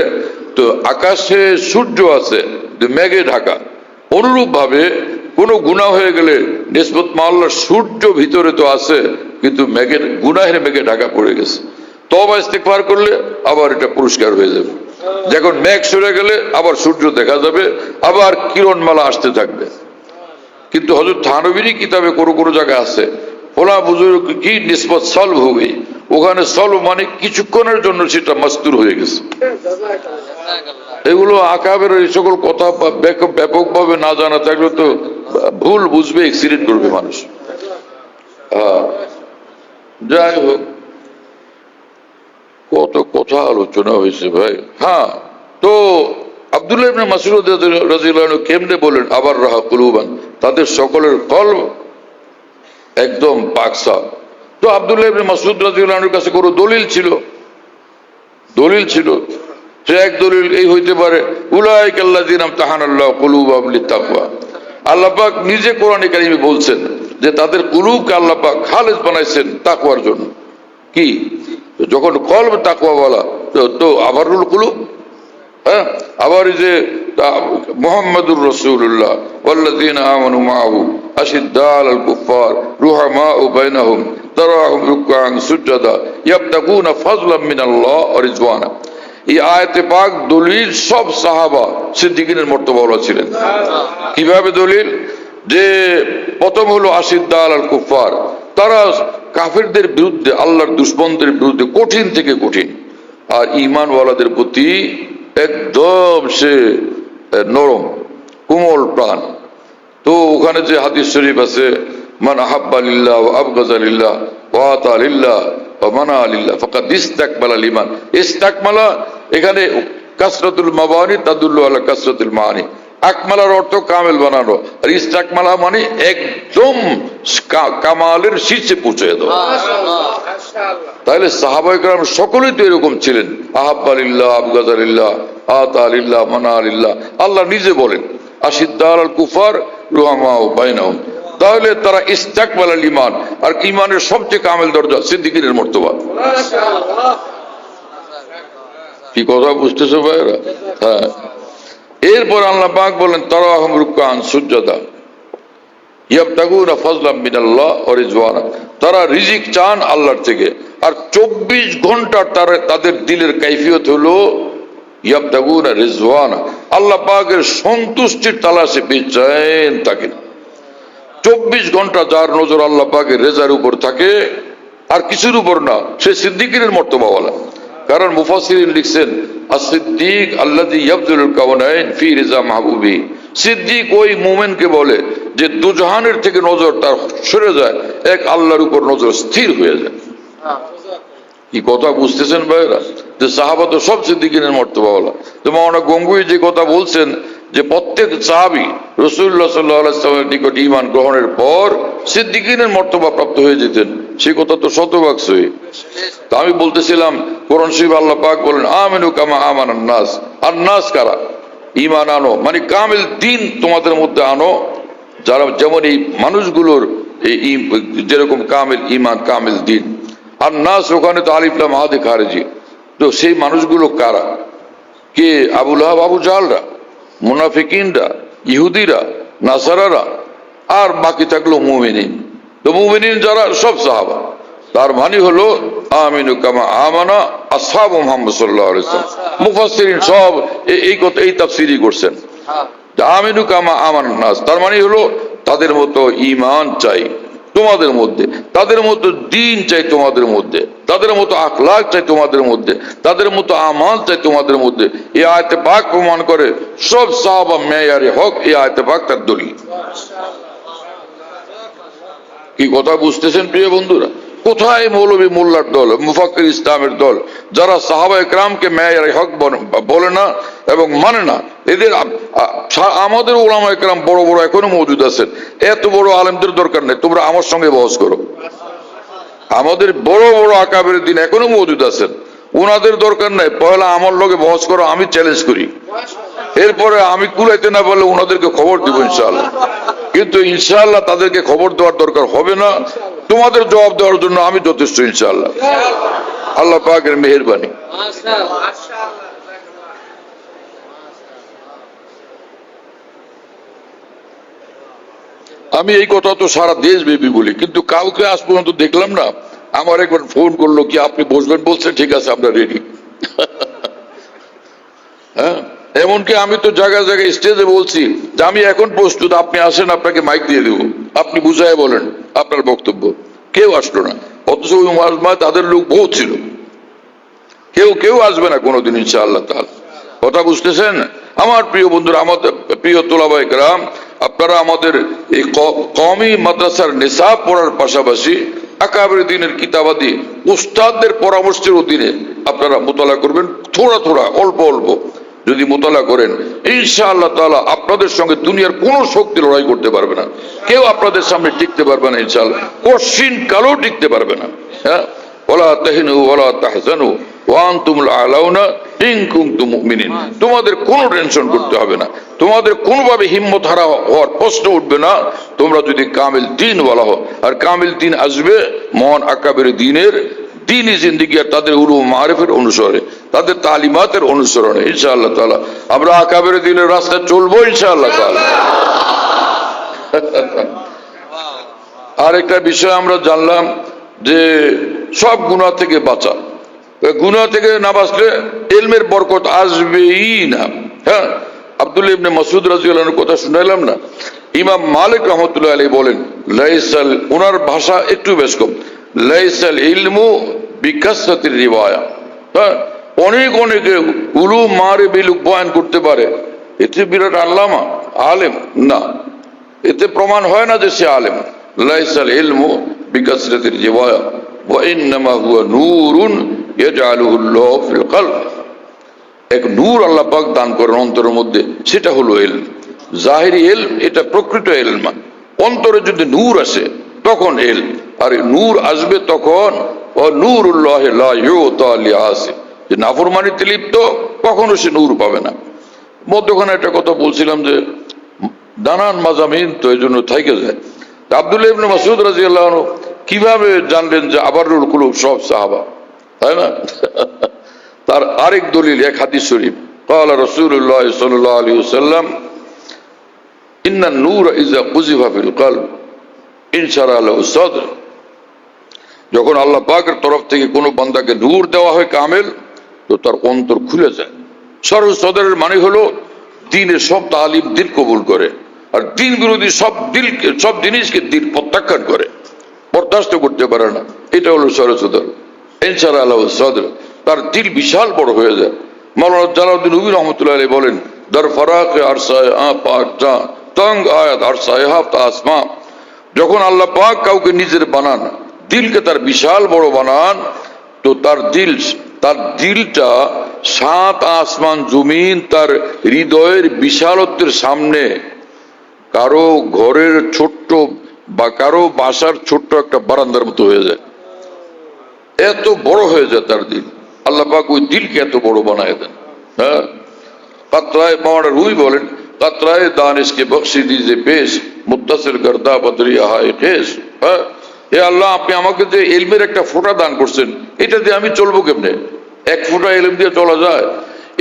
তো আকাশে সূর্য আছে মেঘে ঢাকা, অনুরূপ ভাবে কোনো গুনাহ হয়ে গেলে নিসবত মা আল্লাহ সূর্য ভিতরে তো আছে কিন্তু মেঘের গুনাহের মেঘে ঢাকা পড়ে গেছে। তওবা ইস্তিগফার করলে আবার এটা পুরস্কার হয়ে যাবে। যখন মেঘ সরে গেলে আবার সূর্য দেখা যাবে, আবার কিরণমালা আসতে থাকবে। কিন্তু হযরত থানভীর কিতাবে কোনো কোনো জায়গা আছে ওলা বুজুর্গ কি নিসবত সলভ হবে, ওখানে সলভ মানে কিছুক্ষণের জন্য সেটা মাস্তুর হয়ে গেছে। এগুলো আকাবের এই সকল কথা ব্যাপকভাবে না জানা থাকলে তো ভুল বুঝবে, অ্যাক্সিডেন্ট করবে মানুষ। যাই হোক, কত কথা আলোচনা হয়েছে ভাই। হ্যাঁ, তো আব্দুল্লাহ ইবনে মাসউদ রাদিয়াল্লাহু আনহু কেমনে বলেন আবার রাহা কুলুবান, তাদের সকলের কলব একদম পাকসা। তো আব্দুল্লাহ ইবনে মাসউদ রাদিয়াল্লাহু আনহুর কাছে কোনো দলিল ছিল। সে এক দলিল এই হইতে পারে, উলাইকা আল্লাযিনা ইমতাহানাল্লাহু কুলুবাহুম লিত্তাকওয়া। আল্লাহ পাক নিজে কোরআনে কারিমে বলছেন যে তাদের কুলুবকে আল্লাহ পাক খালেস বানাইছেন তাকওয়ার জন্য। কি যখন কলব তাকওয়া বলা, তো আবারুল কুলুব, হ্যাঁ, আবার এই যে মুহাম্মাদুর রাসূলুল্লাহ ওয়াল্লাযিনা আমানু মাআহু আশিদ্দাউ আলাল কুফফার রুহামাউ বাইনাহুম তারাহুম রুকআন সুজদা ইয়াবতাগুনা ফাজলাম মিনাল্লাহ ওয়া রিজওয়ানা। এই আয়াতে পাক দলিল সব সাহাবা সিদ্দিকিনের মর্তবাওয়ালা ছিলেন। কিভাবে দলিল? যে প্রথম হলো আশিদ্দাউ আলাল কুফফার, তারা কাফেরদের বিরুদ্ধে, আল্লাহর দুশমনদের বিরুদ্ধে কঠিন থেকে কঠিন, আর ঈমানওয়ালাদের প্রতি একদম সে নরম কোমল প্রাণ। তো ওখানে যে হাদিস শরীফ আছে, মান আহাব্বা লিল্লাহ ওয়া আবগাযা লিল্লাহ ওয়া আতা লিল্লাহ ওয়া মানা লিল্লাহ ফাকাদ ইসতাকমালাল ঈমান। ইসতাকমালা এখানে কাসরাতুল মাবানি তাদুল্লু আলা কাসরাতুল মাআনি। আকমালার অর্থ কামেল বানানো, আর ইস্তাকমালা মানে একদম কামালের শীর্ষে পৌঁছে দেওয়া। তাহলে সাহাবায়ে কেরাম সকলেই তো এরকম ছিলেন। আহাব্বা লিল্লাহ আবগাযা লিল্লাহ আতা লিল্লাহ মানা লিল্লাহ। আল্লাহ নিজে বলেন আশিদ্দাউ আলাল কুফার রুহামাউ বাইনাহুম। তাহলে তারা ইস্তাকমালাল ঈমান, আর ঈমানের সবচেয়ে কামেল দরজা সিদ্দিকীনের মর্তবা। কি কথা বুঝতেছো ভাইরা? হ্যাঁ। এরপর আল্লাহ পাক বলেন তারাহুম রুকআন সুজদা ইয়াবতাগুনা ফাজলাম মিনাল্লাহ ওয়া রিজওয়ানা। তারা রিজিক চান আল্লাহর থেকে, আর 24 ঘন্টা তাদের দিলের কাইফিয়ত হলো ইয়াবতাগুনা রিজওয়ানা, আল্লাহ পাকের সন্তুষ্টির তালাশে বেচেন থাকেন। 24 ঘন্টা যার নজর আল্লাহ পাকের রেজার উপর থাকে আর কিছুর উপর না, সে সিদ্দিকীনের মর্তবাওয়ালা। কারণ মুফাসসিরিন লিখছেন as-সিদ্দিক আল্লাযী ইয়াবযুলুল কাওনাইন ফি রিজা মাহবুবি। সিদ্দিক ওই মুমিনকে বলে যে দুজাহানের থেকে নজর তার সরে যায়, এক আল্লাহর উপর নজর স্থির হয়ে যায়। কি কথা বুঝতেছেন ভাইরা? যে সাহাবা তো সব সিদ্দিকীনের মর্তবাওয়ালা। তো মাওলানা গঙ্গুই যে কথা বলছেন যে প্রত্যেক সাহাবী রাসূলুল্লাহ সাল্লাল্লাহু আলাইহি ওয়াসাল্লামের নিকট ঈমান গ্রহণের পর সিদ্দিকীনের মর্তবা প্রাপ্ত হয়ে যেতেন, সেই কথা তো শতভাগ সহি। তা আমি বলতেছিলাম কোরআন শরীফ আল্লাহ পাক বলেন আমিনু কামা আমানান নাস। আর নাস কারা? ঈমান আনো মানে কামিল দ্বীন তোমাদের মধ্যে আনো, যারা যেমন এই মানুষগুলোর এই যেরকম কামিল ঈমান কামিল দ্বীন। আর নাস ওখানে তো আলিফ লাম আদি খারেজি। তো সেই মানুষগুলো কারা? কে? আবু লাহাব আবু জাহলরা, মুনাফিকিনরা, ইহুদিরা, নাসারারা, আর বাকি থাকলো মুমিনিন। তো মুমিনিন যারা সব সাহাবা, তার মানে হলো আমিনু কামা আমানা আসহাবু মুহাম্মদ সাল্লাল্লাহু আলাইহি ওয়াসাল্লাম। মুফাসসিরিন সব এই কথা এই তাফসীরই করছেন। আমিনু কামা আমানান নাস, তার মানে হলো তাদের মতো ঈমান চাই তোমাদের মধ্যে, তাদের মতো দ্বীন চাই তোমাদের মধ্যে, তাদের মতো আখলাক চাই তোমাদের মধ্যে, তাদের মতো আমাল চাই তোমাদের মধ্যে। এই আয়াতে পাক প্রমাণ করে সব সাহাবা মেয়ারে হক। এই আয়াতে পাক তার দলিল। কি কথা বুঝতেছেন প্রিয় বন্ধুরা? কোথায় মৌলভী মোল্লার দল, মুফাক্কির ইসলামের দল, যারা সাহাবায়ে কেরামকে মেয়ারে হক বলে না এবং মানে না? এদের আমাদের উলামায়ে কেরাম বড় বড় এখনো মওজুদ আছেন। এত বড় আলেমদের দরকার নেই, তোমরা আমার সঙ্গে বহস করো। আমাদের বড় বড় আকাবের দিন এখনো মওজুদ আছেন, ওনাদের দরকার নাই। পয়লা আমার লগে বহস করো, আমি চ্যালেঞ্জ করি। এরপরে আমি কুলাইতে না পারলে ওনাদেরকে খবর দিব ইনশাআল্লাহ। কিন্তু ইনশাআল্লাহ তাদেরকে খবর দেওয়ার দরকার হবে না, তোমাদের জবাব দেওয়ার জন্য আমি যথেষ্ট ইনশাআল্লাহ। আল্লাহ পাকের মেহেরবানি। আমি এই কথা তো সারা দেশব্যাপী বলি, কিন্তু কাউকে আজ পর্যন্ত দেখলাম না আমার একবার ফোন করলো কি আপনি বসবেন, বলছে ঠিক আছে আমরা রেডি। হ্যাঁ, এমনকি আমি তো জায়গায় জায়গায় স্টেজে বলছি যে আমি এখন প্রস্তুত, আপনি আসেন, আপনাকে মাইক দিয়ে দেবো, আপনি বুঝায় বলেন আপনার বক্তব্য। কেউ আসলো না, অথচ ওই মাজমায় তাদের লোক বহুত ছিল। কেউ আসবে না কোনোদিন ইনশাআল্লাহ তাআলা। কথা বুঝতেছেন আমার প্রিয় বন্ধুরা, আমাদের প্রিয় তোলাবায়ে কেরাম, আপনারা আমাদের এই কওমি মাদ্রাসার নিসাব পড়ার পাশাপাশি আকাবের দিনের কিতাবাদি উস্তাদদের পরামর্শের অধীনে আপনারা মোতালা করবেন, থোড়া থোড়া অল্প অল্প, যদি মোতালা করেন, ইনশাআল্লাহ তাআলা আপনাদের সঙ্গে দুনিয়ার কোনো শক্তি লড়াই করতে পারবে না। কেউ আপনাদের সামনে টিকতে পারবে না ইনশাআল্লাহ, কঠিন কালেও টিকতে পারবে না। হ্যাঁ, ওয়ালা তাহিনু ওয়ালা তাহজানু ওয়া আনতুমুল আ'লাউনা ইন কুনতুম মুমিনিন। তোমাদের কোনো টেনশন করতে হবে না, তোমাদের কোনোভাবে হিম্মত হারা হওয়ার প্রশ্ন উঠবে না, তোমরা যদি কামিল দ্বীন ওয়ালা হও। আর কামিল দ্বীন আসবে মহান আকাবের দ্বীনের দ্বীনি জিন্দেগি আর তাদের উলুম মারিফের অনুসরণে, তাদের তালিমাতের অনুসরণে ইনশাআল্লাহ তাআলা আমরা আকাবের দ্বীনের রাস্তায় চলবো ইনশাআল্লাহ তাআলা। আরেকটা বিষয় আমরা জানলাম যে সব গুনাহ থেকে বাঁচা, গুনাহ থেকে না বাঁচলে ইলমের বরকত আসবেই না। হ্যাঁ, আব্দুল্লাহ ইবনে মাসউদ রাদিয়াল্লাহু আনহুর কথা শুনাইলাম না, ইমাম মালিক রাহমাতুল্লাহ আলাইহি বলেন লাইসাল, ওনার ভাষা একটু বেশ কম, লাইসাল ইলমু বিকাসরাতির রিওয়ায়া। হ্যাঁ, অনেক অনেকে উলুম মারিফ বিলুক বয়ান করতে পারে, এতে বিরাট আল্লামা আলেম না, এতে প্রমাণ হয় না যে সে আলেম। লাইসাল ইলমু বিকাসরাতির রিওয়ায়া ওয়া ইন্নামা হুয়া নূরুন ইয়াজআলুহুল্লাহু ফিল কলব। এক নূর আল্লাহ পাক দান করেন অন্তরের মধ্যে, সেটা হলো ইলম। জাহিরি ইলম এটা প্রকৃত ইলম, অন্তরে যদি নূর আসে তখন ইলম, আর নূর আসবে তখন ও নূরুল্লাহি লা ইউতা লিআসি, যে নাফরমানিতে লিপ্ত কখনো সে নূর পাবে না। মধ্যখানে একটা কথা বলছিলাম যে নানান মাজামিন তো এই জন্য থাইকে যায়। আব্দুল্লাহ ইবনে মাসউদ রাদিয়াল্লাহু আনহু কিভাবে জানলেন যে আবারুল কুলুব সব সাহাবা, তাই না? তার আরেক দলিল এক হাদিস শরীফ, قال رسول الله صلى الله عليه وسلم ان النور اذا قذف في القلب انشرح له الصدر। যখন আল্লাহ পাকের তরফ থেকে কোনো বান্দাকে নূর দেওয়া হয় কামেল, তো তার অন্তর খুলে যায়। সরল সদরের মানে হলো দ্বীনের সব তালিম দিল কবুল করে, আর দ্বীন বিরোধী সব জিনিসকে দিল প্রত্যাখ্যান করে, বরদাস্ত করতে পারে না। এটা হলো সরল সদর, ইনশাআল্লাহ আলাহু সদর, তার দিল বিশাল বড় হয়ে যায়। মাওলানা জালালউদ্দিন রুমি রহমতুল্লাহ আলাইহি বলেন দর ফরাক আরসায়ে পাক জা তং আয়াত আরসায়ে হাফতা আসমান। যখন আল্লাহ পাক কাউকে নিজের বানান, দিলকে তার বিশাল বড় বানান, তো তার দিলটা 7 আসমান জমিন তার হৃদয়ের বিশালত্বের সামনে কারো ঘরের ছোট্ট বা কারো বাসার ছোট্ট একটা বারান্দার মতো হয়ে যায়, এত বড় হয়ে যায় তার দিল। আল্লাহ পাক ওই দিলকে এত বড় বানায় দেন। হ্যাঁ, কাতরায় মাওলানা রুমি বলেন কাতরায় দানিশকে বখশি দিজে পেশ মুত্তাসিল করদা বদরি আহায়ে কেশ। হ্যাঁ, এ আল্লাহ আপনি আমাকে যে ইলমের একটা ফোঁটা দান করছেন, এটা দিয়ে আমি চলবো কেমনে? এক ফোঁটা ইলম দিয়ে চলা যায়?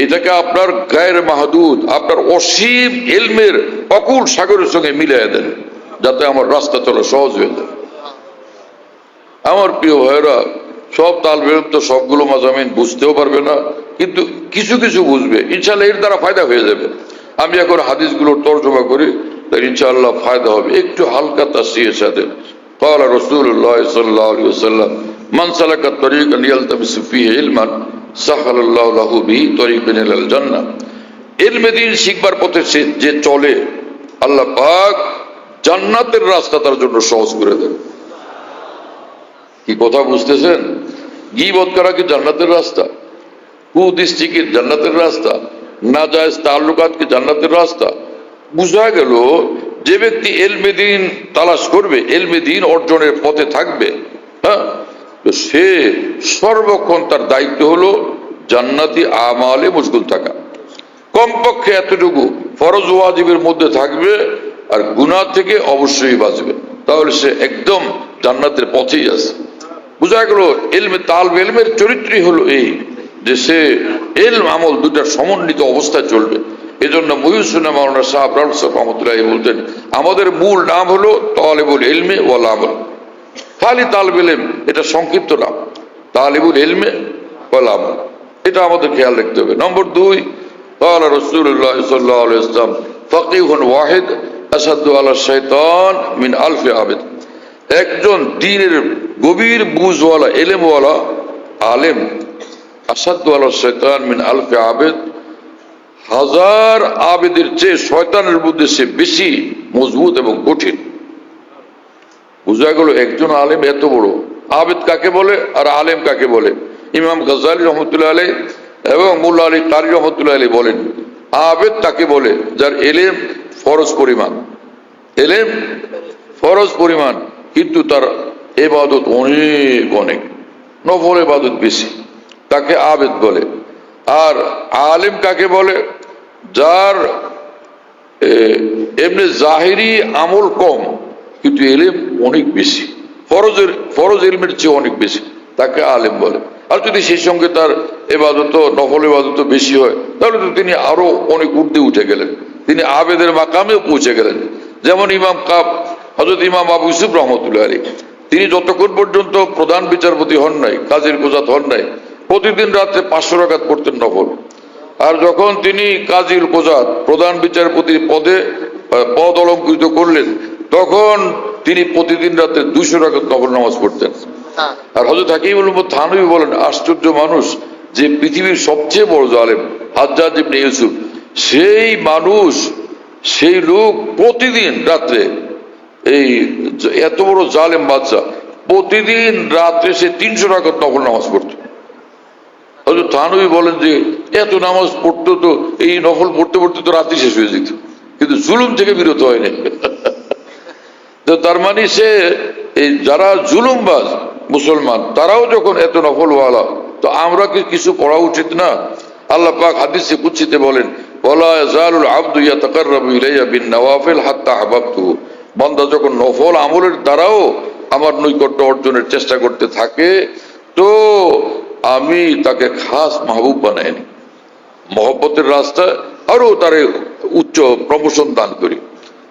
এটাকে আপনার গায়ের মাহদুদ, আপনার অসীম ইলমের অকুল সাগরের সঙ্গে মিলিয়ে দেন, যাতে আমার রাস্তা চলা সহজ হয়ে যায়। আমার প্রিয় ভাইয়েরা, সব তালবে ইলম তো সবগুলো মাজামিন বুঝতেও পারবে না, কিন্তু কিছু কিছু বুঝবে, ইনশাআল্লাহ এর দ্বারা ফায়দা হয়ে যাবে। আমি এখন হাদিসগুলোর তর্জমা করি, তাই ইনশাআল্লাহ ফায়দা হবে। একটু হালকা তাসহিহের সাথে قال رسول الله صلى الله عليه وسلم من سلك طريقا يلتمس فيه علما سهل الله له به طريقا الى الجنه। ইলমে দ্বীন শিখবার পথে যে চলে, আল্লাহ পাক জান্নাতের রাস্তা তার জন্য সহজ করে দেন। কি কথা বুঝতেছেন? গীবত করা কি জান্নাতের রাস্তা? কুদৃষ্টি কি জান্নাতের রাস্তা? নাজায়েজ তাল্লুকাত কি জান্নাতের রাস্তা? বুঝা গেল যে ব্যক্তি ইলমে দ্বীন তালাশ করবে, ইলমে দ্বীন অর্জনের পথে থাকবে, হ্যাঁ, তো সে সর্বক্ষণ তার দায়িত্ব হলো জান্নাতি আমালে মশগুল থাকা। কমপক্ষে এতটুকু ফরজ ওয়াজিবের মধ্যে থাকবে, আর গুনাহ থেকে অবশ্যই বাঁচবে, তাহলে সে একদম জান্নাতের পথেই আছে। বুঝা গেল ইলমে তালবে ইলমের চরিত্রই হলো এই যে সে ইলম আমল দুটার সমন্বিত অবস্থায় চলবে। এজন্য মুহিউদ্দিন মাওলানা সাহেব রহমতুল্লাহ বলতেন আমাদের মূল নাম হলো তালিবুল ইলমে ওয়াল আমল। খালি তালিবুল ইলম এটা সংক্ষিপ্ত নাম, তালিবুল ইলমে ওয়াল আমল, এটা আমাদের খেয়াল রাখতে হবে। নম্বর 2, قال رسول الله صلى الله عليه وسلم فقيه واحد أشد على الشيطان من 1000 عابد। একজন দ্বীনের গভীর বুঝওয়ালা ইলমওয়ালা আলেম আসাদু আলা শয়তান মিন 1000 আবেদ, 1000 আবেদের চেয়ে শয়তানের মধ্যে সে বেশি মজবুত এবং কঠিন। বুঝা গেল একজন আলেম এত বড়। আবেদ কাকে বলে আর আলেম কাকে বলে? ইমাম গাজ্জালী রহমতুল্লাহ আলাইহি এবং মোল্লা আলী কারি রহমতুল্লাহ আলী বলেন, আবেদ তাকে বলে যার এলেম ফরজ পরিমাণ, এলেম ফরজ পরিমাণ, কিন্তু তার ইবাদত অনেক অনেক, নফল ইবাদত বেশি, তাকে আবেদ বলে। আর আলেম কাকে বলে? যার এমনি জাহিরি আমল কম কিন্তু এলেম অনেক বেশি, ফরজ ইলমের চেয়ে অনেক বেশি, তাকে আলেম বলে। আর যদি সেই সঙ্গে তার ইবাদত, নফল ইবাদত বেশি হয়, তাহলে তো তিনি আরো অনেক ঊর্ধ্বে উঠে গেলেন, তিনি আবেদের মাকামেও পৌঁছে গেলেন। যেমন হযরত ইমাম আবু ইউসুফ রহমতুল্লাহ আলাইহি, তিনি যতক্ষণ পর্যন্ত প্রধান বিচারপতি হন নাই, কাজীর কোজাত হন নাই, প্রতিদিন রাতে 500 রাকাত পড়তেন নফল। আর যখন তিনি কাজীর কোজাত প্রধান বিচারপতির পদ অলঙ্কৃত করলেন, তখন তিনি প্রতিদিন রাতে 200 রাকাত নফল নামাজ পড়তেন। আর হযরত হাকিমুল উম্মত থানভী বলেন, আশ্চর্য মানুষ যে পৃথিবীর সবচেয়ে বড় জালেম হাজ্জাজ ইবনে ইউসুফ, সেই মানুষ, সেই লোক প্রতিদিন রাত্রে, এই এত বড় জালেম বাদশা, প্রতিদিন রাত্রে সে 300 রাকাত নফল নামাজ পড়ত। হযরত থানভী বলেন যে এত নামাজ পড়তো, তো এই নফল পড়তে পড়তে তো রাত্রি শেষ হয়ে যেত, কিন্তু জুলুম থেকে বিরত হয়নি। তো তার মানে সে, এই যারা জুলুমবাজ মুসলমান, তারাও যখন এত নফলওয়ালা, তো আমরা কি কিছু পড়া উচিত না? আল্লাহ পাক হাদিসে কুদসিতে বলেন, ওয়ালা ইয়াজালুল আবদু ইয়াতাকাররাবু ইলাইয়া বিন নওয়াফিল হাত্তা আহবাবতুহু, বান্দা যখন নফল আমলের দ্বারাও আমার নৈকট্য অর্জনের চেষ্টা করতে থাকে, তো আমি তাকে খাস মাহবুব বানাই নি, মহব্বতের রাস্তায় আরো তারে উচ্চ প্রমোশন দান করি।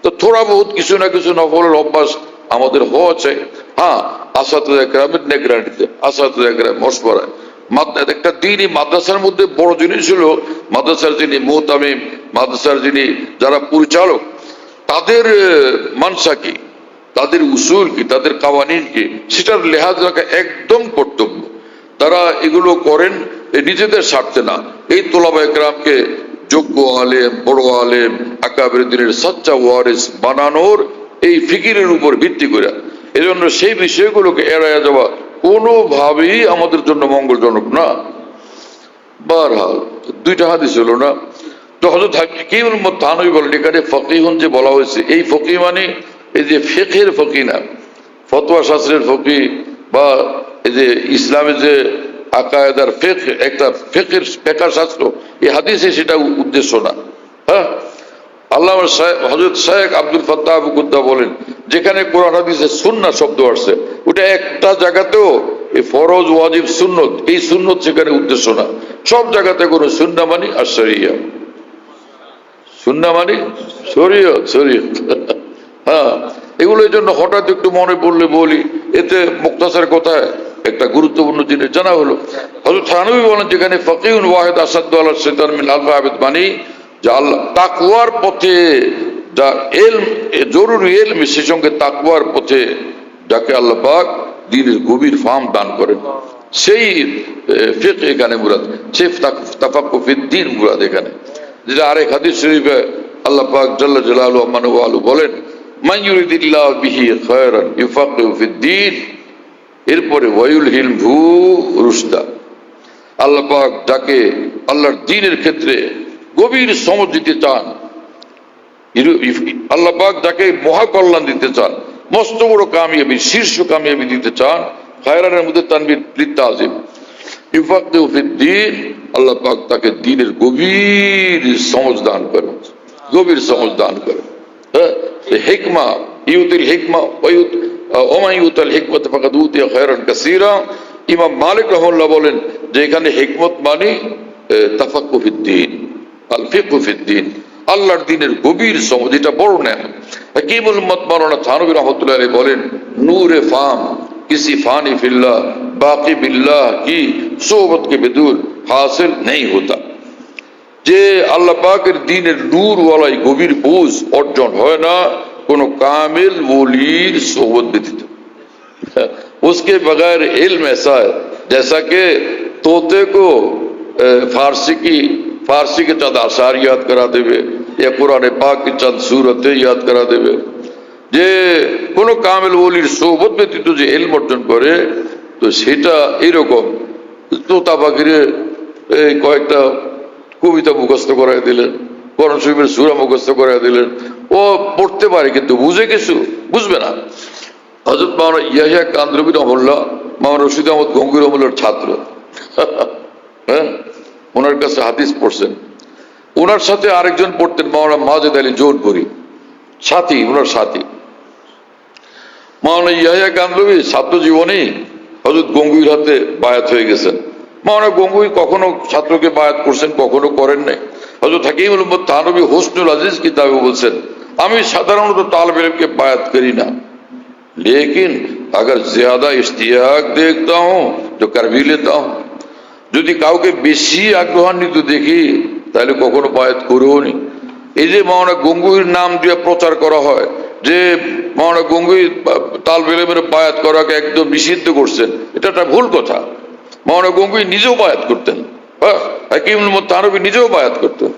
তো থোড়া বহুত কিছু না কিছু নফলের অভ্যাস আমাদের হওয়া চাই। হ্যাঁ, আসাতুজা কেরামের নিগরানিতে, আসাতুজা কেরাম মশওয়ারায়, একটা দিনই মাদ্রাসার মধ্যে বড় জিনিস হলো মাদ্রাসার যিনি মুহতামিম, মাদ্রাসার যিনি যারা পরিচালক, তাদের মানসা কি, তাদের উসুল কি, তাদের কাওয়ানিন কি, সেটার লেহাজ রাখা একদম কর্তব্য। তারা এগুলো করেন নিজেদের স্বার্থে না, এই তোলাবা একরামকে যোগ্য আলেম, বড় আলেম, আকাবের দিনের সাচ্চা ওয়ারিস বানানোর এই ফিকিরের উপর ভিত্তি করে। এজন্য সেই বিষয়গুলোকে এড়াইয়া যাওয়া কোনোভাবেই আমাদের জন্য মঙ্গলজনক না। বারহাল দুইটা হাদিস হলো না। তো হযরত হাকিমুল উম্মত থানভী বলেন, এখানে ফকিহুন যে বলা হয়েছে, এই ফকিহ মানে এই যে ফিকহের ফকিহ না, ফতোয়া শাস্ত্রের ফকিহ, বা এই যে ইসলামের যে আকায়েদার ফিকহ, একটা ফিকহের শাস্ত্র, এই হাদিসে সেটা উদ্দেশ্য না। হ্যাঁ, আল্লামা হযরত শেখ আব্দুল ফাত্তাহ আবু কুদ্দা বলেন, যেখানে কোরআন হাদিসে সুন্নাহ শব্দ আসছে, ওটা একটা জায়গাতেও এই ফরজ, ওয়াজিব, সুন্নত, এই সুন্নত সেখানে উদ্দেশ্য না। সব জায়গাতে কোনো সুন্নাহ মানি আর শরিয়া, সুন্নাহ মানি শরীয়ত, শরীয়ত। হ্যাঁ, এগুলো এই জন্য হঠাৎ একটু মনে পড়লে বলি, এতে মুক্তাসার কথায় একটা গুরুত্বপূর্ণ জিনিস জানা হলো। হযরত থানভী বলেন, যেখানে ফকিহুন ওয়াহিদ আসাদু আলা শাইতান মিন আলফ আবিদ মানি, যে আল্লাহ তাকওয়ার পথে, যা ইলম জরুরি ইলম, সে সঙ্গে তাকওয়ার পথে যাকে আল্লাহ পাক দ্বীনের গভীর ফাহম দান করেন, সেই ফিকহ এখানে মুরাদ, সেই তাফাক্কুহ ফিদ্দীন মুরাদ এখানে। যেটা আরেক হাদিস শরীফে আল্লাহ পাক জাল্লা জালালুহু ওয়া মানওয়ালু বলেন, মান ইউরিদিল্লাহু বিহি খায়রান ইউফাক্কিহু ফিদ্দীন, এরপরে ওয়ায়ুলহিমহু রুশদা। আল্লাহ পাক যাকে আল্লাহর দ্বীনের ক্ষেত্রে গভীর সমঝ দিতে চান, আল্লাহ পাক যাকে মহাকল্যাণ দিতে চান, মস্ত বড় কামিয়াবি, শীর্ষ কামিয়াবি দিতে চান, খায়রানের মধ্যে তানবীর লিতাজিম, ইউফাক্কিহু ফিদ্দীন, আল্লাহ পাক তাকে দ্বীনের গভীর সমঝ দান করেন, গভীর সমঝ দান করেন। হ্যাঁ, হিকমা, ইউতিল হিকমা ওমা ইউতাল হিকমত ফাকাদ উতিয়া খায়রান কাসীরা। ইমাম মালিক রাহিমাহুল্লাহ বলেন যে এখানে হিকমত মানে তাফাক্কুহ ফিদ্দীন, আল ফিকহু ফিদ্দীন, আল্লাহর দ্বীনের গভীর সমঝ, এটা বড় নেয়ামত। হাকিমুল উম্মত মাওলানা থানভী রাহমাতুল্লাহ আলাইহি বলেন, নূরে ফাম किसी फानी फिल्ला बाकी बिल्लाह की सोबत के बिदूर हासिल नहीं होता। যে আল্লাহ পাকের দ্বীনের নূর ওয়ালাই গভীর বুঝ অর্জন হয় না কোন কামিল ওলির সোহবত ব্যতীত। उसके बगैर इल्म ऐसा है जैसा कि तोते को फारसी के चंद आसार याद करा देवे या कुरान पाक की चंद सूरतें याद करा देवे। যে কোন কামেল ওলির সোহবত ব্যতীত যে ইলম অর্জন করে, তো সেটা এরকম তোতা পাখিরে এই কয়েকটা কবিতা মুখস্থ করাই দিলেন, কোরআন শরীফের সূরা মুখস্থ করাই দিলেন। ও পড়তে পারে কিন্তু বুঝে কিছু বুঝবে না। হযরত মাওলানা ইয়াহিয়া কান্দ্রবী রহমাতুল্লাহ মাওলানা রশিদ আহমদ গঙ্গুই রহমাতুল্লাহর ছাত্র। হ্যাঁ, ওনার কাছে হাদিস পড়ছেন। ওনার সাথে আরেকজন পড়তেন মাওলানা মাজেদ আলী জৌনপুরি, সাথী, ওনার সাথী। মাওলানা ইয়াহিয়া কান্দ্রবী ছাত্র জীবনেই হযরত গঙ্গুইর হাতে বায়াত হয়ে গেছেন। মাওলানা গঙ্গুই কখনো ছাত্রকে বায়াত করছেন, কখনো করেন নাই। হযরত হাকিমুল উম্মত থানভী হোসনুল আজিজ কিতাবে বলছেন, আমি সাধারণত তালেব ইলমকে বায়াত করি না, लेकिन अगर ज्यादा इश्तियाक देखता हूं तो कर भी लेता हूं। যদি কাউকে বেশি আগ্রহান্বিত দেখি তাহলে কখনো বায়াত করেও নি। এই যে মাওলানা গঙ্গুইর নাম দিয়ে প্রচার করা হয় যে মাওলানা গঙ্গুই তালেব ইলমের বায়াত করাকে একদম নিষিদ্ধ করছেন, এটা একটা ভুল কথা। মাওলানা গঙ্গুই নিজেও বায়াত করতেন, হাকিমুল উম্মত থানভী নিজেও বায়াত করতেন।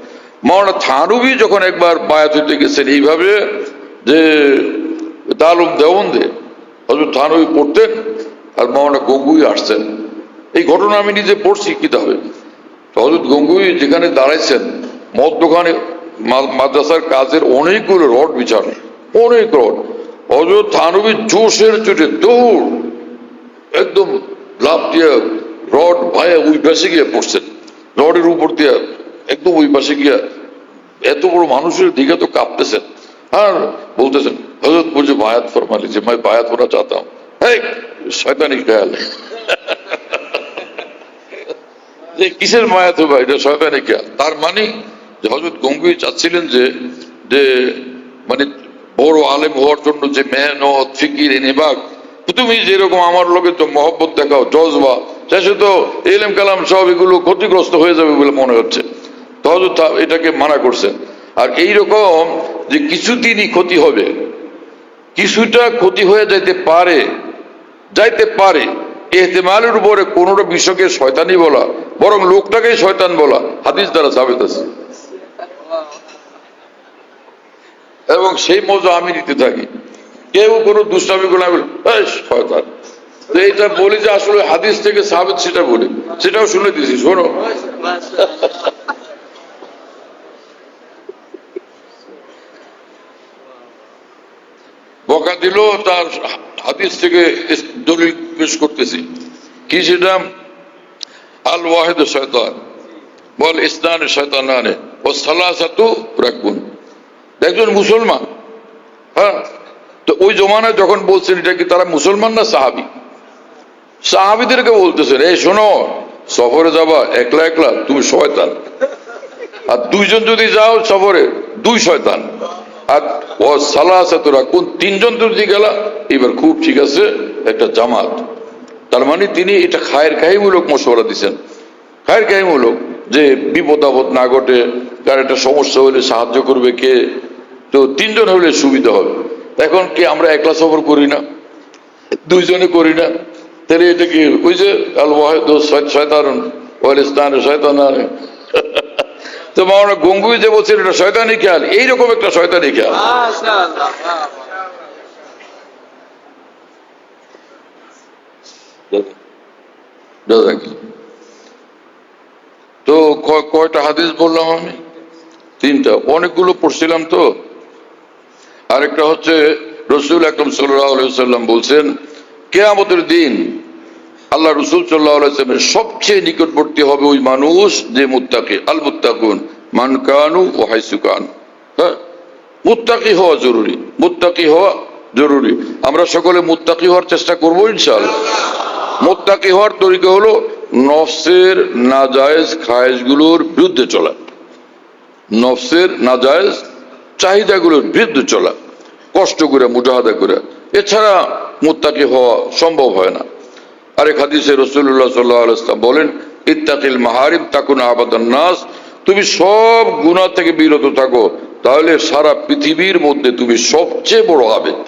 মাওলানা থানভী যখন একবার বায়াত হইতে গেছেন এইভাবে যে দারুল দেওবন্দে হযরত থানভী পড়তেন আর মাওলানা গঙ্গুই আসছেন। এই ঘটনা আমি নিজে পড়ছি কিতাবে। হযরত গঙ্গুই যেখানে দাঁড়াইছেন মদ দোকানে মাদ্রাসার কাজের অনেকগুলো রড বিছানো, অনেক রড। হযরত থানভী জোশের চোটে দৌড় একদম লাফ দিয়ে রড ভাইয়া ওই পাশে গিয়ে পড়ছেন, রডের উপর দিয়ে একদম ওই পাশে গিয়া এত বড় মানুষের দিকে তো কাঁপতেছেন আর বলতেছেন হযরত মুঝে বায়াত ফরমা लीजिए, मैं बायात होना चाहता हूं। শয়তানি খেয়াল, কিসের বায়াত হবে, এটা শয়তানি খেয়াল। তার মানে যে হযরত গঙ্গুই চাচ্ছিলেন যে যে মানে বড় আলেম হওয়ার জন্য যে মেহনত ফিকির নিবাক, তুমি যেরকম আমার লোকের তো মহব্বত দেখাও জজবা, শেষে তো ইলম কালাম সব এগুলো ক্ষতিগ্রস্ত হয়ে যাবে বলে মনে হচ্ছে। তো হযরত এটাকে মানা করছেন। আর এইরকম যে কিছুদিনই ক্ষতি হবে, কিছুটা ক্ষতি হয়ে যাইতে পারে ইহতিমালের উপরে কোনোটা বিষয়কে শয়তানি বলা বরং লোকটাকেই শয়তান বলা হাদিস দ্বারা সাবিত আছে, এবং সেই মজা আমি নিতে থাকি। কেউ কোনো দুষ্টামি করে শয়তান, তো এটা বলি যে আসলে হাদিস থেকে সাবিত সেটা বলি, সেটাও শুনে দিছি, শোনো। বকা দিল, তার হাদিস থেকে দলিল পেশ করতেছি কি সেটা, আল ওয়াহিদ শয়তান বল ইসনান শয়তানানে ও সালাসাতু রাকুন। একজন মুসলমান, হ্যাঁ, তো ওই জমানায় যখন বলছেন এটা কি তারা মুসলমান না সাহাবি, সাহাবিদেরকে বলতেছেন এই শোনো সফরে যাবা একলা একলা তুমি শয়তান, আর দুইজন যদি যাও সফরে দুই শয়তান, আর ও সালাসাতু রাকুন তিনজন যদি গেলা এবার খুব ঠিক আছে একটা জামাত। তার মানে তিনি এটা খায়ের কাহিমূলক মশওয়ারা দিচ্ছেন, খায়ের কাহিমূলক যে বিপদ আপদ না ঘটে, কার একটা সমস্যা হলে সাহায্য করবে কে, তো তিনজন হলে সুবিধা হবে। এখন কি আমরা একলা সফর করি না, দুইজনে করি না, তাহলে এটা কি ওই যে আল ওয়াহিদ শয়তানুন ওয়াল ইসনান শয়তানানে। তো মাওলানা গঙ্গুই যে বলছেন এটা শয়তানি খেয়াল, এইরকম একটা শয়তানি খেয়াল। তো কয়টা হাদিস বললাম আমি? তিনটা, অনেকগুলো পড়ছিলাম তো। আরেকটা হচ্ছে রাসূল আকরাম সাল্লাল্লাহু আলাইহি ওয়াসাল্লাম বলছেন কিয়ামতের দিন আল্লাহ রাসূল সাল্লাল্লাহু আলাইহি ওয়াসাল্লামের সবচেয়ে নিকটবর্তী হবে ওই মানুষ যে মুত্তাকি, আল মুত্তাকুন মান কানু ওয়া হাইসু কানু। হ্যাঁ, মুত্তাকি হওয়া জরুরি, মুত্তাকি হওয়া জরুরি। আমরা সকলে মুত্তাকি হওয়ার চেষ্টা করবো ইনশাআল্লাহ। মুত্তাকি হওয়ার তরিকা হলো নফসের নাজায়েজ খায়েশগুলোর বিরুদ্ধে চলা, নফসের নাজায়েজ চাহিদাগুলোর বিরুদ্ধে চলা, কষ্ট করে মুজাহাদা করে, এছাড়া মুত্তাকি হওয়া সম্ভব হয় না। আরেক হাদিসে রাসূলুল্লাহ সাল্লাল্লাহু আলাইহি ওয়াসাল্লাম বলেন ইত্তাকিল মাহারিম তাকুন আবাদান নাস, তুমি সব গুনাহ থেকে বিরত থাকো তাহলে সারা পৃথিবীর মধ্যে তুমি সবচেয়ে বড় আবেদ।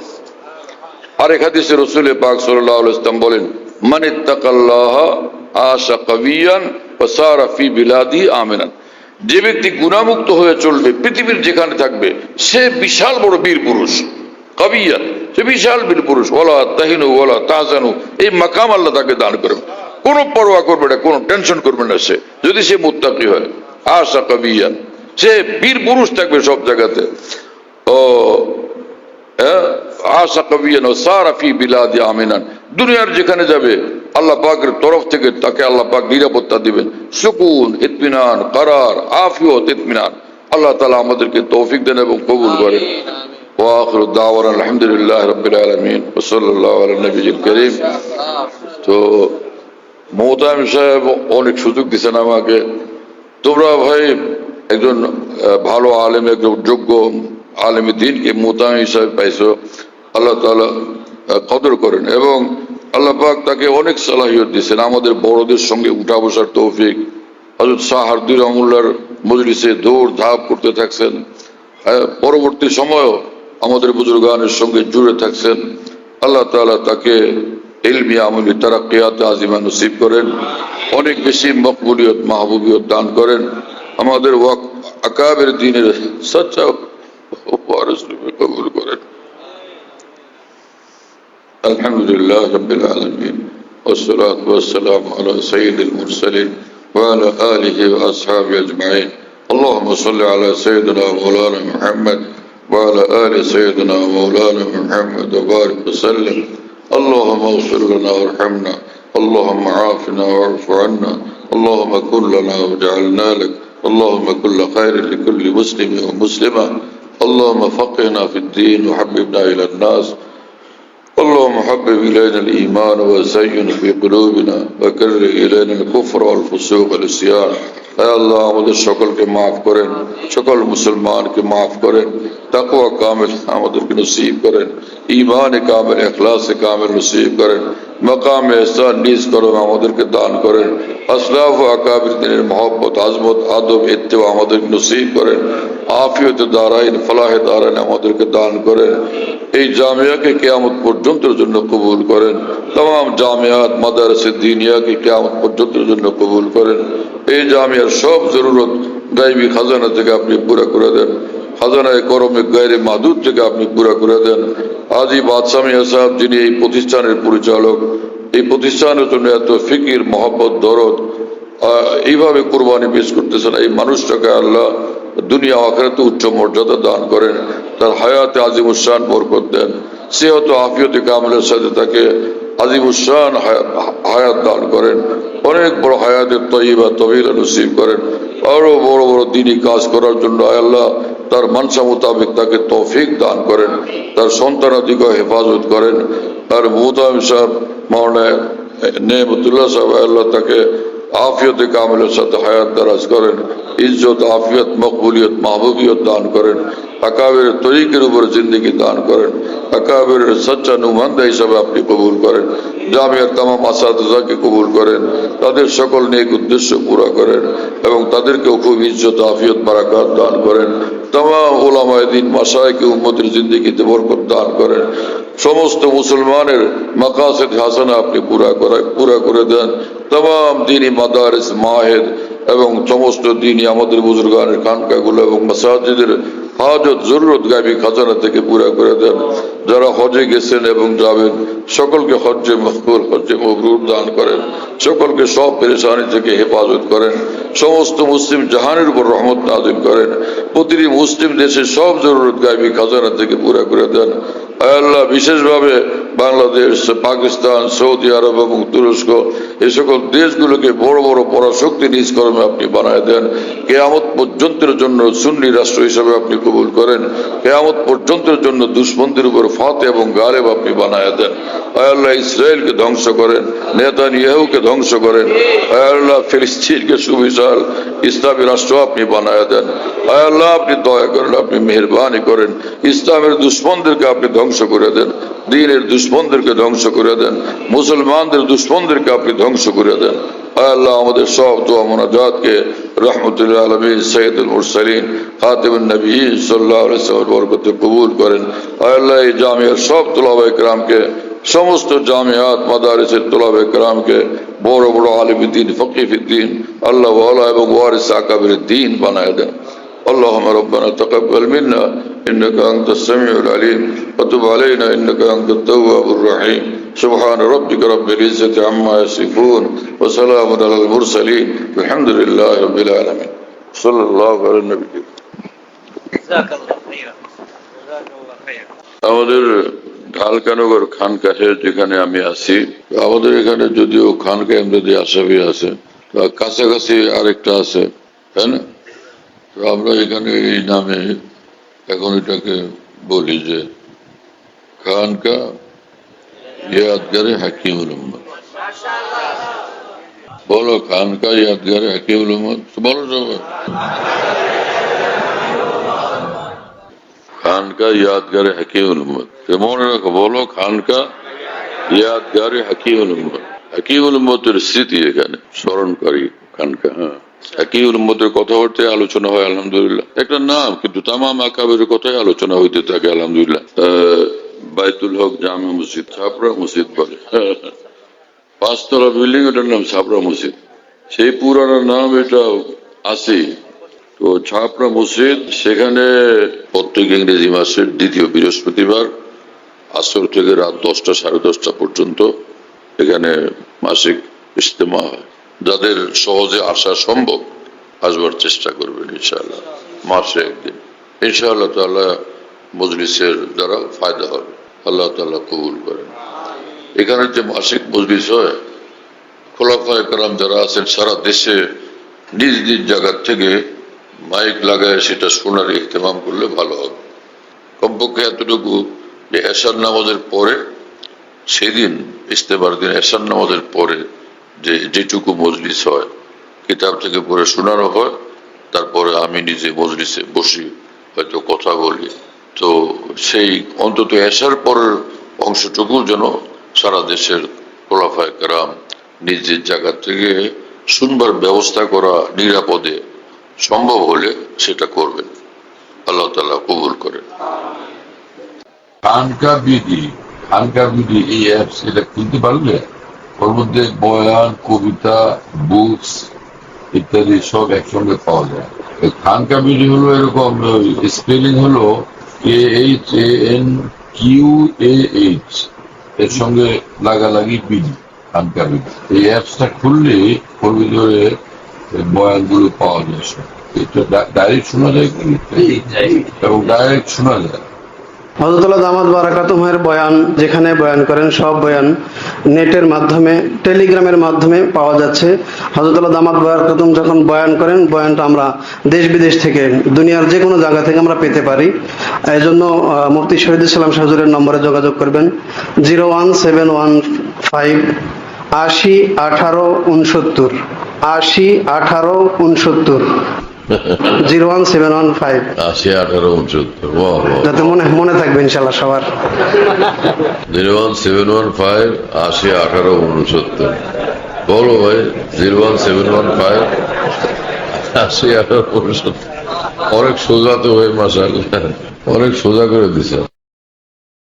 আরেক হাদিসে রাসূল পাক সাল্লাল্লাহু আলাইহি ওয়াসাল্লাম বলেন মান ইত্তাকাল্লাহ আশা কাবিয়ান ওয়া সারা ফি বিলাদি আমিনান, যে ব্যক্তি গুনাহমুক্ত হয়ে চলবে পৃথিবীর যেখানে থাকবে সে বিশাল বড় বীর পুরুষ, কাবিয়ান, সে বিশাল বীর পুরুষ। ওয়ালা তাহিনু ওয়ালা তাহজানু, এই মাকাম আল্লাহ তাকে দান করেন। কোনো পরোয়া করবে না, কোনো টেনশন করবে না সে, যদি সে মুত্তাকি হয়। আশা কবিয়ান, সে বীর পুরুষ থাকবে সব জায়গাতে। ও আশা কবিয়ান ও সারা ফি বিলাদি আমিনান, দুনিয়ার যেখানে যাবে আল্লাহ পাকের তরফ থেকে তাকে আল্লাহ পাক নিরাপত্তা দিবেন, সুকুন, ইতমিনান, করার, আফিয়ত, ইতমিনান। আল্লাহ তাআলা আমাদেরকে তৌফিক দেন এবং কবুল করেন। ওয়া আখিরু দাওয়ানা আলহামদুলিল্লাহি রাব্বিল আলামিন ওয়া সাল্লাল্লাহু আলা নবিয়িল কারীম। তো মোহতামিম সাহেব অনেক সুযোগ দিচ্ছেন আমাকে। তোমরা ভাই একজন ভালো আলেম, একজন যোগ্য আলেমী দ্বীনকে মোহতামিম হিসাবে পাইছো, আল্লাহ তাআলা কদর করেন এবং আল্লাহ পাক তাকে অনেক সালাহিয়ত দিয়েছেন। আমাদের বড়দের সঙ্গে উঠা বসার তৌফিক, হযরত শাহ হারদী রহমতুল্লাহর মজলিসে দৌড় ধাপ করতে থাকছেন, পরবর্তী সময়ও আমাদের বুজুর্গানের সঙ্গে জুড়ে থাকছেন। আল্লাহ তাআলা তাকে ইলমি আমলি তারাক্কিয়াত আজিমা নসিব করেন, অনেক বেশি মকবুলিয়ত মাহবুবিয়ত দান করেন, আমাদের আকাবের দ্বীনের সচ্চা ওয়ারিস রূপে কবুল করেন। আলহামদুলিল্লাহ রাব্বিল আলামিন ওয়াসসালাতু ওয়াসসালামু আলা সাইয়্যিদিল মুরসালিন ওয়া আলা আলিহি ওয়া আসহাবিহি আজমাইন। আল্লাহুম্মা সাল্লি আলা সাইয়্যিদিনা মাওলানা মুহাম্মদ ওয়া আলা আলি সাইয়্যিদিনা মাওলানা মুহাম্মদ ওয়া বারিক ওয়া সাল্লিম। اللهم اغفر لنا وارحمنا، اللهم عافنا واعف عنا، اللهم كن لنا وجعلنا لك، اللهم كل خير لكل مسلم ومسلمة، اللهم فقهنا في الدين وحببنا إلى الناس، اللهم حبب إلينا الإيمان وزينه في قلوبنا وكره إلينا الكفر والفسوق والعصيان। اے اللہ আমাদের সকলকে মাফ করেন, সকল মুসলমানকে মাফ করেন, তাকওয়া কামিল আমাদেরকে নসিব করেন, ঈমান কামিল, ইখলাস কামিল নসিব করেন, মাকাম ইহসান নিজ করম আমাদেরকে দান করেন, আসলাফ ও আকাবিরদের মহব্বত, আজমত, আদব, ইত্তেবা আমাদেরকে নসিব করেন, আফিয়ত দারাইন, ফলাহ দারাইন আমাদেরকে দান করেন। এই জামিয়াকে কিয়ামত পর্যন্তের জন্য কবুল করেন, तमाम জামিয়াত মাদারিসে দ্বীনিয়াকে কিয়ামত পর্যন্তের জন্য কবুল করেন। এই জামিয়ার সব জরুরত গায়বী খাজানা থেকে আপনি পুরা করে দেন, খাজানায়ে করমে গায়রে মাহদুদ থেকে আপনি পুরা করে দেন। আজি বাদশাহ মিয়া সাহেব, যিনি এই প্রতিষ্ঠানের পরিচালক, এই প্রতিষ্ঠানের জন্য এত ফিকির, মহব্বত, দরদ, এইভাবে কুরবানি পেশ করতেছেন, এই মানুষটাকে আল্লাহ দুনিয়া আখিরাতে উচ্চ মর্যাদা দান করেন, তার হায়াতে আজিমুশান বরকত দেন, সেহত আফিয়তে কামিলের সাথে তাকে আজিমুশান হায়াত দান করেন, অনেক বড় হায়াতের তয়্যিবা তবিলা নসিব করেন, আরো বড় বড় দ্বীনি কাজ করার জন্য আল্লাহ তার মানসা মোতাবেক তাকে তৌফিক দান করেন, তার সন্তানাদিকে হেফাজত করেন। তার মুহতামিম সাহেব মাওলানা নেমতুল্লাহ সাহেব, আল্লাহ তাকে আফিয়তে কামিলের সাথে হায়াত দারাজ করেন, ইজ্জত, আফিয়ত, মকবুলিয়ত, মাহবুবিয়ত দান করেন, আকাবের তরিকের উপর জিন্দগি দান করেন, আকাবের সচ্চা নুমান্দা হিসাবে আপনি কবুল করেন, জামিয়ার তামাম আসাতিজাকে কবুল করেন, তাদের সকল নেক উদ্দেশ্য পুরা করেন এবং তাদেরকেও খুব ইজ্জত, আফিয়ত, বারাকাত দান করেন। তামাম উলামায়ে দ্বীন, মাশায়েখে উম্মতের জিন্দগিতে বরকত দান করেন। সমস্ত মুসলমানের মাকাসিদ হাসানা আপনি পুরা করে দেন। তামাম দ্বীনি মাদারিস, মাহেদ এবং সমস্ত দ্বীনি আমাদের বুজুর্গানের খানকাগুলো এবং মাসাজিদের হাজত জরুরত গায়বী খাজানা থেকে পুরা করে দেন। যারা হজে গেছেন এবং যাবেন সকলকে হজ্জে মকবুল, হজ্জে মবরুর দান করেন, সকলকে সব পেরেশানি থেকে হেফাজত করেন, সমস্ত মুসলিম জাহানের উপর রহমত নাযিল করেন, প্রতিটি মুসলিম দেশের সব জরুরত গায়বী খাজানা থেকে পুরা করে দেন। আল্লাহ বিশেষভাবে বাংলাদেশ, পাকিস্তান, সৌদি আরব এবং তুরস্ক, এই সকল দেশগুলোকে বড় বড় পরাশক্তি নিজ কর্মে আপনি বানায় দেন। কিয়ামত পর্যন্তের জন্য সুন্নি রাষ্ট্র হিসাবে আপনি কবুল করেন, কিয়ামত পর্যন্তের জন্য দুশমনদের উপর ফাতে এবং গালেব আপনি বানায় দেন। আল্লাহ ইসরায়েলকে ধ্বংস করেন, নেতানিয়াহুকে ধ্বংস করেন, আল্লাহ ফিলিস্তিনকে সুবিশাল ইসলামী রাষ্ট্র আপনি বানায় দেন। আল্লাহ আপনি দয়া করেন, আপনি মেহেরবানি করেন, ইসলামের দুশমনদেরকে আপনি ধ্বংস করে দেন, দ্বীনের দুশমনদেরকে ধ্বংস করে দেন, মুসলমানদের দুশমনদেরকে আপনি ধ্বংস করে দেন। আল্লাহ আমাদের সব দোয়া মোনাজাতকে রহমতুল আলামিন সৈয়দুল মুরসালিন খাতিমুন নবিয়্যিন সাল্লাল্লাহু আলাইহি ওয়াসাল্লাম বরকতে কবুল করেন। আল্লাহ এই জামিয়ার সব তুলাবায়ে কেরামকে, সমস্ত জামিয়াত মাদারিসের তুলাবায়ে কেরামকে বড় বড় আলিম দ্বীন, ফকিহ দ্বীন, আল্লাহ ওয়ালা এবং ওয়ারিস আকাবির দ্বীন বানায় দেন। اللهم ربنا تقبل منا إنك أنت السميع العليم وتب علينا إنك أنت التواب الرحيم سبحان ربك رب العزة عما يصفون وسلام على المرسلين الحمد لله رب العالمين صلى الله على النبي جزاك الله خيرا جزاك الله خيرا আমাদের ঢালকানগর খানকাহে যেখানে আমি আছি আমাদের এখানে যদিও খানকা এমনি আসামি আছে কাছাকাছি আরেকটা আছে তাই না তো আমরা এখানে এই নামে এখন এটাকে বলি যে খানকা ইয়াদগারে হাকিমুল উম্মত বলো খানকা ইয়াদগারে হাকিমুল উম্মত বলো সবাই খানকা ইয়াদগারে হাকিমুল উম্মত মনে রাখো বলো খানকা ইয়াদগারে হাকিমুল উম্মত হাকিমুল উম্মতের স্মৃতি এখানে স্মরণকারী খানকা হ্যাঁ হাকিমুল উম্মতের কথাবার্তায় আলোচনা হয় আলহামদুলিল্লাহ একটা নাম কিন্তু তামাম আকাবের কথাই আলোচনা হইতে থাকে আলহামদুলিল্লাহ বাইতুল হক জামে মসজিদ ছাপড়া মসজিদ বলে 5 তলা বিল্ডিং এটার নাম ছাপড়া মসজিদ সেই পুরানো নাম এটা আছে তো ছাপড়া মসজিদ সেখানে প্রত্যেক ইংরেজি মাসের দ্বিতীয় বৃহস্পতিবার আসর থেকে রাত 10টা 10:30 পর্যন্ত এখানে মাসিক ইজতেমা হয় যাদের সহজে আসা সম্ভব আসবার চেষ্টা করবেন ইনশাআল্লাহ মাসে একদিন ইনশাআল্লাহ তাআলা মজলিসের দ্বারা ফায়দা হবে আল্লাহ তাআলা কবুল করেন এখানে যে মাসিক মজলিস হয় খোলাফায়ে কেরাম যারা আছেন সারা দেশে নিজ নিজ জায়গা থেকে মাইক লাগায় সেটা শোনার ইহতেমাম করলে ভালো হবে কমপক্ষে এতটুকু যে এশার নামাজের পরে সেদিন ইজতেমার দিন এশার নামাজের পরে যে যেটুকু মজলিস হয় কিতাব থেকে পড়ে শোনানো হয় তারপরে আমি নিজে মজলিসে বসি হয়তো কথা বলি তো সেই অন্তত এশার পরের অংশটুকু যেন সারা দেশের খোলাফায়ে কেরাম নিজের জায়গা থেকে শুনবার ব্যবস্থা করা নিরাপদে সম্ভব হলে সেটা করবেন আল্লাহ তাআলা কবুল করেন খানকা বিডি এই অ্যাপস এটা খুলতে পারলে ওর মধ্যে বয়ান কবিতা বুকস ইত্যাদি সব একসঙ্গে পাওয়া যায় খানকা বিডি হলো এরকম স্পেলিং হলো KHANQAH এর সঙ্গে লাগালাগি বিডি খানকা বিডি এই অ্যাপসটা খুললে ওর ভিতরে বয়ানগুলো পাওয়া যায় এটা ডাইরেক্ট শোনা যায় কি এবং ডাইরেক্ট শোনা যায় হযরতুল্লাহ দামাত বারাকাতুহুর বয়ান যেখানে বয়ান করেন সব বয়ান নেটের মাধ্যমে টেলিগ্রামের মাধ্যমে পাওয়া যাচ্ছে হযরতুল্লাহ দামাত বারাকাতুহু যখন বয়ান করেন বয়ানটা আমরা দেশ বিদেশ থেকে দুনিয়ার যে কোনো জায়গা থেকে আমরা পেতে পারি এই জন্য মুফতি শহীদুল ইসলাম হুজুরের নম্বরে যোগাযোগ করবেন 01715 80 18 69 80 18 69 01715 80 18 69 যাতে মনে থাকবে ইনশাআল্লাহ সবার 01715 80 18 69 বলো ভাই 01715 80 18 69 অনেক সোজা তো ভাই মাশাআল্লাহ অনেক সোজা করে দিছে